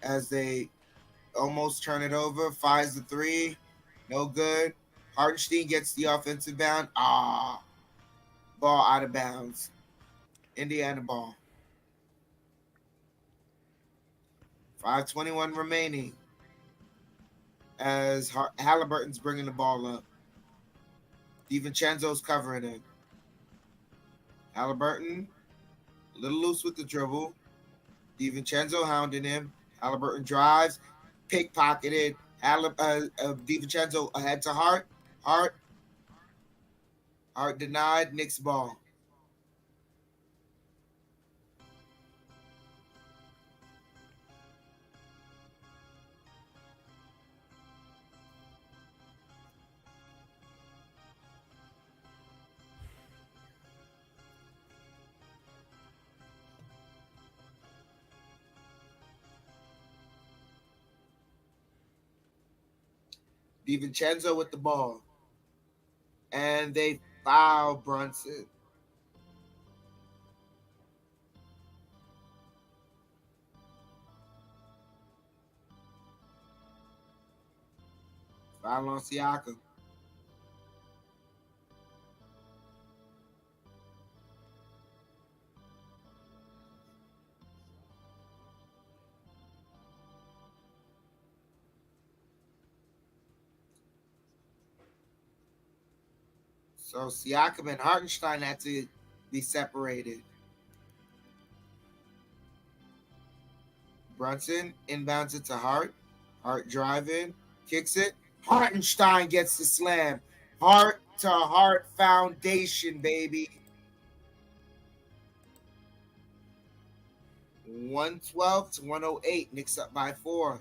as they almost turn it over, fires the three. No good. Hartenstein gets the offensive bound. Ball out of bounds. Indiana ball. 5:21 remaining as Halliburton's bringing the ball up. DiVincenzo's covering him. Halliburton, a little loose with the dribble. DiVincenzo hounding him. Halliburton drives, pickpocketed. DiVincenzo ahead to Hart. Hart denied. Knicks ball. DiVincenzo with the ball. And they foul Brunson. Foul on Siakam. So Siakam and Hartenstein had to be separated. Brunson inbounds it to Hart. Hart driving, kicks it. Hartenstein gets the slam. Heart to heart foundation, baby. 112 to 108. Knicks up by 4.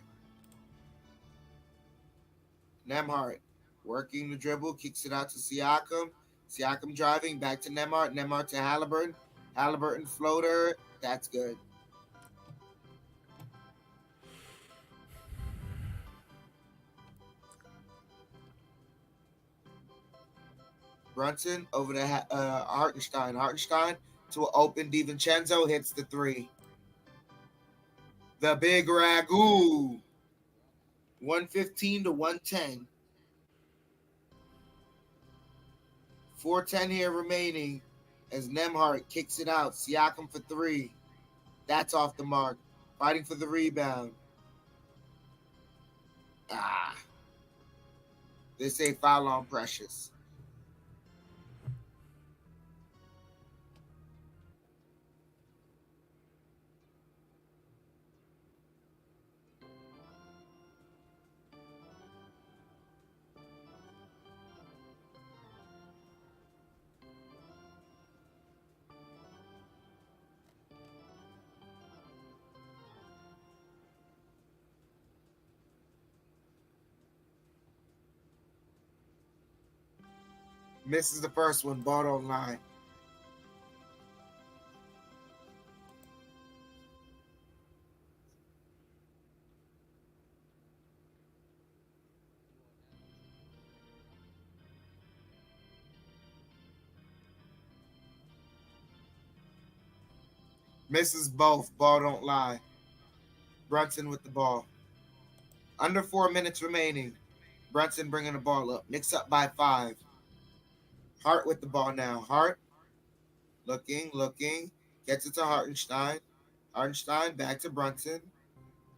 Nembhard working the dribble, kicks it out to Siakam. Siakam driving back to Nembhard. Nembhard to Halliburton. Halliburton floater. That's good. Brunson over to Hartenstein. Hartenstein to an open DiVincenzo, hits the 3. The big ragu. 115 to 110. 4:10 here remaining as Nembhard kicks it out. Siakam for 3. That's off the mark. Fighting for the rebound. They say foul on Precious. Misses the first one. Ball don't lie. Misses both. Ball don't lie. Brunson with the ball. Under 4 minutes remaining. Brunson bringing the ball up. Knicks up by 5. Hart with the ball now. Hart looking. Gets it to Hartenstein. Hartenstein back to Brunson.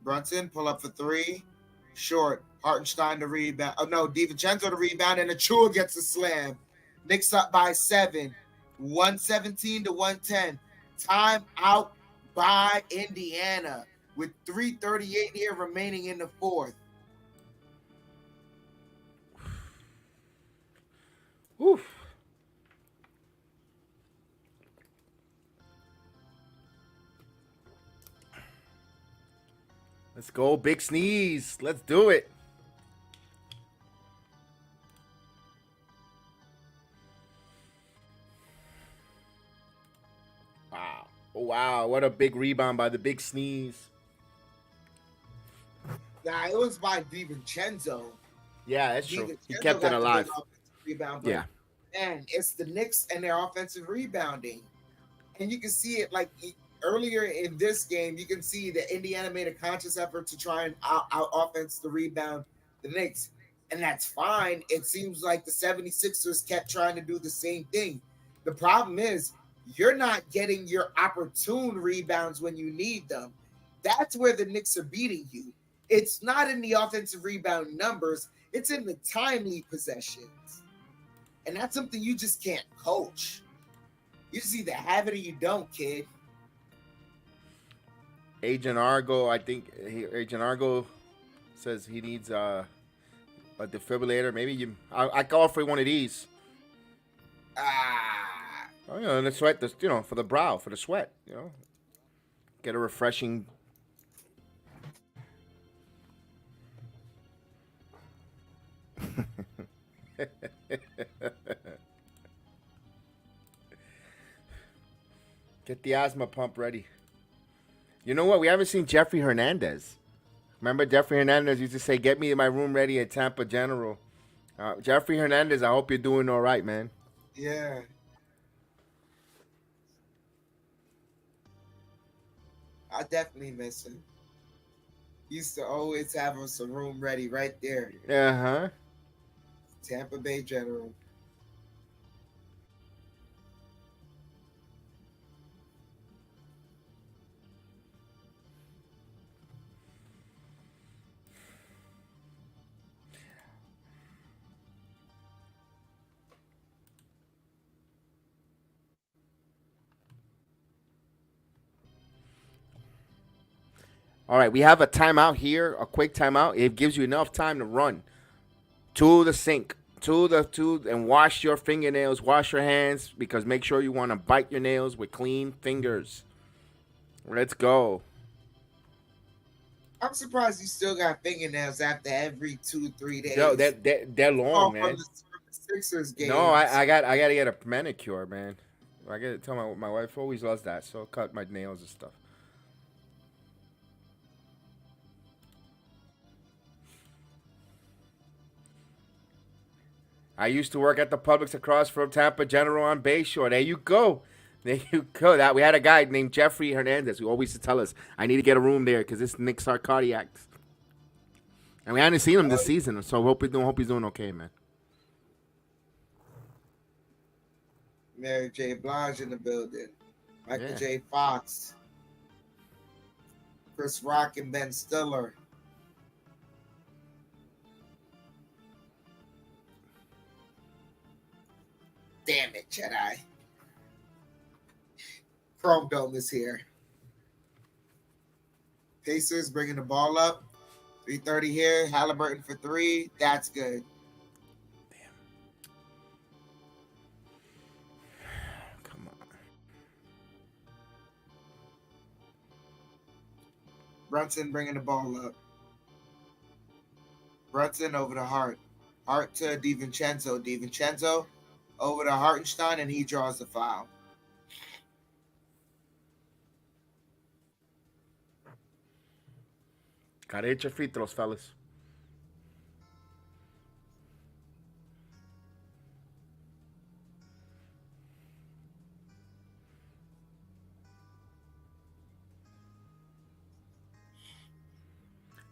Brunson pull up for 3. Short. Hartenstein to rebound. Oh no, DiVincenzo to rebound, and Achua gets a slam. Knicks up by 7. 117 to 110. Time out by Indiana with 3:38 here remaining in the 4th. Oof. Let's go, big sneeze. Let's do it. Wow. Oh, wow. What a big rebound by the big sneeze. Nah, it was by DiVincenzo. Yeah, that's true. He kept it alive. Rebound, but man, it's the Knicks and their offensive rebounding. And you can see it like earlier in this game, you can see that Indiana made a conscious effort to try and out offense the rebound the Knicks. And that's fine. It seems like the 76ers kept trying to do the same thing. The problem is you're not getting your opportune rebounds when you need them. That's where the Knicks are beating you. It's not in the offensive rebound numbers. It's in the timely possessions. And that's something you just can't coach. You just either have it or you don't, kid. Agent Argo, I think Agent Argo says he needs a defibrillator. Maybe I call for one of these. Oh, you know, the sweat, for the brow, for the sweat, get a refreshing. Get the asthma pump ready. You know what? We haven't seen Jeffrey Hernandez. Remember Jeffrey Hernandez used to say, "Get me my room ready at Tampa General." Jeffrey Hernandez, I hope you're doing all right, man. Yeah. I definitely miss him. Used to always have us a room ready right there. Uh-huh. Tampa Bay General. All right, we have a timeout here, a quick timeout. It gives you enough time to run to the sink, and wash your fingernails, wash your hands, because make sure you want to bite your nails with clean fingers. Let's go. I'm surprised you still got fingernails after every 2-3 days. Yo, they're long, man. From the Sixers game. No, I gotta get a manicure, man. I gotta tell my wife always loves that, so I'll cut my nails and stuff. I used to work at the Publix across from Tampa General on Bayshore. There you go. There you go. That we had a guy named Jeffrey Hernandez who always used to tell us, "I need to get a room there because this Knicks are cardiacs." And we hadn't seen him this season, so hope he's doing okay, man. Mary J. Blige in the building. Michael Yeah. J. Fox. Chris Rock and Ben Stiller. Damn it, Jedi. Chrome Dome is here. Pacers bringing the ball up. 3:30 here. Halliburton for 3. That's good. Come on. Brunson bringing the ball up. Brunson over to Hart. Hart to DiVincenzo. DiVincenzo over to Hartenstein, and he draws the foul. Gotta hit your free throws, fellas.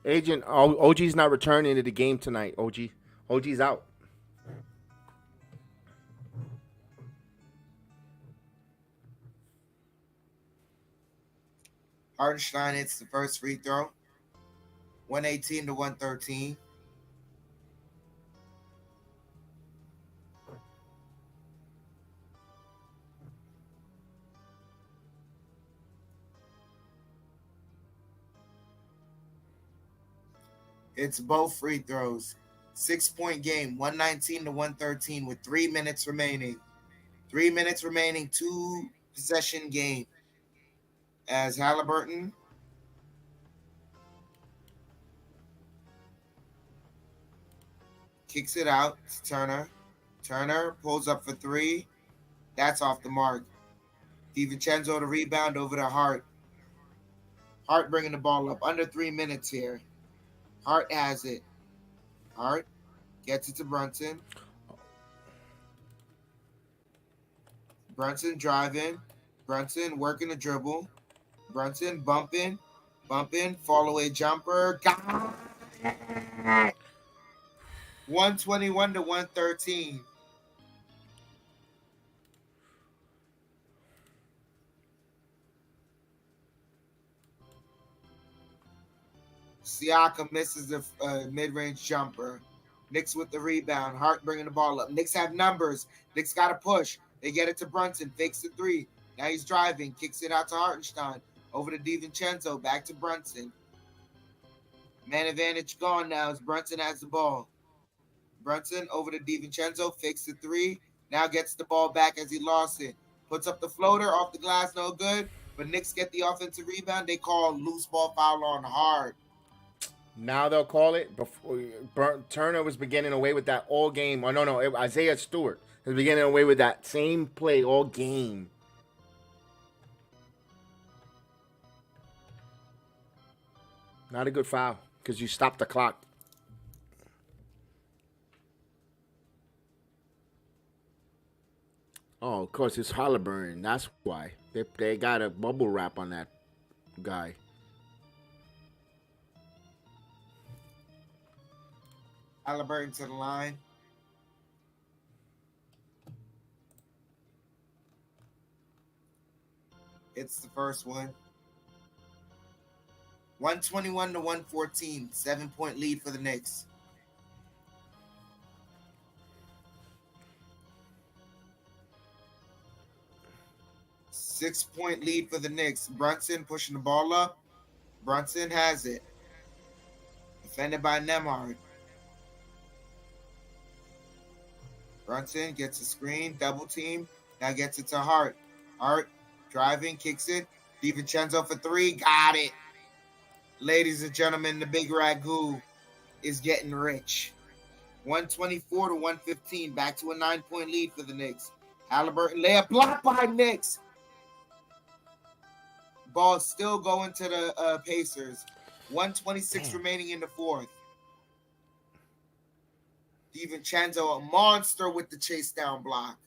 Agent, OG's not returning to the game tonight. OG's out. Hartenstein hits the first free throw. 118 to 113. It's both free throws. 6-point game, 119 to 113 with 3 minutes remaining. 3 minutes remaining, 2-possession game. As Halliburton kicks it out to Turner. Turner pulls up for 3. That's off the mark. DiVincenzo to rebound over to Hart. Hart bringing the ball up. Under 3 minutes here. Hart has it. Hart gets it to Brunson. Brunson driving. Brunson working the dribble. Brunson bumping. Fall away jumper. Got it. 121 to 113. Siakam misses the mid-range jumper. Knicks with the rebound. Hart bringing the ball up. Knicks have numbers. Knicks got to push. They get it to Brunson. Fakes the 3. Now he's driving. Kicks it out to Hartenstein. Over to DiVincenzo. Back to Brunson. Man advantage gone now as Brunson has the ball. Brunson over to DiVincenzo. Fakes the 3. Now gets the ball back as he lost it. Puts up the floater off the glass. No good. But Knicks get the offensive rebound. They call loose ball foul on Hart. Now they'll call it. Before Turner was beginning away with that all game. Oh, no. Isaiah Stewart was beginning away with that same play all game. Not a good foul. because you stopped the clock. Oh, of course, it's Halliburton. That's why. They got a bubble wrap on that guy. Halliburton to the line. It's the first one. 121 to 114. 7-point lead for the Knicks. Six-point lead for the Knicks. Brunson pushing the ball up. Brunson has it. Defended by Nembhard. Brunson gets a screen, double team. Now gets it to Hart. Hart driving, kicks it. DiVincenzo for three. Got it. Ladies and gentlemen, the big ragu is getting rich. 124 to 115. Back to a 9-point lead for the Knicks. Halliburton layup blocked by Knicks. Ball still going to the Pacers. 126 remaining in the fourth. DiVincenzo, a monster with the chase down block.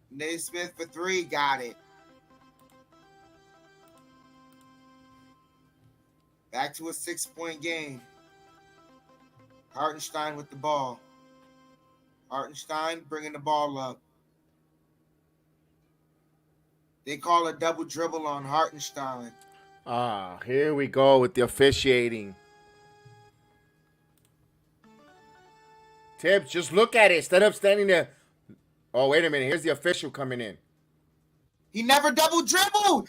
Naismith for three, got it. Back to a 6-point game. Hartenstein with the ball. Hartenstein bringing the ball up. They call a double dribble on Hartenstein. Here we go with the officiating. Tibbs, just look at it instead of standing there. Oh, wait a minute. Here's the official coming in. He never double dribbled.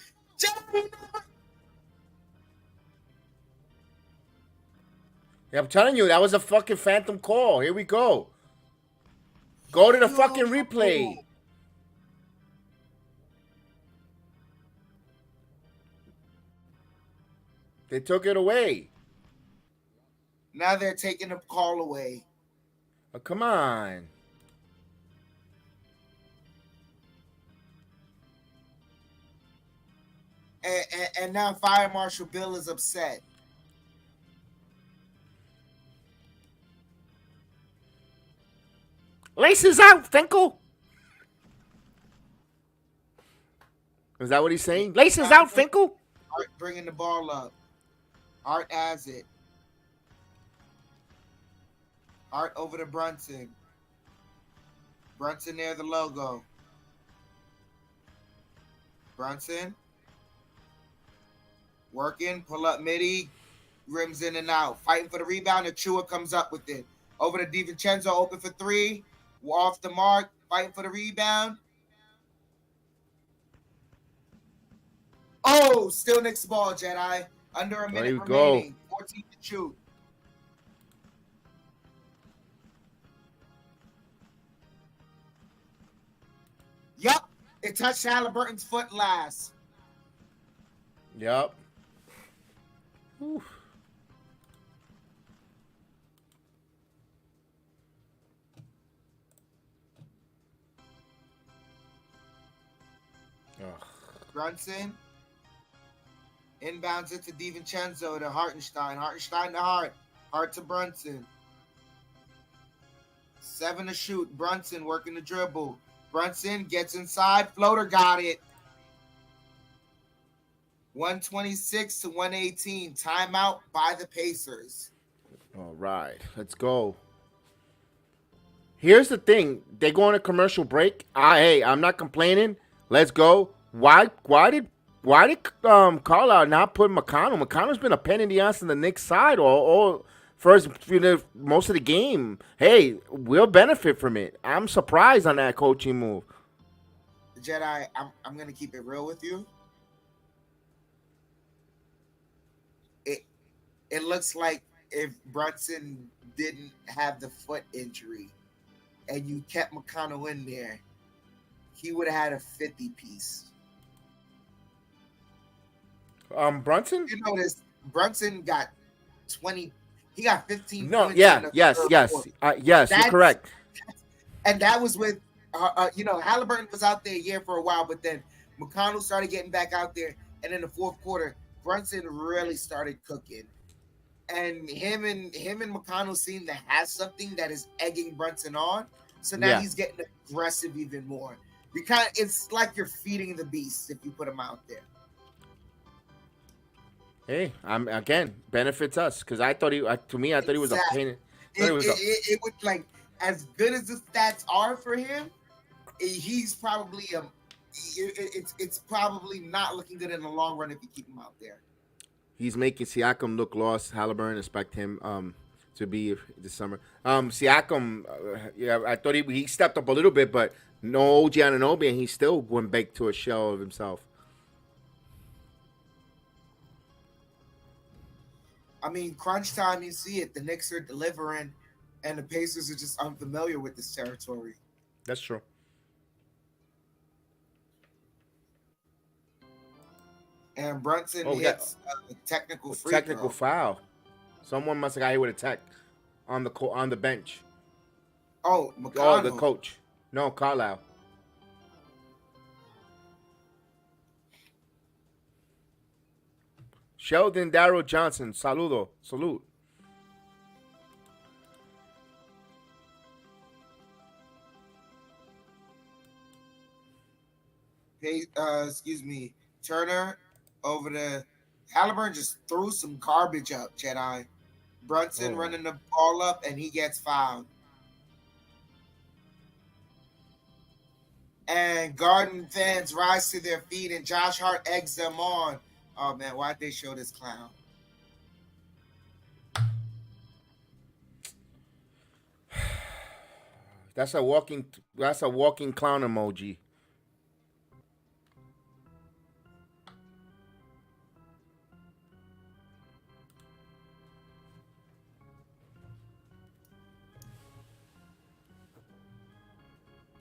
Yeah, I'm telling you, that was a fucking phantom call. Here we go. Go to the fucking replay. They took it away. Now they're taking the call away. Oh, come on. And now Fire Marshal Bill is upset. Laces out, Finkel. Is that what he's saying? Laces out, Finkel. Art bringing the ball up. Art has it. Art over to Brunson. Brunson near the logo. Brunson. Working, pull up midi, rims in and out. Fighting for the rebound, Achua comes up with it. Over to DiVincenzo, open for three. Off the mark, fighting for the rebound. Oh, still Knicks ball, Jedi. Under a minute remaining. 14 to shoot. Yup, it touched Halliburton's foot last. Yup. Oof. Brunson inbounds it to DiVincenzo to Hartenstein. Hartenstein to Hart. Hart to Brunson. 7 to shoot. Brunson working the dribble. Brunson gets inside. Floater got it. 126 to 118. Timeout by the Pacers. All right, let's go. Here's the thing. They go on a commercial break. Hey, I'm not complaining. Let's go. Why did Carlisle not put McConnell? McConnell's been a pain in the ass on the Knicks side all first most of the game. Hey, we'll benefit from it. I'm surprised on that coaching move. Jedi, I'm gonna keep it real with you. It looks like if Brunson didn't have the foot injury and you kept McConnell in there, he would have had a 50 piece. Brunson? You notice Brunson got 20 He got 15 No, points. yeah, in the yes, third yes, quarter. yes. You're correct. And that was with, Halliburton was out there a year for a while, but then McConnell started getting back out there, and in the fourth quarter, Brunson really started cooking. And him and McConnell seem to have something that is egging Brunson on. So now he's getting aggressive even more. It's like you're feeding the beast if you put him out there. Hey, again benefits us because I thought he was a pain. It would, like, as good as the stats are for him, he's probably it's probably not looking good in the long run if you keep him out there. He's making Siakam look lost. Halliburton, expect him to be this summer. Siakam, I thought he stepped up a little bit, but no OG Anunoby, and he still went back to a shell of himself. I mean, crunch time, you see it. The Knicks are delivering, and the Pacers are just unfamiliar with this territory. That's true. And Brunson hits a technical foul. Someone must have got hit with a tech on the bench. Oh, McConnell. Oh, the coach. No, Carlisle. Sheldon Darrell Johnson. Salute. Excuse me. Turner over to Halliburton just threw some garbage up, Jedi. Brunson running the ball up, and he gets fouled. And Garden fans rise to their feet, and Josh Hart eggs them on. Oh, man, why'd they show this clown? That's a walking clown emoji.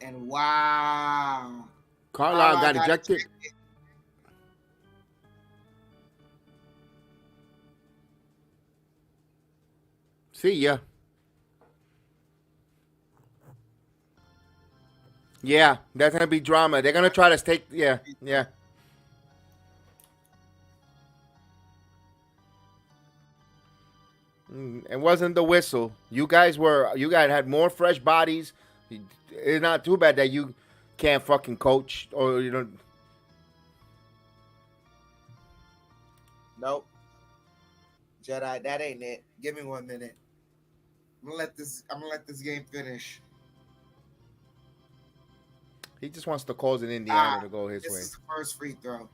And wow. Carlisle got ejected. See ya. Yeah, that's gonna be drama. They're gonna try to take. Yeah. It wasn't the whistle. You guys had more fresh bodies. It's not too bad that you can't fucking coach or you don't. Nope. Jedi, that ain't it. Give me 1 minute. I'm gonna let this game finish. He just wants to cause in Indiana to go his way. This is the first free throw.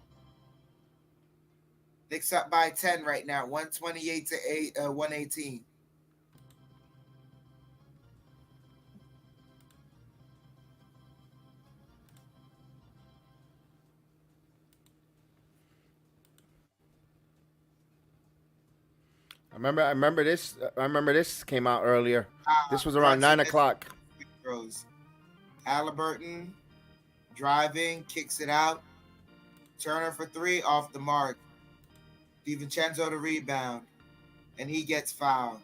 Knicks up by 10 right now, 128 to 118. I remember this came out earlier. This was around 9 o'clock. Throws. Halliburton driving, kicks it out. Turner for three, off the mark. DiVincenzo to rebound, and he gets fouled.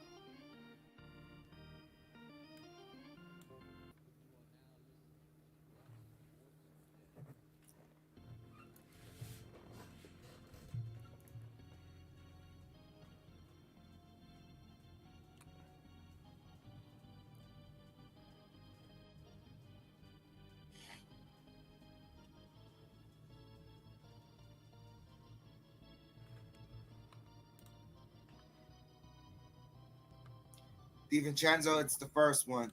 DiVincenzo, it's the first one.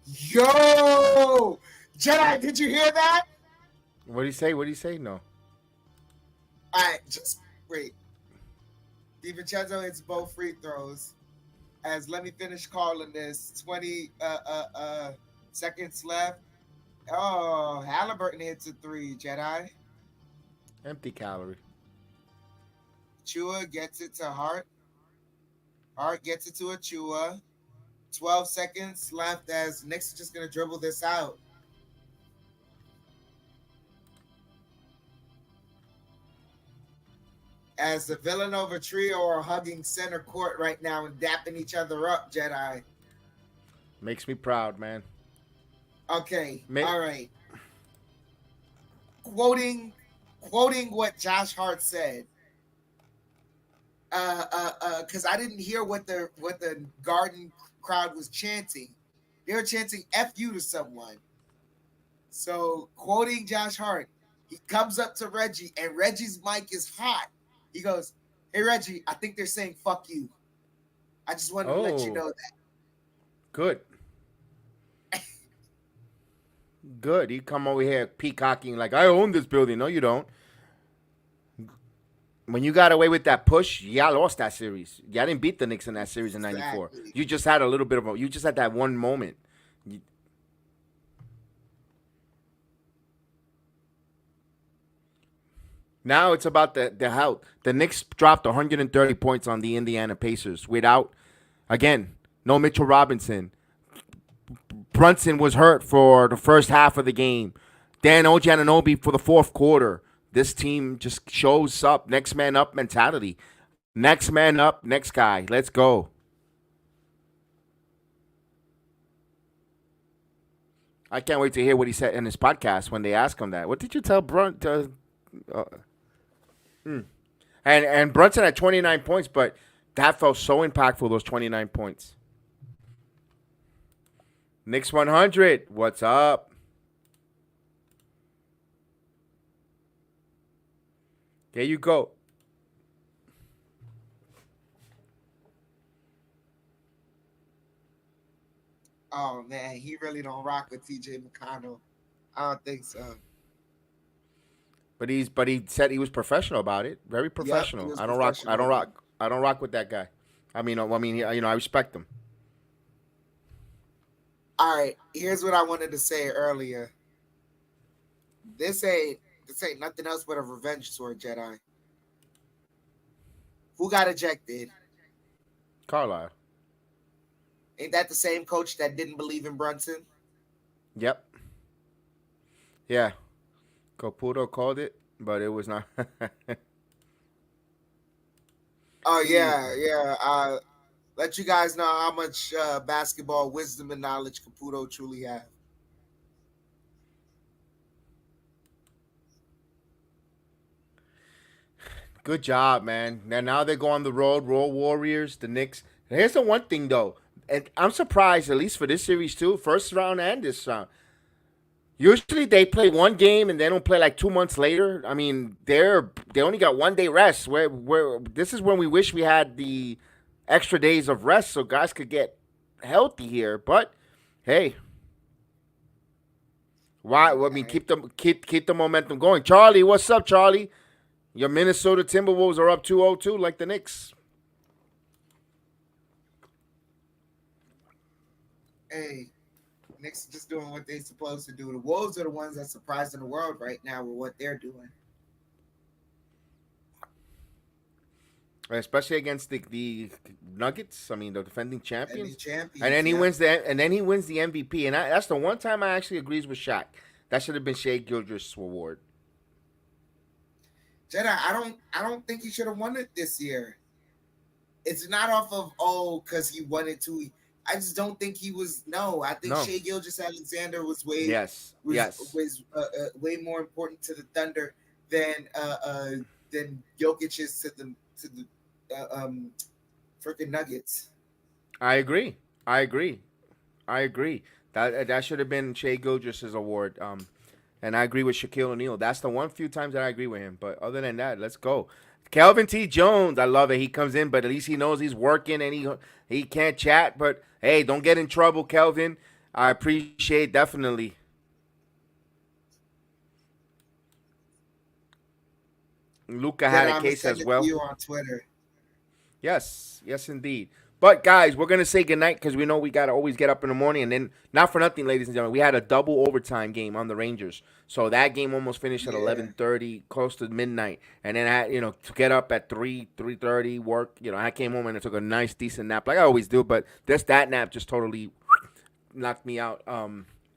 Yo! Jedi, did you hear that? What did he say? No. All right, just wait. DiVincenzo hits both free throws. As let me finish calling this. 20 seconds left. Oh, Halliburton hits a three, Jedi. Empty calorie. Chua gets it to Hart. Hart gets it to Achua. 12 seconds left as Knicks is just going to dribble this out. as the Villanova trio are hugging center court right now and dapping each other up, Jedi. Makes me proud, man. Okay, all right. Quoting what Josh Hart said. Because I didn't hear what the Garden crowd was chanting. They were chanting "F you" to someone. So, quoting Josh Hart, he comes up to Reggie, and Reggie's mic is hot. He goes, "Hey Reggie, I think they're saying fuck you. I just wanted to let you know that." Good. Good. You come over here peacocking like, I own this building. No, you don't. When you got away with that push, y'all lost that series. Y'all didn't beat the Knicks in that series in '94. Exactly. You just had a little bit of you just had that one moment. Now it's about the health. The Knicks dropped 130 points on the Indiana Pacers without, again, no Mitchell Robinson. Brunson was hurt for the first half of the game. Dan Ojananobi for the fourth quarter. This team just shows up, next man up mentality. Next man up, next guy. Let's go. I can't wait to hear what he said in his podcast when they ask him that. What did you tell Brunson? And Brunson had 29 points, but that felt so impactful, those 29 points. Knicks 100. What's up? There you go. Oh man, he really don't rock with TJ McConnell. I don't think so. But he said he was professional about it. Very professional. Yep, I don't rock with that guy. I respect him. All right, here's what I wanted to say earlier. This ain't nothing else but a revenge tour, Jedi. Who got ejected? Carlisle. Ain't that the same coach that didn't believe in Brunson? Yep. Yeah. Caputo called it, but it was not. Oh yeah. Let you guys know how much basketball wisdom and knowledge Caputo truly have. Good job, man. Now they go on the road, Roll Warriors, the Knicks. Here's the one thing, though. And I'm surprised, at least for this series, too, first round and this round. Usually they play one game and they don't play like 2 months later. I mean, they only got 1 day rest. Where this is when we wish we had the extra days of rest so guys could get healthy here. But hey, why? I mean, keep the momentum going. Charlie, what's up, Charlie? Your Minnesota Timberwolves are up 2-0 like the Knicks. Hey, Knicks just doing what they're supposed to do. The Wolves are the ones that surprising the world right now with what they're doing. Especially against the Nuggets. I mean, the defending champions. And then he wins the MVP. And that's the one time I actually agrees with Shaq. That should have been Shea Gilgeous' award. Jedi, I don't think he should have won it this year. It's not off of because he wanted to. I just don't think he was. No, I think Shea Gilgeous-Alexander was way more important to the Thunder than Jokic is to the freaking Nuggets. I agree. That should have been Shea Gilgeous' award. And I agree with Shaquille O'Neal. That's the one few times that I agree with him. But other than that, let's go. Kelvin T. Jones, I love it. He comes in, but at least he knows he's working and he can't chat. But, hey, don't get in trouble, Kelvin. I appreciate definitely. Luca had a case as well. You on Twitter. Yes, indeed. But, guys, we're going to say goodnight because we know we got to always get up in the morning. And then, not for nothing, ladies and gentlemen, we had a double overtime game on the Rangers. So that game almost finished at 11:30, close to midnight. And then, to get up at 3:30, work, I came home and I took a nice, decent nap like I always do. But that nap just totally knocked me out.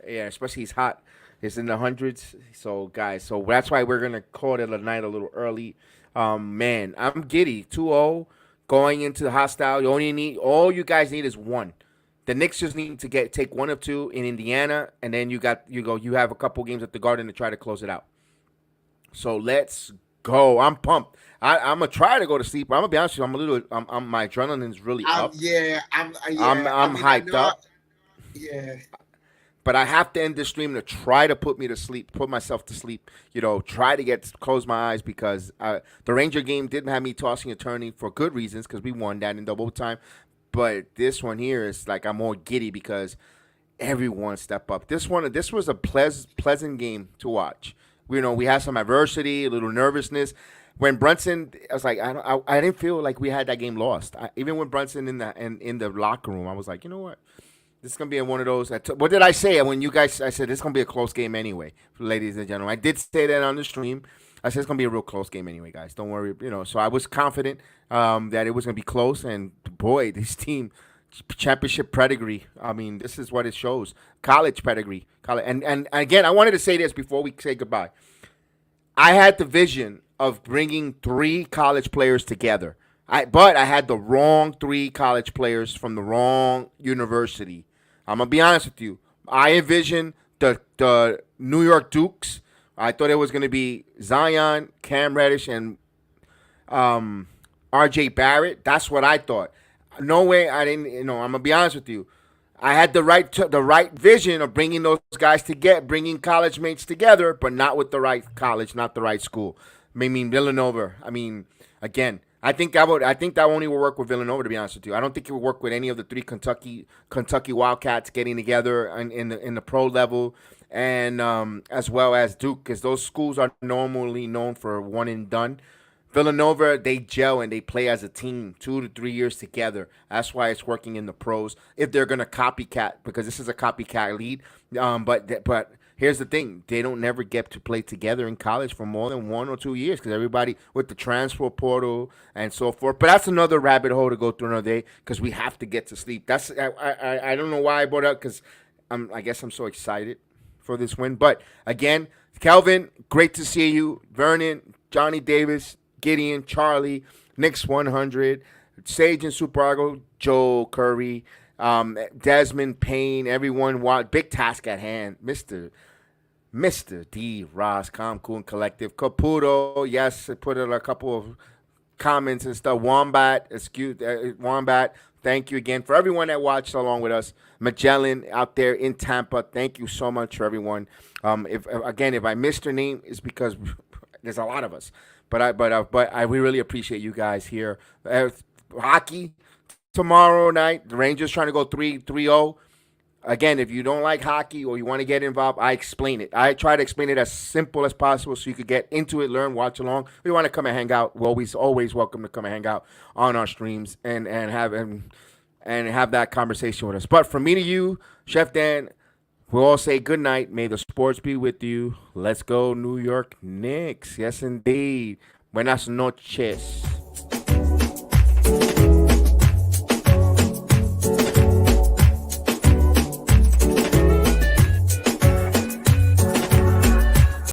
Yeah, especially he's hot. It's in the hundreds. So, guys, so that's why we're going to call it a night a little early. Man, I'm giddy. 2-0 going into the hostile. All you guys need is one. The Knicks just need to take one of two in Indiana, and then you have a couple games at the Garden to try to close it out. So let's go. I'm pumped. I'm gonna try to go to sleep. I'm gonna be honest with you. My adrenaline's really up. I'm hyped up. Yeah. But I have to end this stream to try to put myself to sleep. Try to close my eyes because the Ranger game didn't have me tossing and turning for good reasons because we won that in double time. But this one here is like I'm more giddy because everyone stepped up. This was a pleasant game to watch. We had some adversity, a little nervousness. When Brunson, I was like, I didn't feel like we had that game lost. Even when Brunson in the locker room, I was like, you know what? This is going to be one of those. What did I say when you guys? I said, this is going to be a close game anyway, ladies and gentlemen. I did say that on the stream. I said, it's going to be a real close game anyway, guys. Don't worry. So I was confident that it was going to be close. And, boy, this team, championship pedigree. I mean, this is what it shows. College pedigree. And again, I wanted to say this before we say goodbye. I had the vision of bringing 3 college players together. But I had the wrong 3 college players from the wrong university. I'm going to be honest with you. I envisioned the New York Dukes. I thought it was going to be Zion, Cam Reddish, and R.J. Barrett. That's what I thought. No way. I didn't. I'm going to be honest with you. I had the right vision of bringing those guys together, bringing college mates together, but not with the right college, not the right school. I mean, Villanova. I mean, again, I think that only will work with Villanova, to be honest with you. I don't think it would work with any of the 3 Kentucky Wildcats getting together in the pro level, and as well as Duke, because those schools are normally known for one and done. Villanova, they gel and they play as a team 2 to 3 years together. That's why it's working in the pros. If they're gonna copycat, because this is a copycat league, but. Here's the thing. They don't never get to play together in college for more than 1 or 2 years because everybody with the transfer portal and so forth. But that's another rabbit hole to go through another day because we have to get to sleep. I don't know why I brought it up because I guess I'm so excited for this win. But, again, Kelvin, great to see you. Vernon, Johnny Davis, Gideon, Charlie, Knicks 100, Sage and Superago, Joe Curry, Desmond Payne, everyone. Big task at hand. Mr. D. Ross, Calm, Cool, and Collective. Caputo, yes, I put in a couple of comments and stuff. Wombat, thank you again for everyone that watched along with us. Magellan out there in Tampa, thank you so much for everyone. If I missed your name, it's because there's a lot of us. But we really appreciate you guys here. Hockey tomorrow night. The Rangers trying to go 3-0. Again, if you don't like hockey or you want to get involved, I explain it. I try to explain it as simple as possible so you could get into it, learn, watch along. If you want to come and hang out, we're always welcome to come and hang out on our streams and have that conversation with us. But from me to you, Chef Dan, we'll all say good night. May the sports be with you. Let's go, New York Knicks. Yes, indeed. Buenas noches.